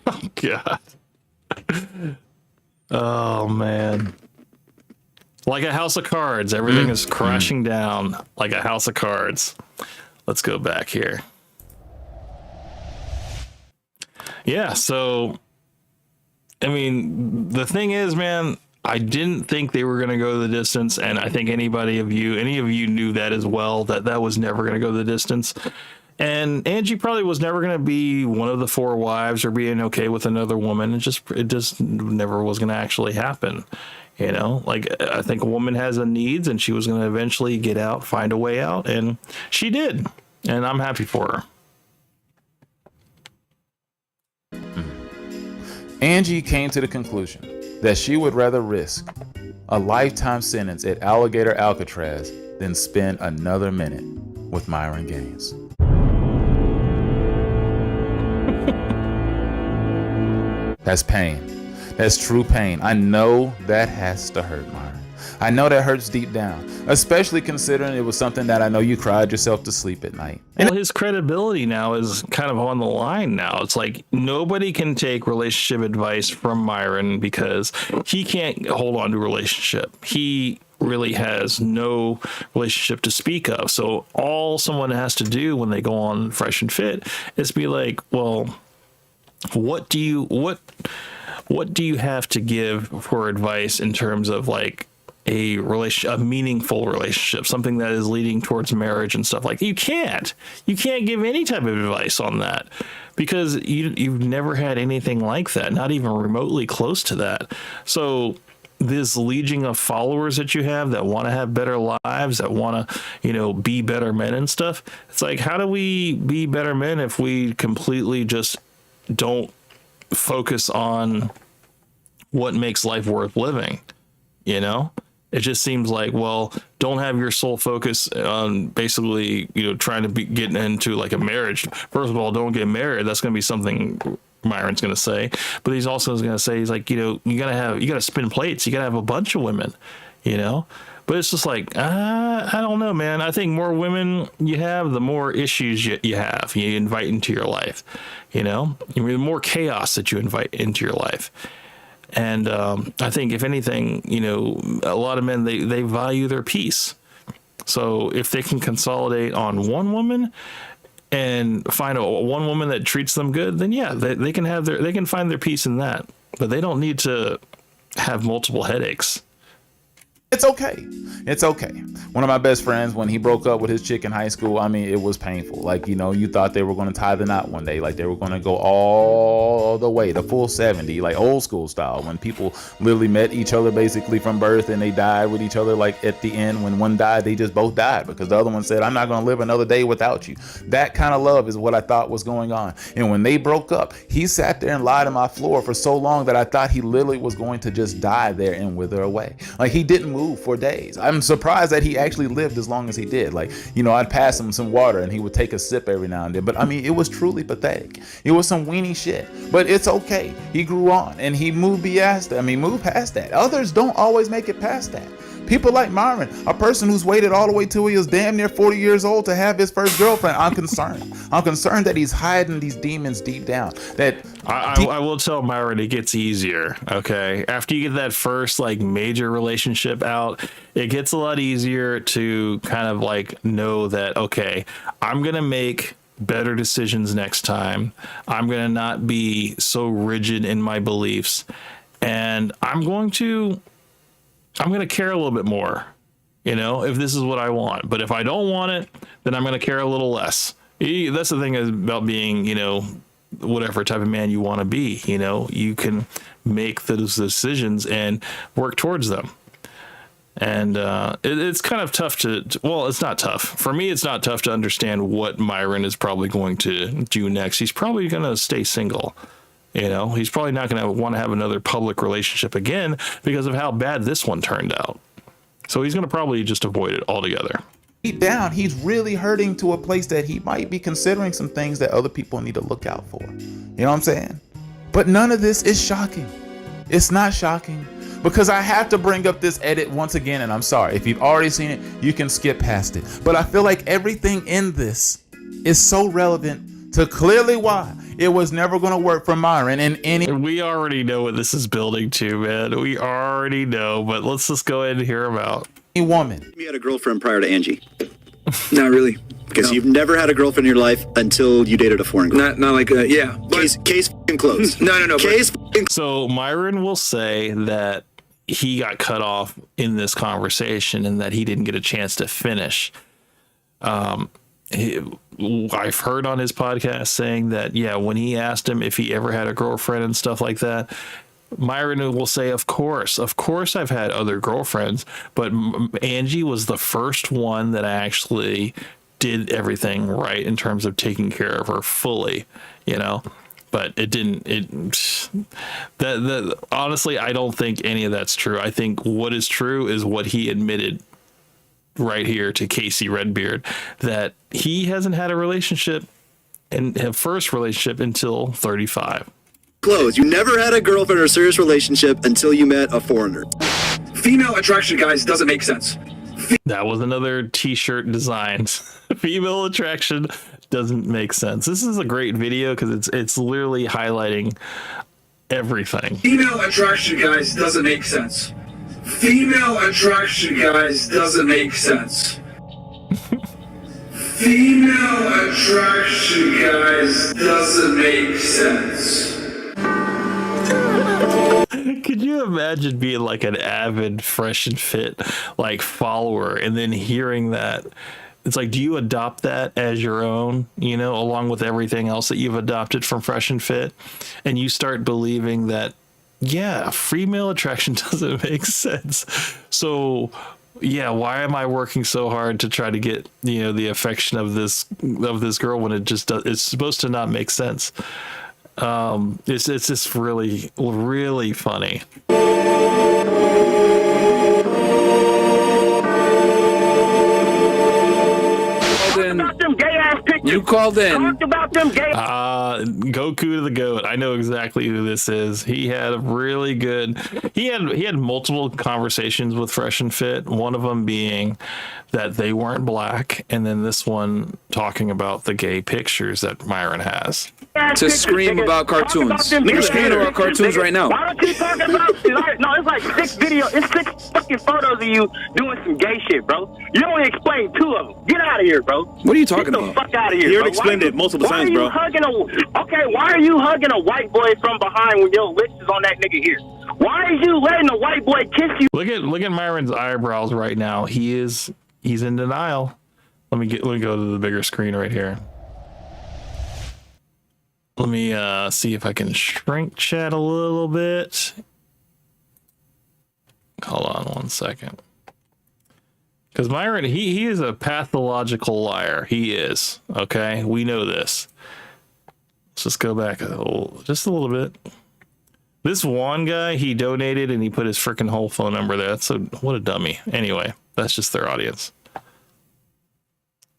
Oh, God. Oh, man. Like a house of cards. Everything is crashing down like a house of cards. Let's go back here. Yeah, so, I mean, the thing is, man, I didn't think they were going to go the distance, and I think any of you knew that as well, that was never going to go the distance. And Angie probably was never going to be one of the four wives or being okay with another woman. It just never was going to actually happen. You know, like, I think a woman has a needs, and she was going to eventually get out, find a way out, and she did. And I'm happy for her. Angie came to the conclusion that she would rather risk a lifetime sentence at Alligator Alcatraz than spend another minute with Myron Gaines. That's pain. That's true pain. I know that has to hurt, Myron. I know that hurts deep down, especially considering it was something that I know you cried yourself to sleep at night. Well, his credibility now is kind of on the line now. It's like nobody can take relationship advice from Myron because he can't hold on to a relationship. He really has no relationship to speak of. So all someone has to do when they go on Fresh and Fit is be like, well, what do you have to give for advice in terms of like a meaningful relationship, something that is leading towards marriage and stuff like that. You can't give any type of advice on that because you've never had anything like that, not even remotely close to that. So this legion of followers that you have that want to have better lives, that want to, be better men and stuff. It's like, how do we be better men if we completely just don't focus on what makes life worth living? It just seems like, well, don't have your sole focus on basically, trying to get into like a marriage. First of all, don't get married. That's going to be something Myron's going to say. But he's also going to say, he's like, you got to spin plates. You got to have a bunch of women, But it's just like, I don't know, man. I think more women you have, the more issues you have. You invite into your life, the more chaos that you invite into your life. And I think, if anything, a lot of men, they value their peace. So if they can consolidate on one woman and find one woman that treats them good, then yeah, they can find their peace in that. But they don't need to have multiple headaches. It's okay. It's okay. One of my best friends, when he broke up with his chick in high school, I mean, it was painful. Like, you thought they were going to tie the knot one day. Like, they were going to go all the way, the full 70, like old school style, when people literally met each other basically from birth and they died with each other. Like, at the end, when one died, they just both died because the other one said, I'm not going to live another day without you. That kind of love is what I thought was going on. And when they broke up, he sat there and lied on my floor for so long that I thought he literally was going to just die there and wither away. Like, he didn't move for days. I'm surprised that he actually lived as long as he did. Like, I'd pass him some water and he would take a sip every now and then. But I mean, it was truly pathetic. It was some weenie shit. But it's okay. He grew on and he moved past that. Others don't always make it past that. People like Myron, a person who's waited all the way till he was damn near 40 years old to have his first girlfriend. I'm concerned. I'm concerned that he's hiding these demons deep down. That I will tell Myron, it gets easier. Okay, after you get that first like major relationship out, it gets a lot easier to kind of like know that, okay, I'm gonna make better decisions next time. I'm gonna not be so rigid in my beliefs, and I'm going to care a little bit more, if this is what I want. But if I don't want it, then I'm going to care a little less. That's the thing about being, whatever type of man you want to be. You can make those decisions and work towards them. And it's kind of tough well, it's not tough. For me, it's not tough to understand what Myron is probably going to do next. He's probably going to stay single. He's probably not going to want to have another public relationship again because of how bad this one turned out. So he's going to probably just avoid it altogether. Deep down, he's really hurting to a place that he might be considering some things that other people need to look out for. You know what I'm saying? But none of this is shocking. It's not shocking because I have to bring up this edit once again. And I'm sorry, if you've already seen it, you can skip past it. But I feel like everything in this is so relevant to clearly why it was never going to work for Myron in any. We already know what this is building to, man. We already know, but let's just go ahead and hear him out. A woman. You had a girlfriend prior to Angie? Not really. Because you've never had a girlfriend in your life until you dated a foreign girl. Not like, yeah. Case closed. No. So Myron will say that he got cut off in this conversation and that he didn't get a chance to finish. I've heard on his podcast saying that, yeah, when he asked him if he ever had a girlfriend and stuff like that, Myron will say, of course I've had other girlfriends, but Angie was the first one that I actually did everything right in terms of taking care of her fully, but honestly, I don't think any of that's true. I think what is true is what he admitted right here to Casey Redbeard, that he hasn't had a relationship and a first relationship until 35. Closed. You never had a girlfriend or a serious relationship until you met a foreigner. Female attraction, guys, doesn't make sense. That was another t-shirt design. Female attraction doesn't make sense. This is a great video because it's literally highlighting everything. Female attraction, guys, doesn't make sense. Female attraction, guys, doesn't make sense. Female attraction, guys, doesn't make sense. Could you imagine being like an avid Fresh and Fit like follower and then hearing that? It's like, do you adopt that as your own, you know, along with everything else that you've adopted from Fresh and Fit? And you start believing that, yeah, free male attraction doesn't make sense. So, yeah, why am I working so hard to try to get, you know, the affection of this girl when it just does? It's supposed to not make sense. It's just really, really funny. You called in. Goku to the goat. I know exactly who this is. He had a really good. He had multiple conversations with Fresh and Fit. One of them being that they weren't black, and then this one talking about the gay pictures that Myron has. To scream about cartoons. You're screaming about cartoons right now. Why don't you talk about it's like 6 fucking photos of you doing some gay shit, bro. You only explained 2 of them. Get out of here, bro. What are you talking Get about? the fuck out of here, You bro. already explained it multiple times, bro. Why are you hugging a white boy from behind when your lips is on that nigga here? Why are you letting a white boy kiss you? Look at Myron's eyebrows right now. He's in denial. Let me go to the bigger screen right here. Let me see if I can shrink chat a little bit. Hold on one second. Because Myron, he is a pathological liar. He is. Okay? We know this. Let's just go back just a little bit. This one guy, he donated and he put his freaking whole phone number there. What a dummy. Anyway, that's just their audience.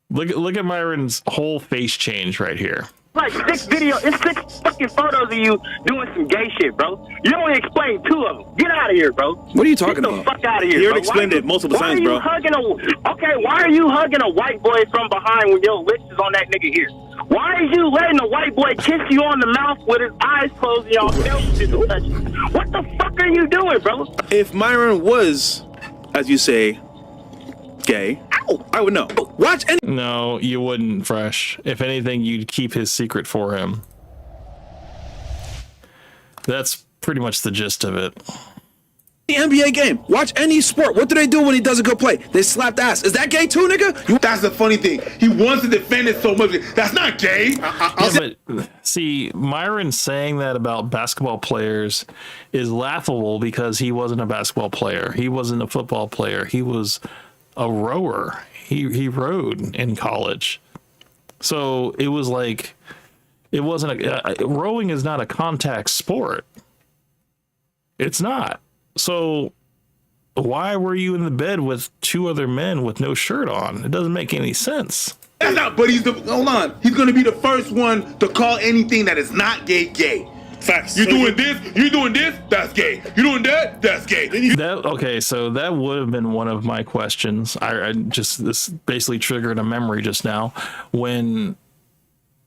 Look at Myron's whole face change right here. Like 6 fucking photos of you doing some gay shit, bro. You only explained 2 of them. Get out of here, bro. What are you talking about? Get the fuck out of here, You bro. already explained it multiple times, bro. Why are you hugging a white boy from behind when your lips is on that nigga here? Why are you letting a white boy kiss you on the mouth with his eyes closed and y'all tails to touch you? What the fuck are you doing, bro? If Myron was, as you say, gay, I would know. Watch any. No, you wouldn't, Fresh. If anything, you'd keep his secret for him. That's pretty much the gist of it. The NBA game. Watch any sport. What do they do when he doesn't go play? They slap the ass. Is that gay too, nigga? That's the funny thing. He wants to defend it so much. That's not gay. But see, Myron saying that about basketball players is laughable because he wasn't a basketball player. He wasn't a football player. He was a rower. He rowed in college. So it was like, it wasn't rowing is not a contact sport. It's not. So why were you in the bed with 2 other men with no shirt on? It doesn't make any sense. That's not, but hold on. He's going to be the first one to call anything that is not gay, gay. Facts. You're doing this, that's gay. You're doing that, that's gay. Okay, so that would have been one of my questions. This basically triggered a memory just now. When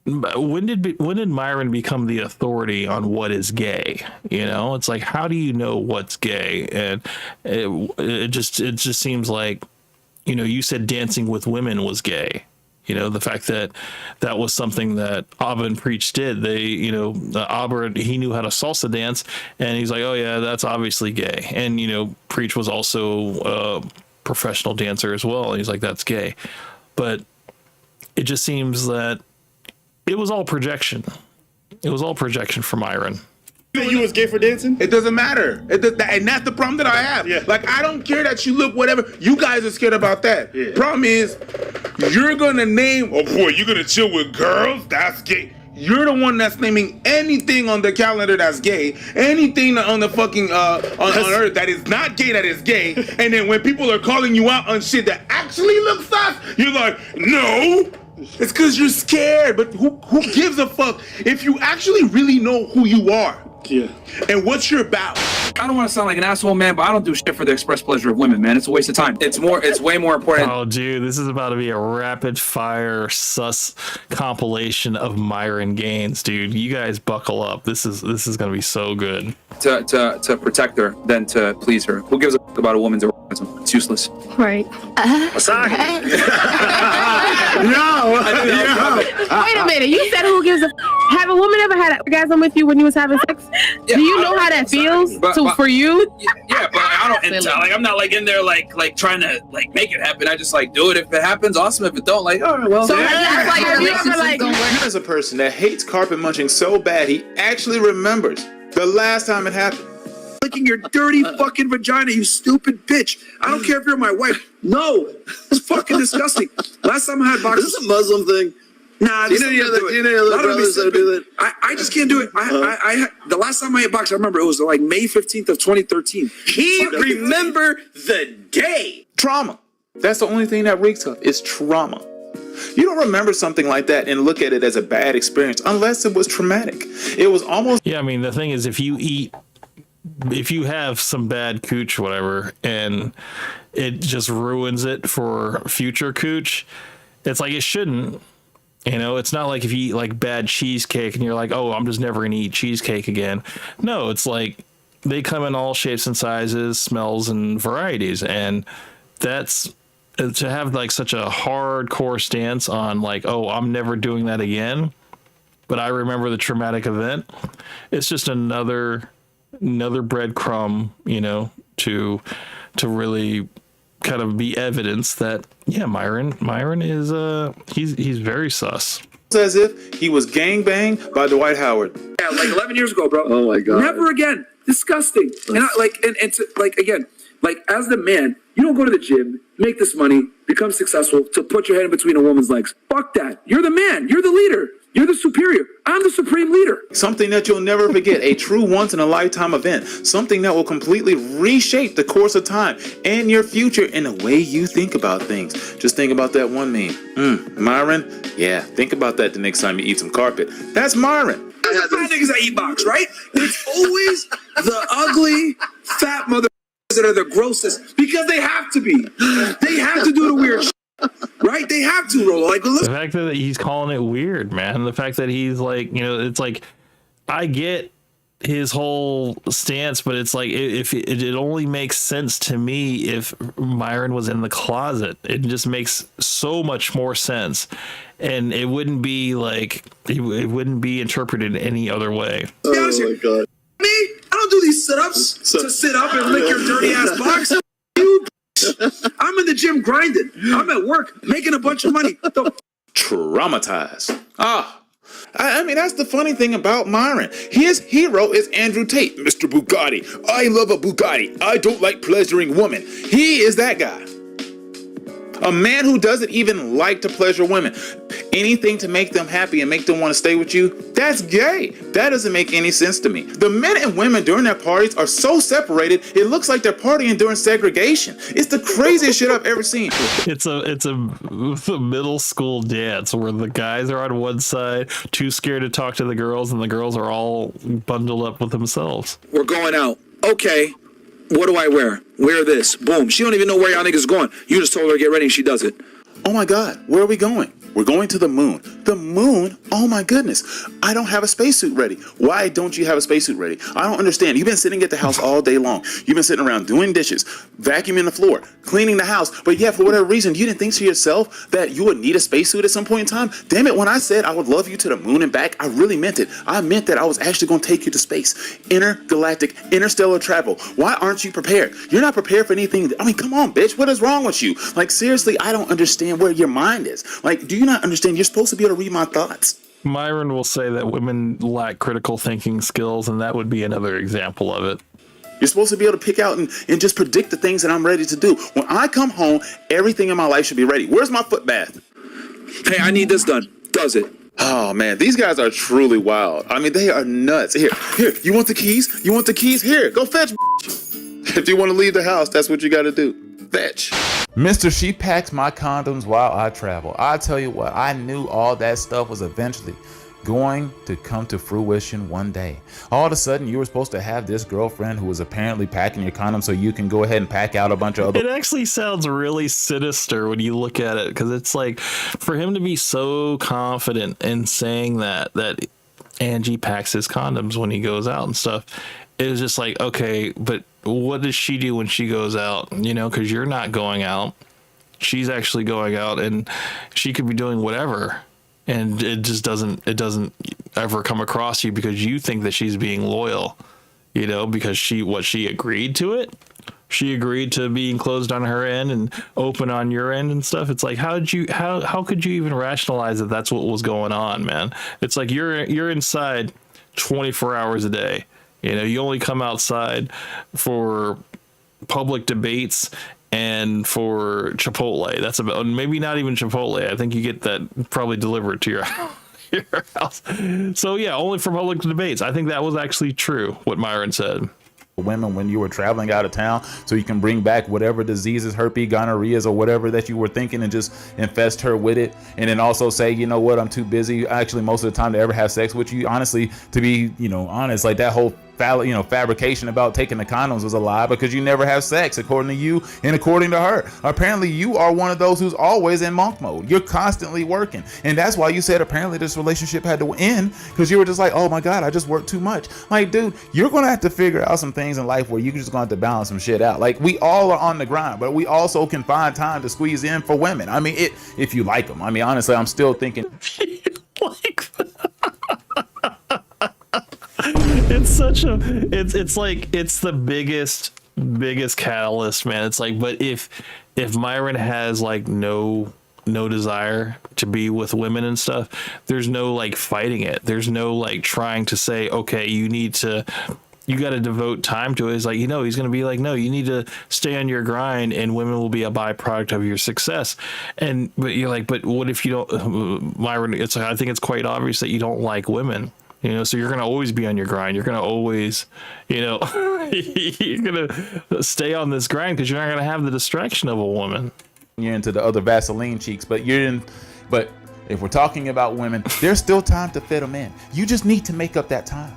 did Myron become the authority on what is gay? You know, it's like, how do you know what's gay? And it just seems like, you know, you said dancing with women was gay. You know, the fact that was something that Abba and Preach did. They, you know, Abba, he knew how to salsa dance, and he's like, oh yeah, that's obviously gay. And, you know, Preach was also a professional dancer as well. And he's like, that's gay. But it just seems that it was all projection. It was all projection from Myron. You was gay for dancing? It doesn't matter. And that's the problem that I have. Yeah. Like, I don't care that you look whatever. You guys are scared about that. Yeah. Problem is, you're going to name, oh boy, you're going to chill with girls? That's gay. You're the one that's naming anything on the calendar that's gay, anything on the fucking, on earth that is not gay that is gay. And then when people are calling you out on shit that actually looks sus, you're like, no. It's because you're scared, but who gives a fuck if you actually really know who you are? Yeah. And what you're about. I don't want to sound like an asshole, man, but I don't do shit for the express pleasure of women, man. It's a waste of time. It's way more important. Oh, dude, this is about to be a rapid fire sus compilation of Myron Gaines, dude. You guys buckle up. This is gonna be so good. To protect her than to please her. Who gives a fuck about a woman's orgasm? It's useless. Right. Sorry. Wait a minute. You said who gives a have a woman ever had an orgasm with you when you was having sex? Do you know how that feels for you? Yeah, but I don't. And, like, I'm not like in there like trying to like make it happen. I just like do it. If it happens, awesome. If it don't, like, all right, well. So that's why you're ever like. As a person that hates carpet munching so bad, he actually remembers the last time it happened. Licking your dirty fucking vagina, you stupid bitch. I don't care if you're my wife. No, it's fucking disgusting. Last time I had boxers. Is this a Muslim thing? Nah, this Do you know other brothers that do that? I just can't do it. The last time I had boxers, I remember it was like May 15th of 2013. He remember the day. Trauma. That's the only thing that reeks of is trauma. You don't remember something like that and look at it as a bad experience unless it was traumatic. It was almost. Yeah, I mean, the thing is, if you have some bad cooch, whatever, and it just ruins it for future cooch, it's like it shouldn't. You know, it's not like if you eat like bad cheesecake and you're like, oh, I'm just never going to eat cheesecake again. No, it's like they come in all shapes and sizes, smells and varieties. And that's to have like such a hardcore stance on like, oh, I'm never doing that again. But I remember the traumatic event. It's just another breadcrumb, you know, to really kind of be evidence that Myron is he's very sus. As if he was gangbanged by Dwight Howard. Yeah, like 11 years ago, bro. Oh my god. Never again. Disgusting. And again, as the man, you don't go to the gym, make this money, become successful to put your head in between a woman's legs. Fuck that. You're the man. You're the leader. You're the superior. I'm the supreme leader. Something that you'll never forget, a true once-in-a-lifetime event. Something that will completely reshape the course of time and your future in the way you think about things. Just think about that one meme. Myron? Yeah, think about that the next time you eat some carpet. That's Myron. There's fat niggas that eat box, right? It's always the ugly, fat mother that are the grossest because they have to be. They have to do the weird shit. Right? They have to, Rolo. Like, the fact that he's calling it weird, man. The fact that he's like, you know, it's like, I get his whole stance, but it's like, if it only makes sense to me if Myron was in the closet. It just makes so much more sense, and it wouldn't be like it wouldn't be interpreted any other way. Oh my god. Me? I don't do these sit-ups to sit up and lick your dirty ass box. I'm in the gym grinding. I'm at work making a bunch of money. Traumatized. I mean, that's the funny thing about Myron. His hero is Andrew Tate, Mr. Bugatti. I love a Bugatti. I don't like pleasuring women. He is that guy. A man who doesn't even like to pleasure women. Anything to make them happy and make them want to stay with you, that's gay. That doesn't make any sense to me. The men and women during their parties are so separated, it looks like they're partying during segregation. It's the craziest shit I've ever seen. It's a middle school dance where the guys are on one side, too scared to talk to the girls, and the girls are all bundled up with themselves. We're going out. Okay. What do I wear? Wear this. Boom. She don't even know where y'all niggas going. You just told her to get ready and she does it. Oh my God, where are we going? We're going to the moon. The moon? Oh my goodness. I don't have a spacesuit ready. Why don't you have a spacesuit ready? I don't understand. You've been sitting at the house all day long. You've been sitting around doing dishes, vacuuming the floor, cleaning the house. But yeah, for whatever reason, you didn't think to yourself that you would need a spacesuit at some point in time. Damn it, when I said I would love you to the moon and back, I really meant it. I meant that I was actually going to take you to space. Intergalactic, interstellar travel. Why aren't you prepared? You're not prepared for anything. I mean, come on, bitch. What is wrong with you? Like, seriously, I don't understand where your mind is. Like, do you not understand? You're supposed to be able to read my thoughts. Myron will say that women lack critical thinking skills, and that would be another example of it. You're supposed to be able to pick out and just predict the things that I'm ready to do. When I come home, everything in my life should be ready. Where's my foot bath? Hey, I need this done. Does it? Oh, man, these guys are truly wild. I mean, they are nuts. Here, you want the keys? You want the keys? Here, go fetch. If you want to leave the house, that's what you got to do. Fetch. Mr. She packs my condoms while I travel. I tell you what, I knew all that stuff was eventually going to come to fruition one day. All of a sudden, you were supposed to have this girlfriend who was apparently packing your condoms so you can go ahead and pack out a bunch of other... It actually sounds really sinister when you look at it, because it's like, for him to be so confident in saying that Angie packs his condoms when he goes out and stuff, it was just like, okay, but what does she do when she goes out? You know, because you're not going out. She's actually going out, and she could be doing whatever, and it doesn't ever come across you because you think that she's being loyal, you know, because she agreed to it. She agreed to being closed on her end and open on your end and stuff. It's like, how could you even rationalize that that's what was going on, man? It's like you're inside 24 hours a day. You know, you only come outside for public debates and for Chipotle. That's about, maybe not even Chipotle. I think you get that probably delivered to your house. So yeah, only for public debates. I think that was actually true, what Myron said. Women when you were traveling out of town, so you can bring back whatever diseases, herpes, gonorrheas, or whatever that you were thinking, and just infest her with it. And then also say, you know what, I'm too busy actually most of the time to ever have sex with you. Honestly, to be, you know, honest, like that whole fabrication about taking the condoms was a lie, because you never have sex, according to you and according to her. Apparently you are one of those who's always in monk mode. You're constantly working, and that's why you said apparently this relationship had to end, because you were just like, oh my god, I just worked too much. Like, dude, you're gonna have to figure out some things in life where you're just gonna have to balance some shit out. Like, we all are on the grind, but we also can find time to squeeze in for women. I mean, if you like them. I mean, honestly, I'm still thinking it's like it's the biggest catalyst, man. It's like, but if Myron has like no desire to be with women and stuff, there's no like fighting it. There's no like trying to say, okay, you got to devote time to it. It's like, you know, he's going to be like, no, you need to stay on your grind, and women will be a byproduct of your success. But you're like, but what if you don't, Myron? It's like, I think it's quite obvious that you don't like women. You know, so you're going to always be on your grind. You're going to always, you know, you're going to stay on this grind because you're not going to have the distraction of a woman. You're into the other Vaseline cheeks, but if we're talking about women, there's still time to fit them in. You just need to make up that time.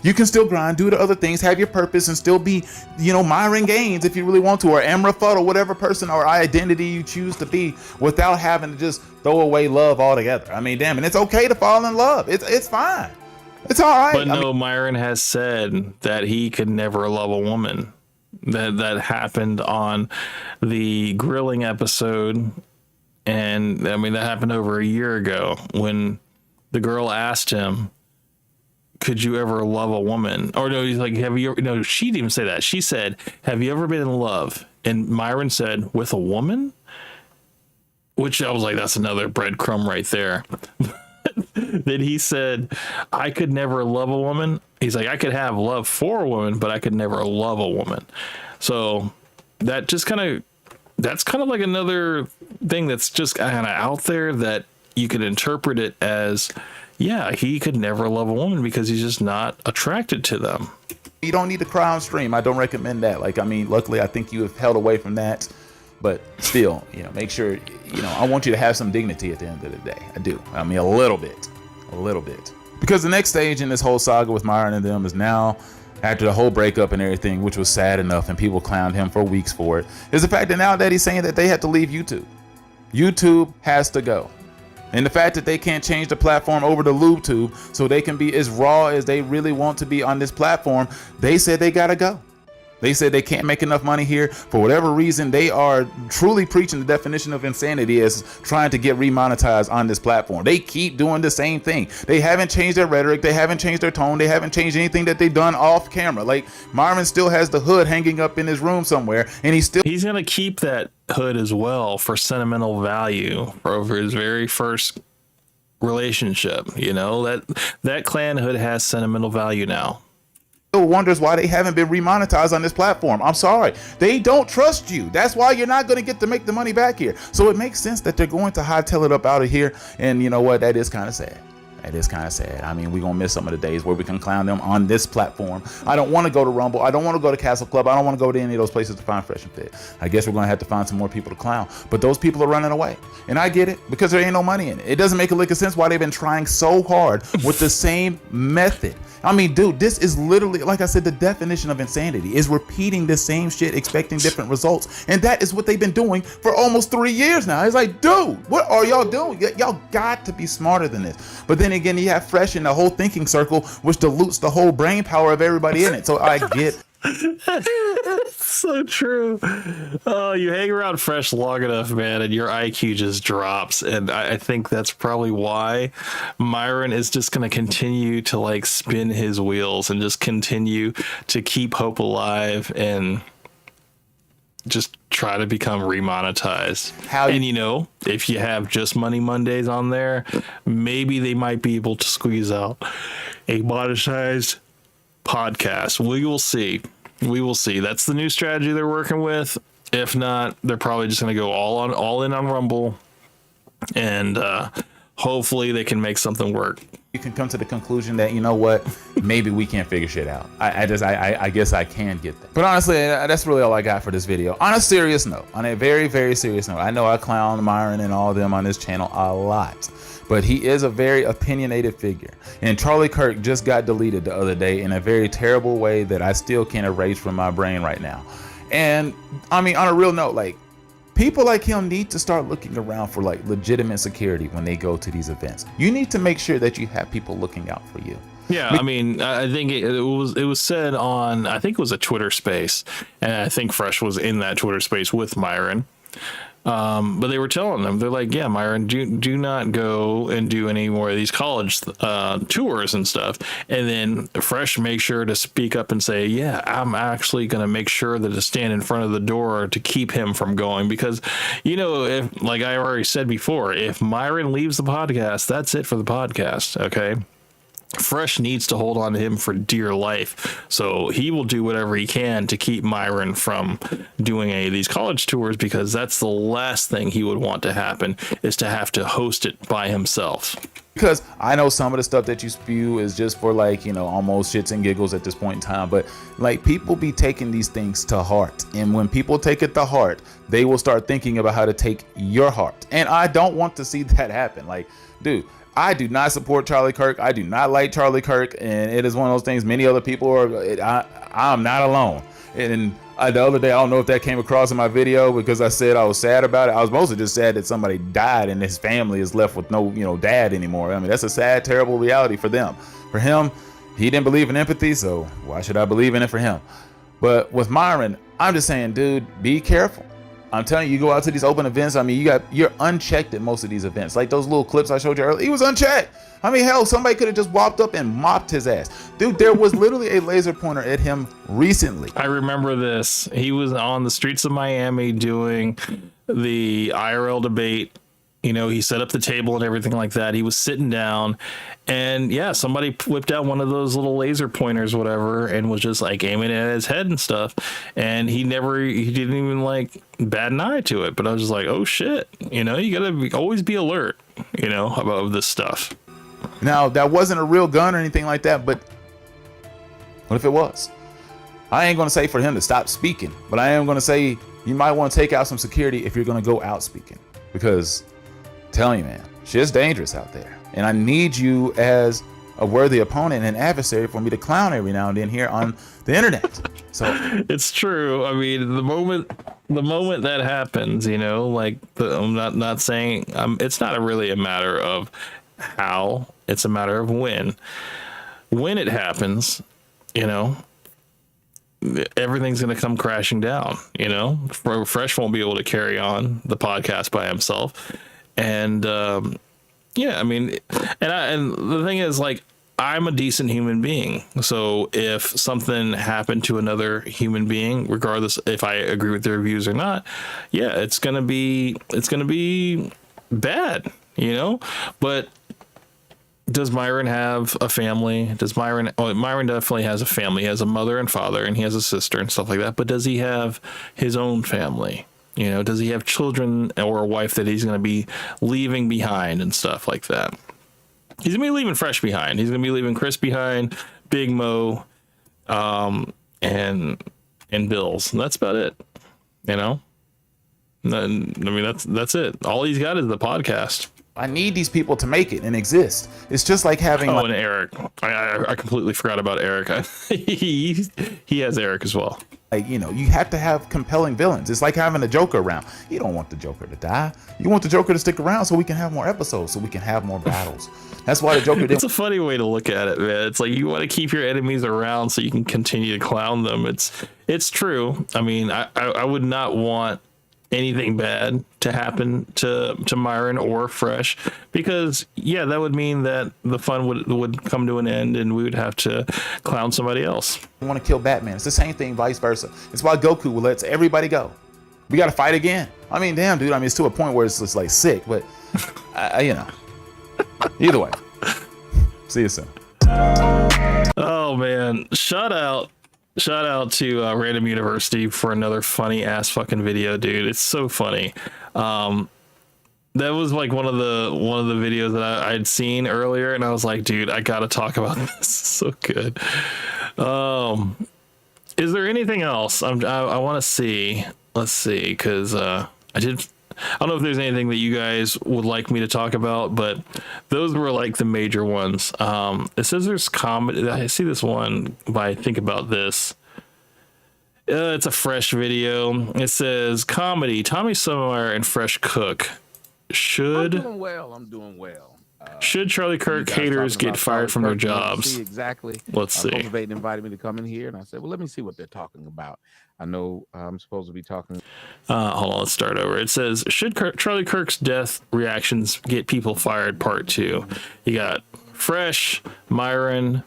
You can still grind, do the other things, have your purpose, and still be, you know, Myron Gaines if you really want to, or Amra Fudd, or whatever person or identity you choose to be, without having to just throw away love altogether. I mean, damn, and it's okay to fall in love. It's fine. It's all right. But no, Myron has said that he could never love a woman. That happened on the grilling episode. And I mean, that happened over a year ago when the girl asked him, could you ever love a woman? Or no, he's like, have you ever, no, she didn't even say that. She said, have you ever been in love? And Myron said, with a woman? Which I was like, that's another breadcrumb right there. Then he said, I could never love a woman. He's like, I could have love for a woman, but I could never love a woman. So that just that's kind of like another thing that's just kind of out there that you could interpret it as, yeah, he could never love a woman because he's just not attracted to them. You don't need to cry on stream. I don't recommend that. Like, I mean, luckily, I think you have held away from that. But still, you know, make sure, you know, I want you to have some dignity at the end of the day. I do. I mean, a little bit. Because the next stage in this whole saga with Myron and them is now, after the whole breakup and everything, which was sad enough, and people clowned him for weeks for it, is the fact that now that he's saying that they had to leave YouTube. YouTube has to go. And the fact that they can't change the platform over to LubeTube so they can be as raw as they really want to be on this platform, they said they gotta go. They said they can't make enough money here. For whatever reason, they are truly preaching the definition of insanity as trying to get remonetized on this platform. They keep doing the same thing. They haven't changed their rhetoric. They haven't changed their tone. They haven't changed anything that they've done off camera. Like, Myron still has the hood hanging up in his room somewhere, and he's going to keep that hood as well for sentimental value over his very first relationship. You know, that clan hood has sentimental value now. Wonders why they haven't been remonetized on this platform. I'm sorry, they don't trust you. That's why you're not going to get to make the money back here. So it makes sense that they're going to hightail it up out of here. And you know what, that is kind of sad. I mean, we're gonna miss some of the days where we can clown them on this platform. I don't want to go to Rumble. I don't want to go to Castle Club. I don't want to go to any of those places to find Fresh and Fit. I guess we're gonna have to find some more people to clown, but those people are running away, and I get it, because there ain't no money in it. It doesn't make a lick of sense why they've been trying so hard with the same method. I mean, dude, this is literally, like I said, the definition of insanity is repeating the same shit, expecting different results. And that is what they've been doing for almost 3 years now. It's like, dude, what are y'all doing? Y'all got to be smarter than this. But then again, you have Fresh in the whole thinking circle, which dilutes the whole brain power of everybody in it. So I get So true. Oh, you hang around Fresh long enough, man, and your IQ just drops. And I think that's probably why Myron is just going to continue to like spin his wheels and just continue to keep hope alive and just try to become remonetized. And you know, if you have Just Money Mondays on there, maybe they might be able to squeeze out a monetized podcast. We will see. We will see. That's the new strategy they're working with. If not, they're probably just going to go all in on Rumble, and hopefully they can make something work. You can come to the conclusion that, you know what, maybe we can't figure shit out. I guess I can get that. But honestly, that's really all I got for this video. On a serious note, on a very, very serious note, I know I clown Myron and all of them on this channel a lot, but he is a very opinionated figure. And Charlie Kirk just got deleted the other day in a very terrible way that I still can't erase from my brain right now. And I mean, on a real note, like, people like him need to start looking around for like legitimate security when they go to these events. You need to make sure that you have people looking out for you. Yeah, I mean, I think it was said on, I think it was a Twitter space, and I think Fresh was in that Twitter space with Myron. But they were telling them, they're like, yeah, Myron, do not go and do any more of these college tours and stuff. And then Fresh make sure to speak up and say, yeah, I'm actually going to make sure that to stand in front of the door to keep him from going. Because, you know, if, like I already said before, if Myron leaves the podcast, that's it for the podcast. Okay. Fresh needs to hold on to him for dear life, so he will do whatever he can to keep Myron from doing any of these college tours, because that's the last thing he would want to happen, is to have to host it by himself. Because I know some of the stuff that you spew is just for like, you know, almost shits and giggles at this point in time, but like, people be taking these things to heart, and when people take it to heart, they will start thinking about how to take your heart, and I don't want to see that happen. Like, dude, I do not support Charlie Kirk. I do not like Charlie Kirk, and it is one of those things many other people are. I'm not alone. And the other day, I don't know if that came across in my video, because I said I was sad about it. I was mostly just sad that somebody died and his family is left with no, you know, dad anymore. I mean, that's a sad, terrible reality for them. For him, he didn't believe in empathy, so why should I believe in it for him? But with Myron, I'm just saying, dude, be careful. I'm telling you, you go out to these open events. I mean, you're unchecked at most of these events. Like those little clips I showed you earlier, he was unchecked. I mean, hell, somebody could have just walked up and mopped his ass. Dude, there was literally a laser pointer at him recently. I remember this. He was on the streets of Miami doing the IRL debate. You know, he set up the table and everything like that. He was sitting down, and yeah, somebody whipped out one of those little laser pointers, whatever, and was just like aiming it at his head and stuff. And he didn't even like bat an eye to it. But I was just like, oh shit, you know, you gotta always be alert, you know, about this stuff. Now, that wasn't a real gun or anything like that, but what if it was? I ain't gonna say for him to stop speaking, but I am gonna say you might want to take out some security if you're gonna go out speaking, because I'm telling you, man, shit's dangerous out there, and I need you as a worthy opponent and an adversary for me to clown every now and then here on the internet. So it's true. I mean, the moment that happens, you know, like I'm not saying it's not really a matter of how, it's a matter of when it happens, you know, everything's going to come crashing down, you know. Fresh won't be able to carry on the podcast by himself. And yeah, I mean, and the thing is, like, I'm a decent human being. So if something happened to another human being, regardless if I agree with their views or not, yeah, it's going to be bad, you know. But does Myron have a family? Myron definitely has a family. He has a mother and father, and he has a sister and stuff like that. But does he have his own family? You know, does he have children or a wife that he's going to be leaving behind and stuff like that? He's going to be leaving Fresh behind. He's going to be leaving Chris behind, Big Mo, and Bills. And that's about it. You know? I mean, that's it. All he's got is the podcast. I need these people to make it and exist. It's just like having. And Eric, I completely forgot about Eric. he has Eric as well. Like, you have to have compelling villains. It's like having a Joker around. You don't want the Joker to die. You want the Joker to stick around so we can have more episodes, so we can have more battles. That's why the Joker didn't. It's a funny way to look at it, man. It's like you want to keep your enemies around so you can continue to clown them. It's true. I mean, I would not want anything bad to happen to Myron or Fresh, because that would mean that the fun would come to an end and we would have to clown somebody else. I want to kill Batman. It's the same thing, vice versa. It's why Goku lets everybody go. We got to fight again. I mean, damn, dude. I mean, it's to a point where it's just like sick, but either way. See you soon. Oh man, shout out to Random University for another funny ass fucking video, dude. It's so funny. That was like one of the videos that I'd seen earlier, and I was like, dude, I gotta talk about this. It's so good. Is there anything else? I want to see. Let's see, because I don't know if there's anything that you guys would like me to talk about, but those were like the major ones. It says there's comedy. I see this one by Think About This. It's a Fresh video. It says comedy. Tommy Sotomayor and Fresh cook. I'm doing well. Should Charlie Kirk haters get fired from their jobs? Exactly. Let's see. Cultivate invited me to come in here, and I said, well, let me see what they're talking about. I know I'm supposed to be talking. Hold on, let's start over. It says, should Charlie Kirk's death reactions get people fired? Part 2. You got Fresh, Myron,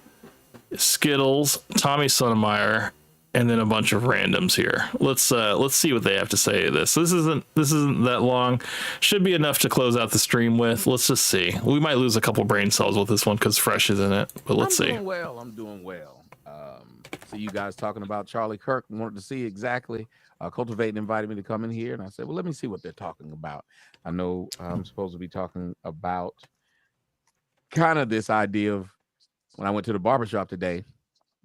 Skittles, Tommy Sotomayor, and then a bunch of randoms here. Let's see what they have to say to this. This isn't that long. Should be enough to close out the stream with. Let's just see. We might lose a couple brain cells with this one because Fresh is in it, but let's see. I'm doing well. See you guys talking about Charlie Kirk. Wanted to see exactly. Cultivate invited me to come in here, and I said, well, let me see what they're talking about. I know I'm supposed to be talking about kind of this idea of when I went to the barbershop today.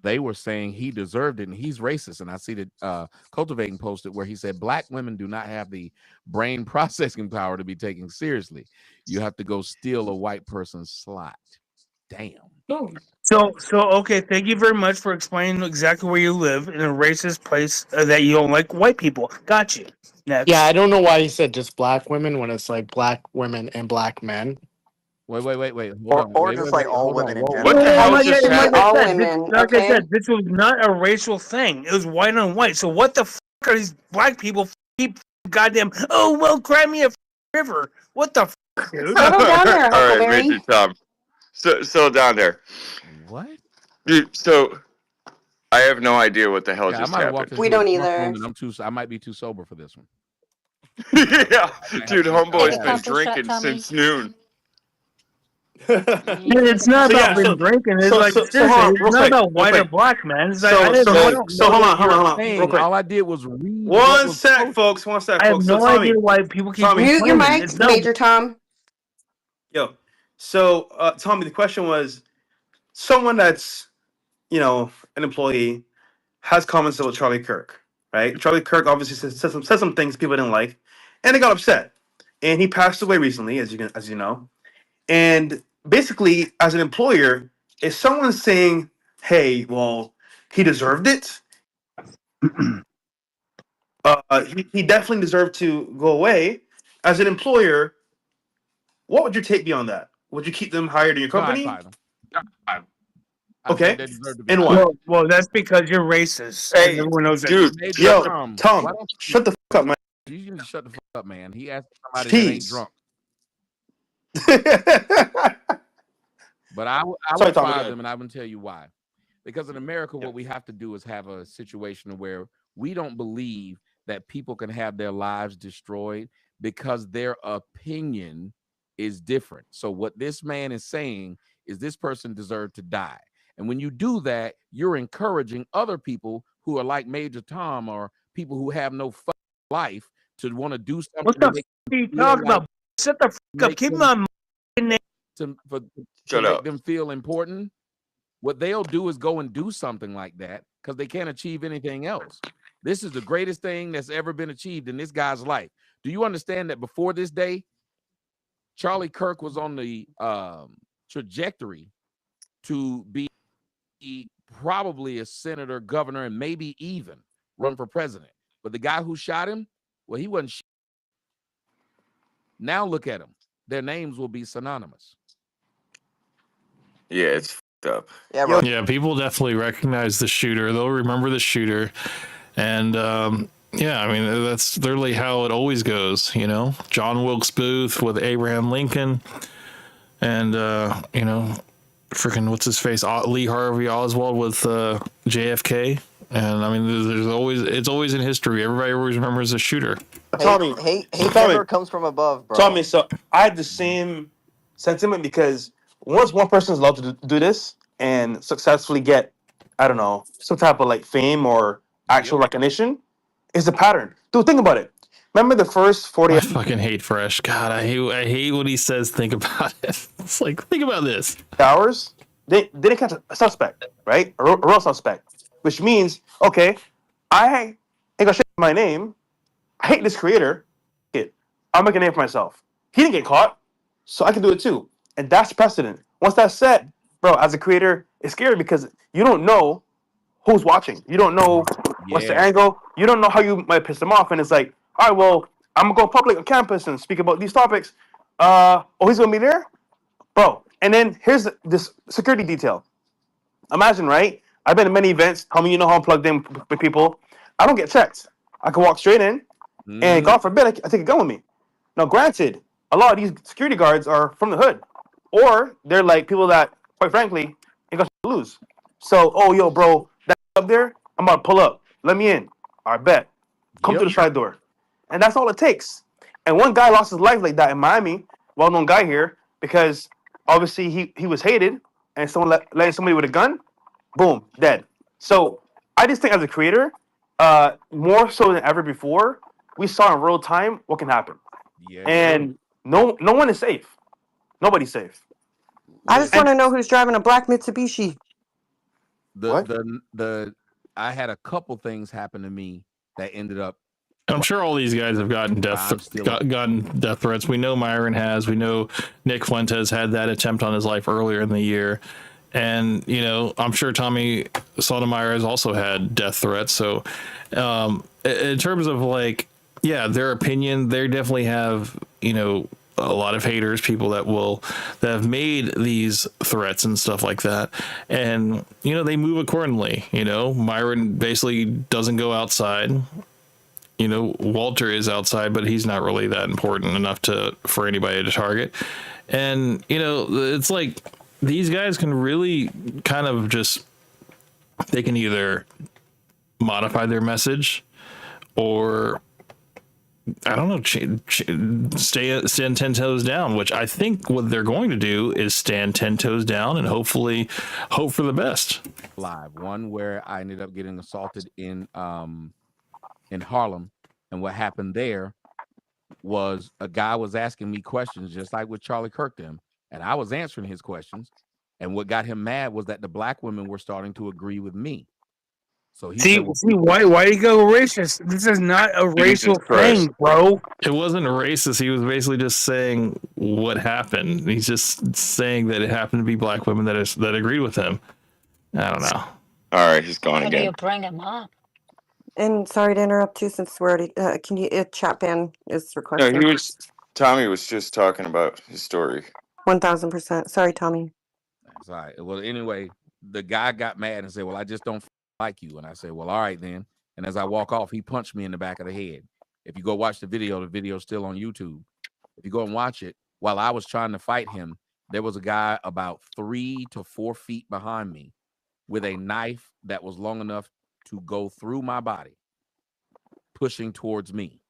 They were saying he deserved it and he's racist. And I see that Cultivating posted where he said black women do not have the brain processing power to be taken seriously. You have to go steal a white person's slot. Damn. So okay. Thank you very much for explaining exactly where you live in a racist place that you don't like white people. Got you. Next. Yeah, I don't know why he said just black women when it's like black women and black men. Wait. All women in general. What the hell is this? All women. Like I said, this was not a racial thing. It was white on white. So what the fuck are these black people keep goddamn? Oh well, cry me a river. What the fuck, dude? Settle down there, all right, Major Tom. Settle down there. What? Dude, so I have no idea what the hell just happened. We don't either. I might be too sober for this one. Yeah, dude, homeboy's been drinking since noon. It's not about drinking. It's it's not about white or black, man. It's like, hold on. Real quick. All I did was read. One sec, folks. I have no idea why people keep mute your mic, Major Tom. Yo, so Tommy, the question was, someone that's an employee has comments about Charlie Kirk, right? Charlie Kirk obviously said some things people didn't like, and they got upset. And he passed away recently, as you know. And basically, as an employer, if someone's saying, "Hey, well, he deserved it," he definitely deserved to go away. As an employer, what would your take be on that? Would you keep them hired in your company? Okay, and why? Well, that's because you're racist. Hey, everyone knows that. dude, Tom, shut the fuck up, man. You need to shut the fuck up, man. He asked somebody that ain't drunk. But I would fire them, and I would tell you why. Because in America, what we have to do is have a situation where we don't believe that people can have their lives destroyed because their opinion is different. So what this man is saying is this person deserved to die. And when you do that, you're encouraging other people who are like Major Tom or people who have no life to want to do something. What the fuck are you talking about? Shut the fuck up. Keep my name. To make them feel important. What they'll do is go and do something like that because they can't achieve anything else. This is the greatest thing that's ever been achieved in this guy's life. Do you understand that before this day, Charlie Kirk was on the trajectory to be probably a senator, governor, and maybe even run for president. But the guy who shot him, well, he wasn't. Now look at them. Their names will be synonymous. Yeah, it's fucked up. Yeah, people definitely recognize the shooter. They'll remember the shooter. And yeah, I mean, that's literally how it always goes, you know? John Wilkes Booth with Abraham Lincoln and, you know, freaking what's his face? Lee Harvey Oswald with JFK. And I mean, it's always in history. Everybody always remembers the shooter. Tommy, hate Tommy, never comes from above, bro. Tommy, so I had the same sentiment because once one person is allowed to do this and successfully get, I don't know, some type of like fame or actual recognition, it's a pattern. Dude, think about it. Remember the first 40 I fucking hate Fresh. God, I hate when he says think about it. It's like, think about this. hours, they didn't catch a suspect, right? A real suspect. Which means, okay, I ain't gonna shit my name. I hate this creator. I'll make a name for myself. He didn't get caught, so I can do it too. And that's precedent. Once that's set, bro, as a creator, it's scary because you don't know who's watching. You don't know what's the angle. You don't know how you might piss them off. And it's like, all right, well, I'm gonna go public on campus and speak about these topics. Oh, he's gonna be there? Bro. And then here's this security detail. Imagine, right? I've been to many events. How many you know how I'm plugged in with people? I don't get checked. I can walk straight in, and God forbid, I take a gun with me. Now, granted, a lot of these security guards are from the hood, or they're like people that, quite frankly, ain't got to lose. So, oh, yo, bro, that up there, I'm about to pull up. Let me in. I bet. Come through the side door. And that's all it takes. And one guy lost his life like that in Miami, well-known guy here, because obviously he was hated, and someone letting somebody with a gun, boom, dead. So I just think as a creator, more so than ever before, we saw in real time what can happen. And no one is safe. Nobody's safe. I just want to know who's driving a black Mitsubishi. I had a couple things happen to me that ended up. I'm sure all these guys have gotten gotten death threats. We know Myron has. We know Nick Fuentes had that attempt on his life earlier in the year. And, you know, I'm sure Tommy Sotomayor has also had death threats. So in terms of like, yeah, their opinion, they definitely have, you know, a lot of haters, people that have made these threats and stuff like that. And, you know, they move accordingly. You know, Myron basically doesn't go outside. You know, Walter is outside, but he's not really that important enough for anybody to target. And, you know, it's like these guys can really kind of just, they can either modify their message or, I don't know, stand 10 toes down, which I think what they're going to do is stand 10 toes down and hopefully hope for the best. Live one where I ended up getting assaulted in Harlem, and what happened there was a guy was asking me questions just like with Charlie Kirk them, and I was answering his questions, and what got him mad was that the black women were starting to agree with me. So he see why you go racist? This is not a racial thing, bro. It wasn't racist. He was basically just saying what happened. He's just saying that it happened to be black women that agreed with him. I don't know. All right, he's gone How again. do you bring him up? And sorry to interrupt you, since we're already, can you, chat ban is No, requested. Tommy was just talking about his story. 1000%. Sorry, Tommy. That's all right. Well, anyway, the guy got mad and said, well, I just don't like you. And I said, well, all right then. And as I walk off, he punched me in the back of the head. If you go watch the video's still on YouTube. If you go and watch it, while I was trying to fight him, there was a guy about 3 to 4 feet behind me with a knife that was long enough to go through my body, pushing towards me.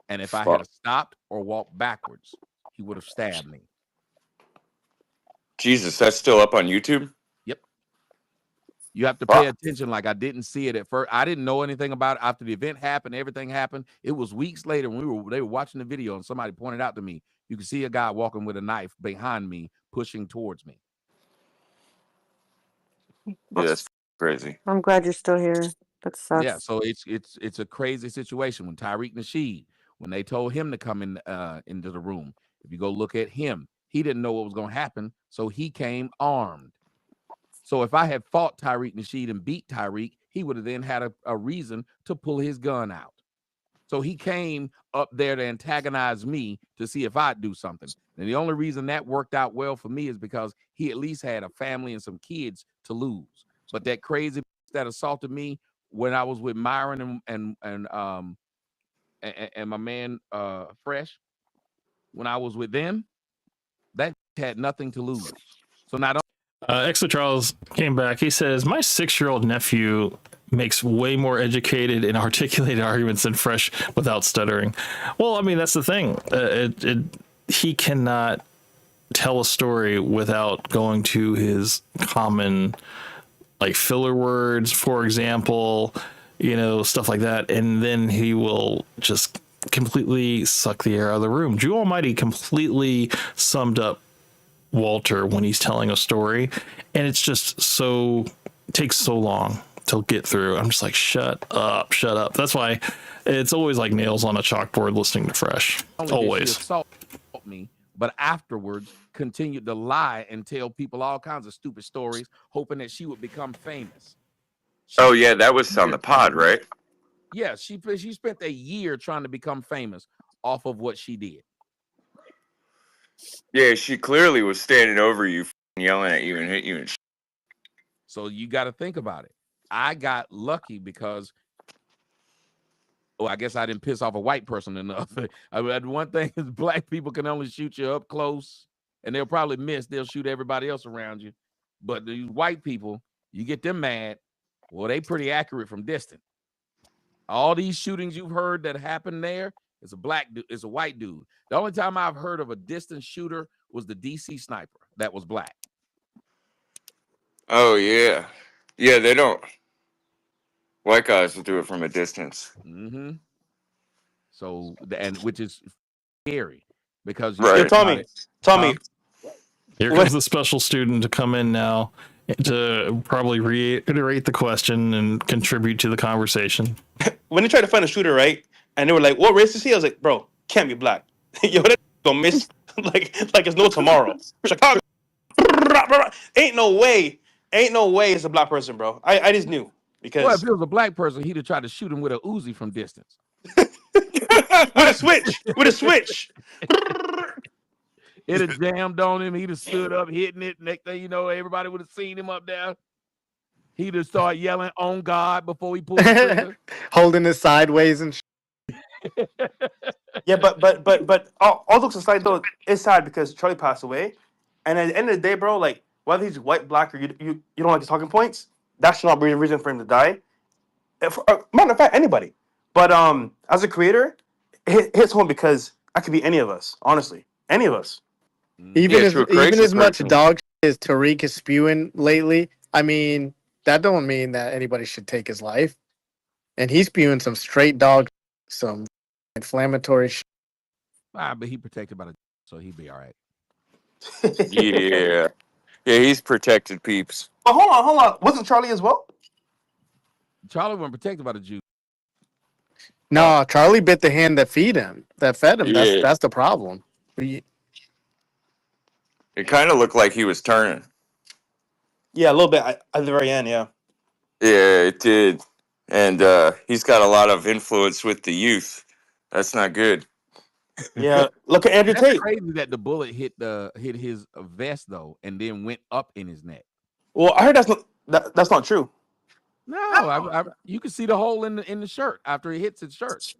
And if I had stopped or walked backwards, he would have stabbed me. Jesus, that's still up on YouTube? Yep. You have to pay attention. Like, I didn't see it at first. I didn't know anything about it. After the event happened, everything happened. It was weeks later when they were watching the video and somebody pointed out to me, you can see a guy walking with a knife behind me, pushing towards me. Yeah, that's crazy. I'm glad you're still here. That sucks. Yeah, so it's a crazy situation. When Tariq Nasheed, when they told him to come in into the room, If you go look at him, he didn't know what was going to happen, so he came armed. So if I had fought Tariq Nasheed and beat Tariq, he would have then had a reason to pull his gun out. So he came up there to antagonize me to see if I'd do something. And the only reason that worked out well for me is because he at least had a family and some kids to lose. But that crazy that assaulted me when I was with Myron and my man Fresh, when I was with them, that had nothing to lose. So not only Extra Charles came back. He says, my 6-year-old nephew makes way more educated and articulated arguments than Fresh without stuttering. Well, I mean, that's the thing. He cannot tell a story without going to his common, like, filler words, for example, stuff like that. And then he will just completely suck the air out of the room. Jew Almighty completely summed up Walter when he's telling a story, and it's just takes so long to get through. I'm just like, shut up. That's why it's always like nails on a chalkboard listening to Fresh. Always. She assaulted me, but afterwards continued to lie and tell people all kinds of stupid stories, hoping that she would become famous. Oh yeah, that was on the pod, right? Yeah, she spent a year trying to become famous off of what she did. Yeah, she clearly was standing over you, yelling at you and hit you and shit. So you got to think about it. I got lucky because, I guess I didn't piss off a white person enough. One thing is black people can only shoot you up close, and they'll probably miss. They'll shoot everybody else around you. But these white people, you get them mad, well, they pretty accurate from distance. All these shootings you've heard that happened there, it's a black dude, it's a white dude. The only time I've heard of a distant shooter was the DC sniper that was black. Oh yeah. Yeah, they don't. White guys will do it from a distance. Mm-hmm. So, and which is scary because Yo, Tommy. Here comes the special student to come in now to probably reiterate the question and contribute to the conversation. When they tried to find a shooter, right? And they were like, what race is he? I was like, bro, can't be black. Yo, that gonna miss like it's no tomorrow. Chicago. Ain't no way it's a black person, bro. I just knew. Because well, if it was a black person, he'd have tried to shoot him with a Uzi from distance. with a switch. It'd have jammed on him. He'd have stood up, hitting it. Next thing you know, everybody would have seen him up there. He'd have started yelling on God before he pulled the trigger. Holding it sideways and Yeah, but all jokes aside, though, it's sad because Charlie passed away. And at the end of the day, bro, like, whether he's white, black, or you don't like his talking points, that should not be a reason for him to die. Matter of fact, anybody. But as a creator, it hits home because that could be any of us, honestly. Any of us. even as much dog shit as Tariq is spewing lately, I mean, that don't mean that anybody should take his life. And he's spewing some straight dog, some inflammatory shit. But he protected by the so he'd be all right. Yeah, he's protected, peeps. But hold on. Wasn't Charlie as well? Charlie wasn't protected by the Jews. No, Charlie bit the hand that fed him. That's the problem. It kind of looked like he was turning. Yeah, a little bit at the very end. Yeah. Yeah, it did, and he's got a lot of influence with the youth. That's not good. Yeah, look at Andrew Tate. Crazy that the bullet hit his vest though, and then went up in his neck. Well, I heard that's not true. No, you can see the hole in the shirt after he hits his shirt.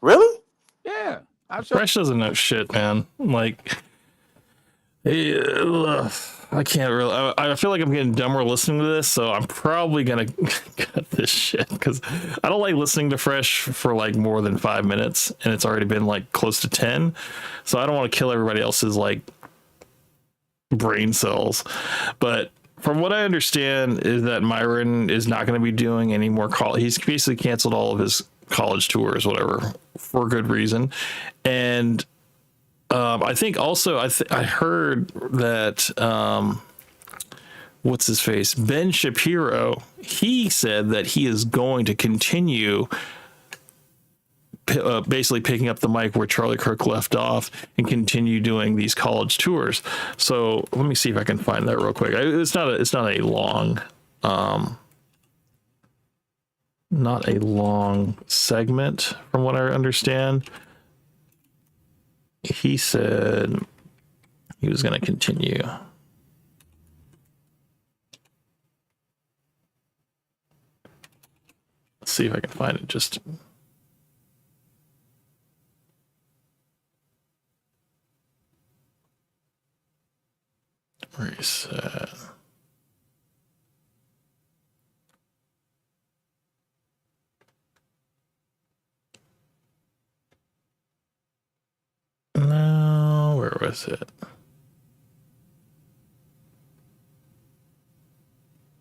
Really? Yeah. Fresh doesn't know shit, man. Like, I can't really. I feel like I'm getting dumber listening to this, so I'm probably gonna cut this shit because I don't like listening to Fresh for like more than 5 minutes, and it's already been like close to 10. So I don't want to kill everybody else's like brain cells. But from what I understand, is that Myron is not going to be doing any more college. He's basically canceled all of his college tours, whatever, for good reason, and. I think also I heard that what's his face, Ben Shapiro, he said that he is going to continue basically picking up the mic where Charlie Kirk left off and continue doing these college tours. So let me see if I can find that real quick. It's not a long, not a long segment from what I understand. He said he was going to continue. Let's see if I can find it. Just reset. No, where was it?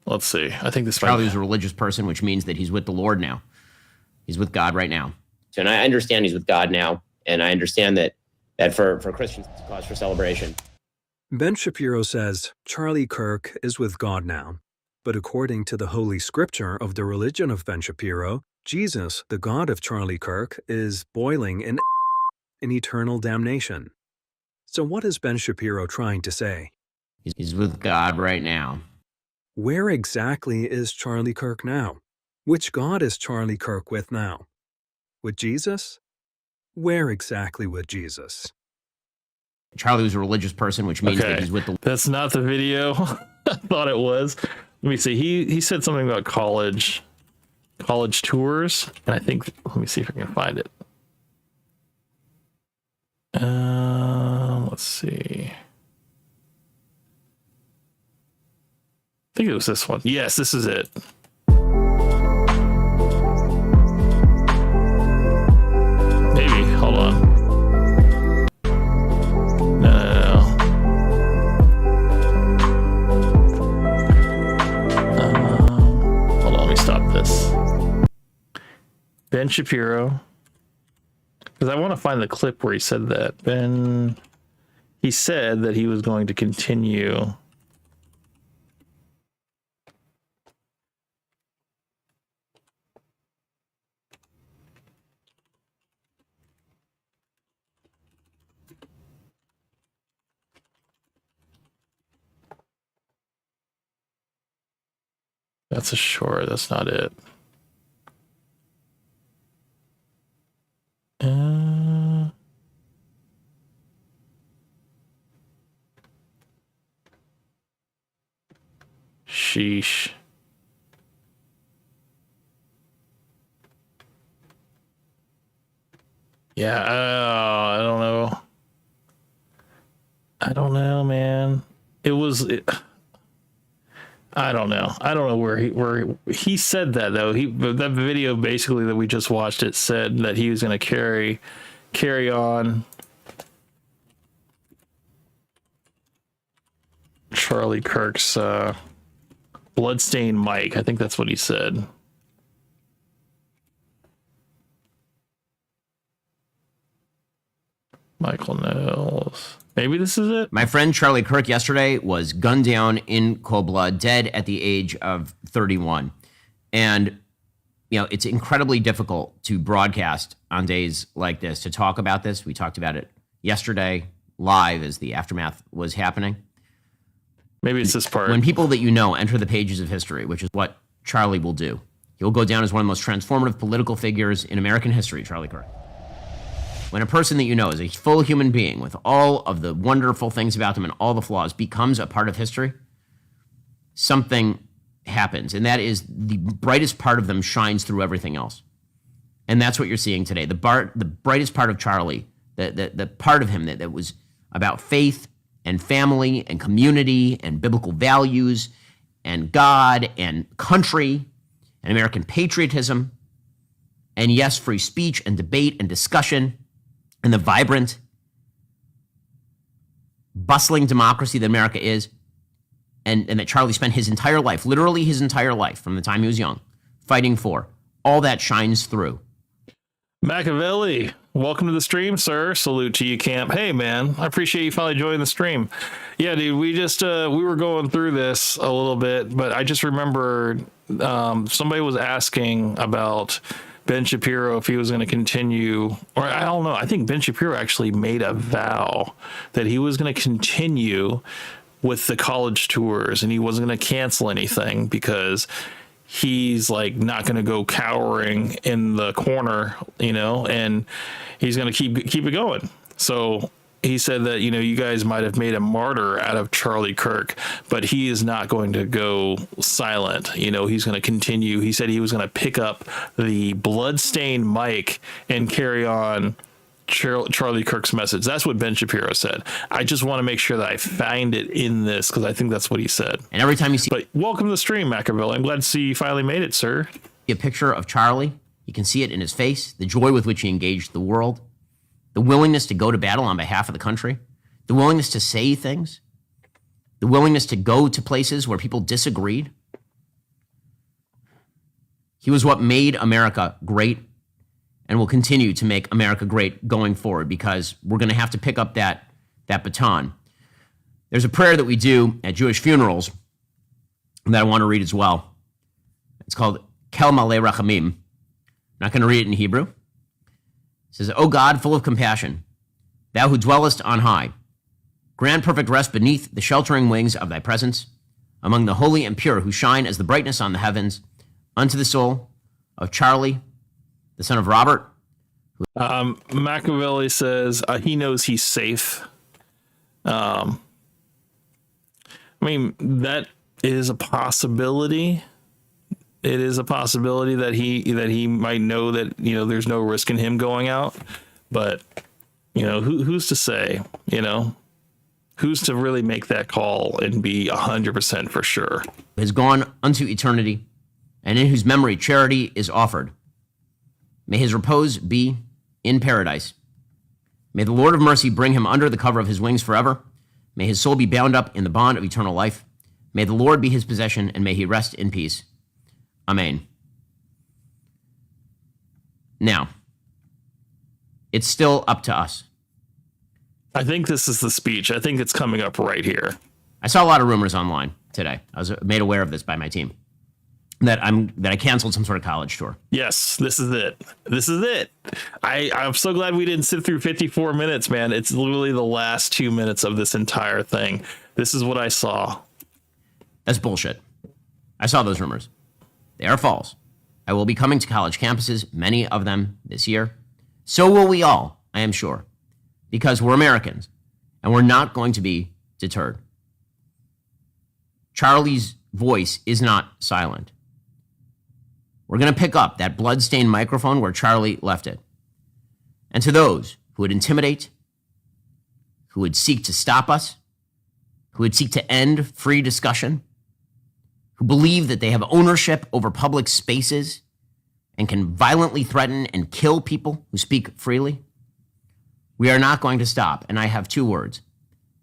Let's see. I think this Charlie was a religious person, which means that he's with the Lord now. He's with God right now. And I understand he's with God now. And I understand that for Christians, it's a cause for celebration. Ben Shapiro says Charlie Kirk is with God now. But according to the Holy Scripture of the religion of Ben Shapiro, Jesus, the God of Charlie Kirk, is boiling in eternal damnation. So what is Ben Shapiro trying to say? He's with God right now. Where exactly is Charlie Kirk now? Which God is Charlie Kirk with now? With Jesus? Where exactly with Jesus? Charlie was a religious person, which means that he's with the... That's not the video. I thought it was. Let me see. He said something about college tours, and I think, let me see if I can find it. Let's see. I think it was this one. Yes, this is it. Maybe. Hold on. No. Hold on. Let me stop this. Ben Shapiro. Because I want to find the clip where he said that. He said that he was going to continue. That's a short. That's not it. Sheesh. Yeah, I don't know. I don't know, man. I don't know. I don't know where he said that though. That video basically that we just watched, it said that he was going to carry on Charlie Kirk's bloodstained mic. I think that's what he said. Michael Knowles. Maybe this is it. My friend Charlie Kirk yesterday was gunned down in cold blood, dead at the age of 31. And, you know, it's incredibly difficult to broadcast on days like this, to talk about this. We talked about it yesterday live as the aftermath was happening. Maybe it's this part. When people that you know enter the pages of history, which is what Charlie will do, he'll go down as one of the most transformative political figures in American history, Charlie Kirk. When a person that you know is a full human being with all of the wonderful things about them and all the flaws becomes a part of history, something happens. And that is the brightest part of them shines through everything else. And that's what you're seeing today. The brightest part of Charlie, the part of him that was about faith and family and community and biblical values and God and country and American patriotism and, yes, free speech and debate and discussion and the vibrant, bustling democracy that America is, and that Charlie spent his entire life, literally his entire life, from the time he was young, fighting for. All that shines through. Machiavelli, welcome to the stream, sir. Salute to you, Camp. Hey, man, I appreciate you finally joining the stream. Yeah, dude, we were going through this a little bit, but I just remembered somebody was asking about Ben Shapiro if he was going to continue, or I don't know. I think Ben Shapiro actually made a vow that he was going to continue with the college tours and he wasn't going to cancel anything because he's like not going to go cowering in the corner, and he's going to keep it going. So he said that, you guys might have made a martyr out of Charlie Kirk, but he is not going to go silent. He's going to continue. He said he was going to pick up the bloodstained mic and carry on Charlie Kirk's message. That's what Ben Shapiro said. I just want to make sure that I find it in this because I think that's what he said. And every time you see... But welcome to the stream, Machiavelli. I'm glad to see you finally made it, sir. A picture of Charlie, you can see it in his face, the joy with which he engaged the world, the willingness to go to battle on behalf of the country, the willingness to say things, the willingness to go to places where people disagreed. He was what made America great and will continue to make America great going forward because we're going to have to pick up that baton. There's a prayer that we do at Jewish funerals that I want to read as well. It's called Kel Malei Rachamim. I'm not going to read it in Hebrew. It says, O God, full of compassion, thou who dwellest on high, grant perfect rest beneath the sheltering wings of thy presence, among the holy and pure who shine as the brightness on the heavens, unto the soul of Charlie, the son of Robert. Machiavelli says he knows he's safe. I mean, that is a possibility. It is a possibility that he might know that, there's no risk in him going out. But, who's to say, who's to really make that call and be 100% for sure? Has gone unto eternity, and in whose memory charity is offered. May his repose be in paradise. May the Lord of mercy bring him under the cover of his wings forever. May his soul be bound up in the bond of eternal life. May the Lord be his possession, and may he rest in peace. Amen. Now, it's still up to us. I think this is the speech. I think it's coming up right here. I saw a lot of rumors online today. I was made aware of this by my team. That I canceled some sort of college tour. Yes, this is it. This is it. I'm so glad we didn't sit through 54 minutes, man. It's literally the last 2 minutes of this entire thing. This is what I saw. That's bullshit. I saw those rumors. They are false. I will be coming to college campuses, many of them this year. So will we all, I am sure, because we're Americans and we're not going to be deterred. Charlie's voice is not silent. We're going to pick up that bloodstained microphone where Charlie left it. And to those who would intimidate, who would seek to stop us, who would seek to end free discussion, who believe that they have ownership over public spaces and can violently threaten and kill people who speak freely, we are not going to stop. And I have 2 words.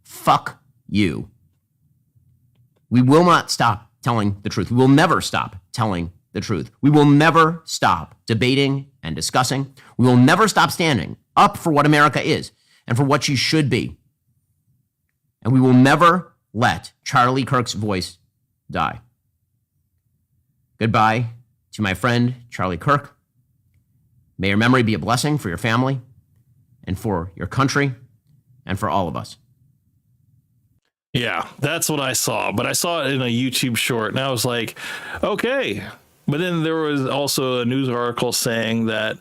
Fuck you. We will not stop telling the truth. We will never stop telling the truth. We will never stop debating and discussing. We will never stop standing up for what America is and for what she should be. And we will never let Charlie Kirk's voice die. Goodbye to my friend, Charlie Kirk. May your memory be a blessing for your family and for your country and for all of us. Yeah, that's what I saw. But I saw it in a YouTube short and I was like, okay. But then there was also a news article saying that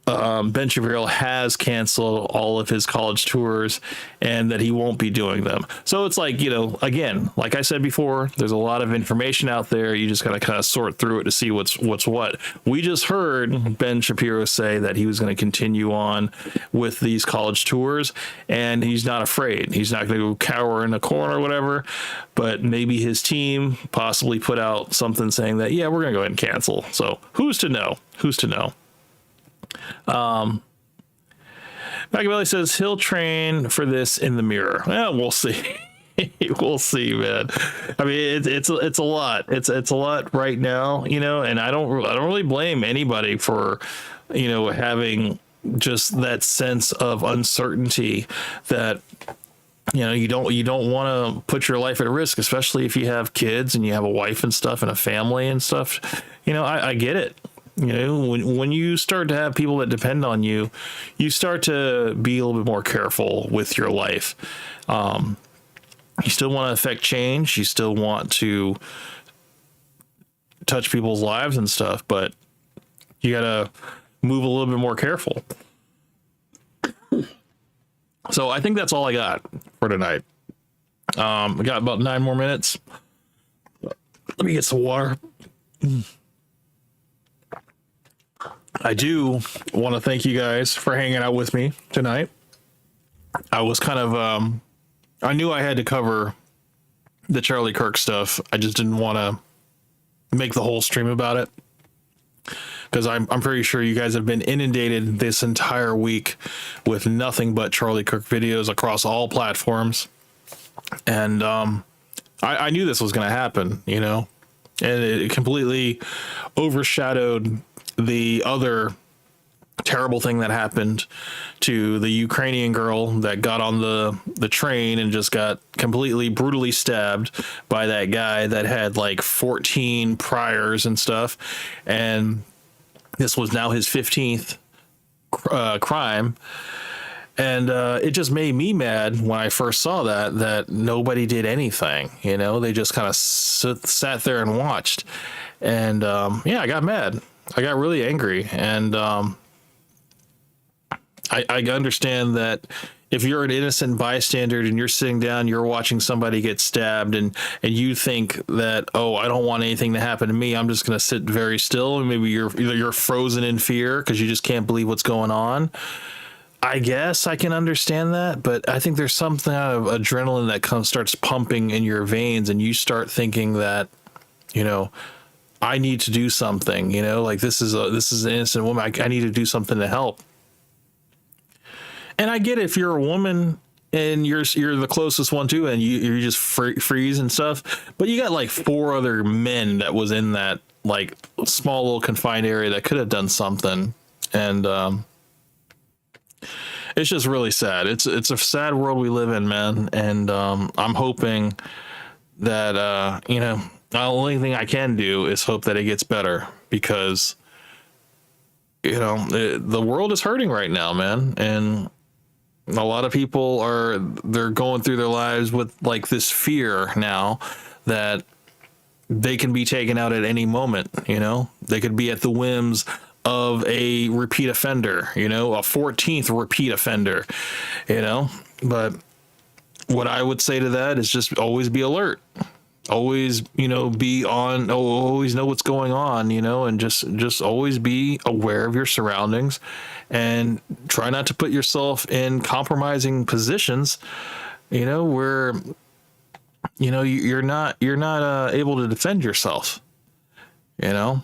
Ben Shapiro has canceled all of his college tours and that he won't be doing them. So it's like, again, like I said before, there's a lot of information out there. You just got to kind of sort through it to see what's what. We just heard Ben Shapiro say that he was going to continue on with these college tours and he's not afraid. He's not going to go cower in a corner or whatever, but maybe his team possibly put out something saying that, yeah, we're going to go ahead and cancel. So who's to know? Who's to know? Machiavelli says he'll train for this in the mirror. Well, we'll see. We'll see, man. I mean, it's a lot. It's a lot right now, and I don't really blame anybody for, having just that sense of uncertainty that, you don't want to put your life at risk, especially if you have kids and you have a wife and stuff and a family and stuff. I get it. You know, when you start to have people that depend on you, you start to be a little bit more careful with your life. You still want to affect change. You still want to touch people's lives and stuff, but you got to move a little bit more careful. So I think that's all I got for tonight. We got about 9 more minutes. Let me get some water. I do want to thank you guys for hanging out with me tonight. I was kind of, I knew I had to cover the Charlie Kirk stuff. I just didn't want to make the whole stream about it, because I'm pretty sure you guys have been inundated this entire week with nothing but Charlie Kirk videos across all platforms. And I knew this was going to happen, you know, and it completely overshadowed the other terrible thing that happened to the Ukrainian girl that got on the train and just got completely brutally stabbed by that guy that had like 14 priors and stuff. And this was now his 15th crime. And it just made me mad when I first saw that nobody did anything. You know, they just kind of sat there and watched. And yeah, I got mad. I got really angry. And I understand that if you're an innocent bystander and you're sitting down, you're watching somebody get stabbed, and you think that, oh, I don't want anything to happen to me, I'm just going to sit very still, and maybe you're frozen in fear because you just can't believe what's going on. I guess I can understand that, but I think there's something out of adrenaline that starts pumping in your veins, and you start thinking that, you know, I need to do something, you know, like this is an innocent woman. I need to do something to help. And I get it, if you're a woman and you're the closest one to, and you just freeze and stuff, but you got like 4 other men that was in that like small little confined area that could have done something. And it's just really sad. It's a sad world we live in, man. And I'm hoping that you know, the only thing I can do is hope that it gets better, because you know, the world is hurting right now, man. And a lot of people they're going through their lives with like this fear now that they can be taken out at any moment. You know, they could be at the whims of a repeat offender, you know, a 14th repeat offender, you know. But what I would say to that is just always be alert. Always, you know, be on, always know what's going on, you know, and just always be aware of your surroundings, and try not to put yourself in compromising positions, you know, where, you know, you're not able to defend yourself, you know.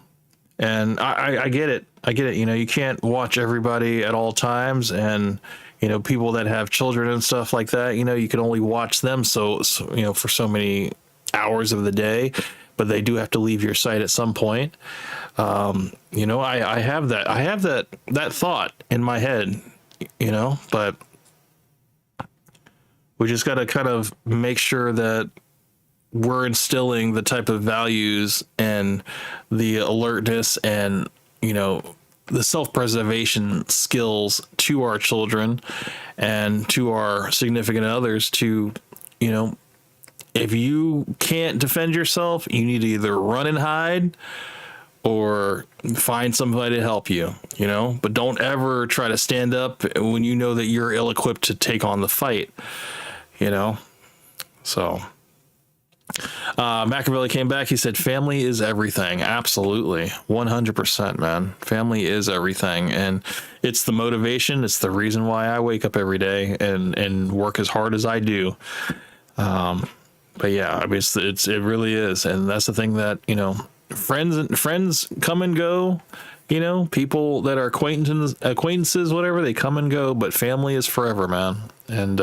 And I get it. You know, you can't watch everybody at all times, and, you know, people that have children and stuff like that, you know, you can only watch them so you know, for so many hours of the day, but they do have to leave your sight at some point. You know, I have that thought in my head, you know, but we just got to kind of make sure that we're instilling the type of values and the alertness and, you know, the self-preservation skills to our children and to our significant others to, you know, if you can't defend yourself, you need to either run and hide or find somebody to help you, you know, but don't ever try to stand up when you know that you're ill-equipped to take on the fight, you know. So Machiavelli came back. He said, family is everything. Absolutely. 100%, man. Family is everything. And it's the motivation. It's the reason why I wake up every day and work as hard as I do. But yeah, I mean, it really is. And that's the thing that, you know, friends come and go, you know, people that are acquaintances, whatever, they come and go, but family is forever, man. And,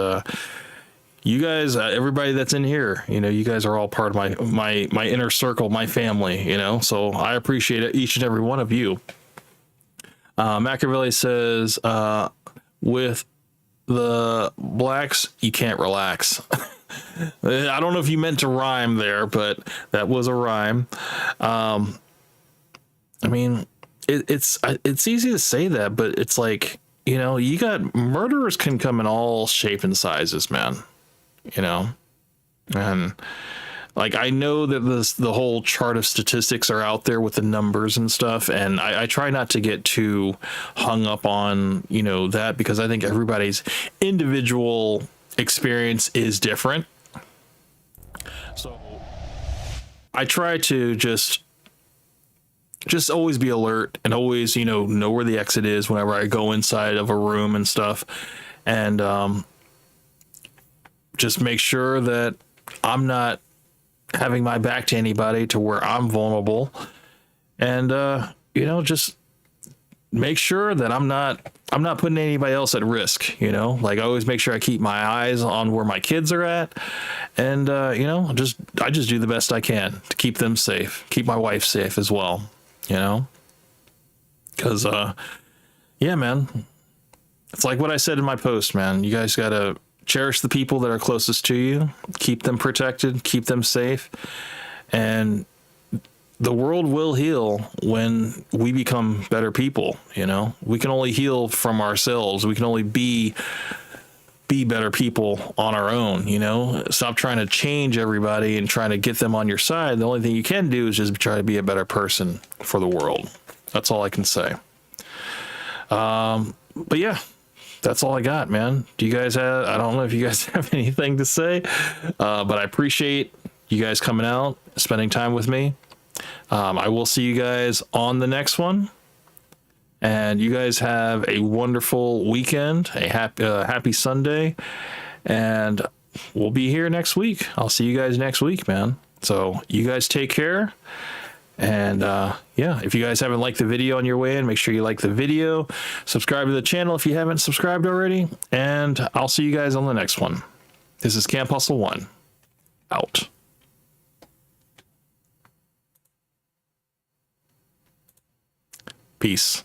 you guys, everybody that's in here, you know, you guys are all part of my inner circle, my family, you know, so I appreciate each and every one of you. Machiavelli says, with the blacks, you can't relax. I don't know if you meant to rhyme there, but that was a rhyme. I mean, it's easy to say that, but it's like, you know, you got murderers can come in all shape and sizes, man. You know, and like I know that the whole chart of statistics are out there with the numbers and stuff, and I try not to get too hung up on, you know, that, because I think everybody's individual experience is different. So I try to just always be alert and always, you know where the exit is whenever I go inside of a room and stuff, and just make sure that I'm not having my back to anybody to where I'm vulnerable, and you know, just make sure that I'm not putting anybody else at risk. You know, like I always make sure I keep my eyes on where my kids are at, and you know, I just do the best I can to keep them safe, keep my wife safe as well. You know, because yeah, man, it's like what I said in my post, man. You guys gotta cherish the people that are closest to you, keep them protected, keep them safe, and the world will heal when we become better people. You know, we can only heal from ourselves. We can only be better people on our own. You know, stop trying to change everybody and trying to get them on your side. The only thing you can do is just try to be a better person for the world. That's all I can say. But yeah, that's all I got, man. Do you guys have, I don't know if you guys have anything to say, but I appreciate you guys coming out, spending time with me. I will see you guys on the next one, and you guys have a wonderful weekend, a happy Sunday, and we'll be here next week. I'll see you guys next week, man. So you guys take care. And yeah, if you guys haven't liked the video on your way in, make sure you like the video, subscribe to the channel if you haven't subscribed already, and I'll see you guys on the next one. This is Camp Hustle 1 out. Peace.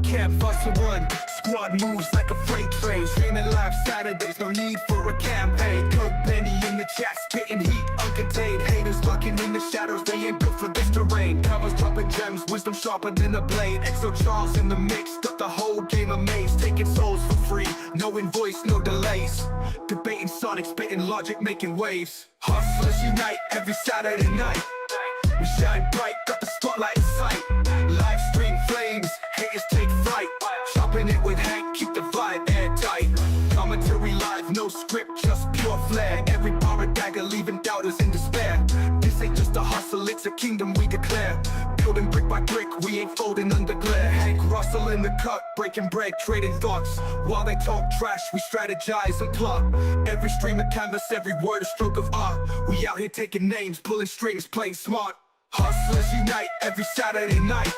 Camp Hustle 1, squad moves like a freight train. Streaming live Saturdays, no need for a campaign. Kirk Benny in the chat, spitting heat, uncontained. Haters lurking in the shadows, they ain't built for this terrain. Covers dropping gems, wisdom sharper than a blade. XO Charles in the mix, got the whole game amazed. Taking souls for free, no invoice, no delays. Debating Sonic, spitting logic, making waves. Hustlers unite every Saturday night. We shine bright, got the spotlight in sight. Live stream flames, haters take flight. Chopping it with Hank, keep the vibe airtight. Commentary live, no script, just pure flair. Every bar a dagger, leaving doubters in despair. This ain't just a hustle, it's a kingdom we declare. Building brick by brick, we ain't folding under glare. Hank Russell in the cut, breaking bread, trading thoughts. While they talk trash, we strategize and plot. Every stream of canvas, every word a stroke of art. We out here taking names, pulling strings, playing smart. Hustlers unite every Saturday night.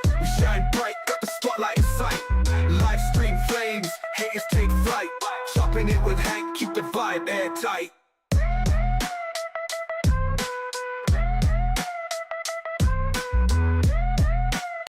We shine bright, got the spotlight in sight. Live stream flames, haters take flight. Chopping it with Hank, keep the vibe airtight.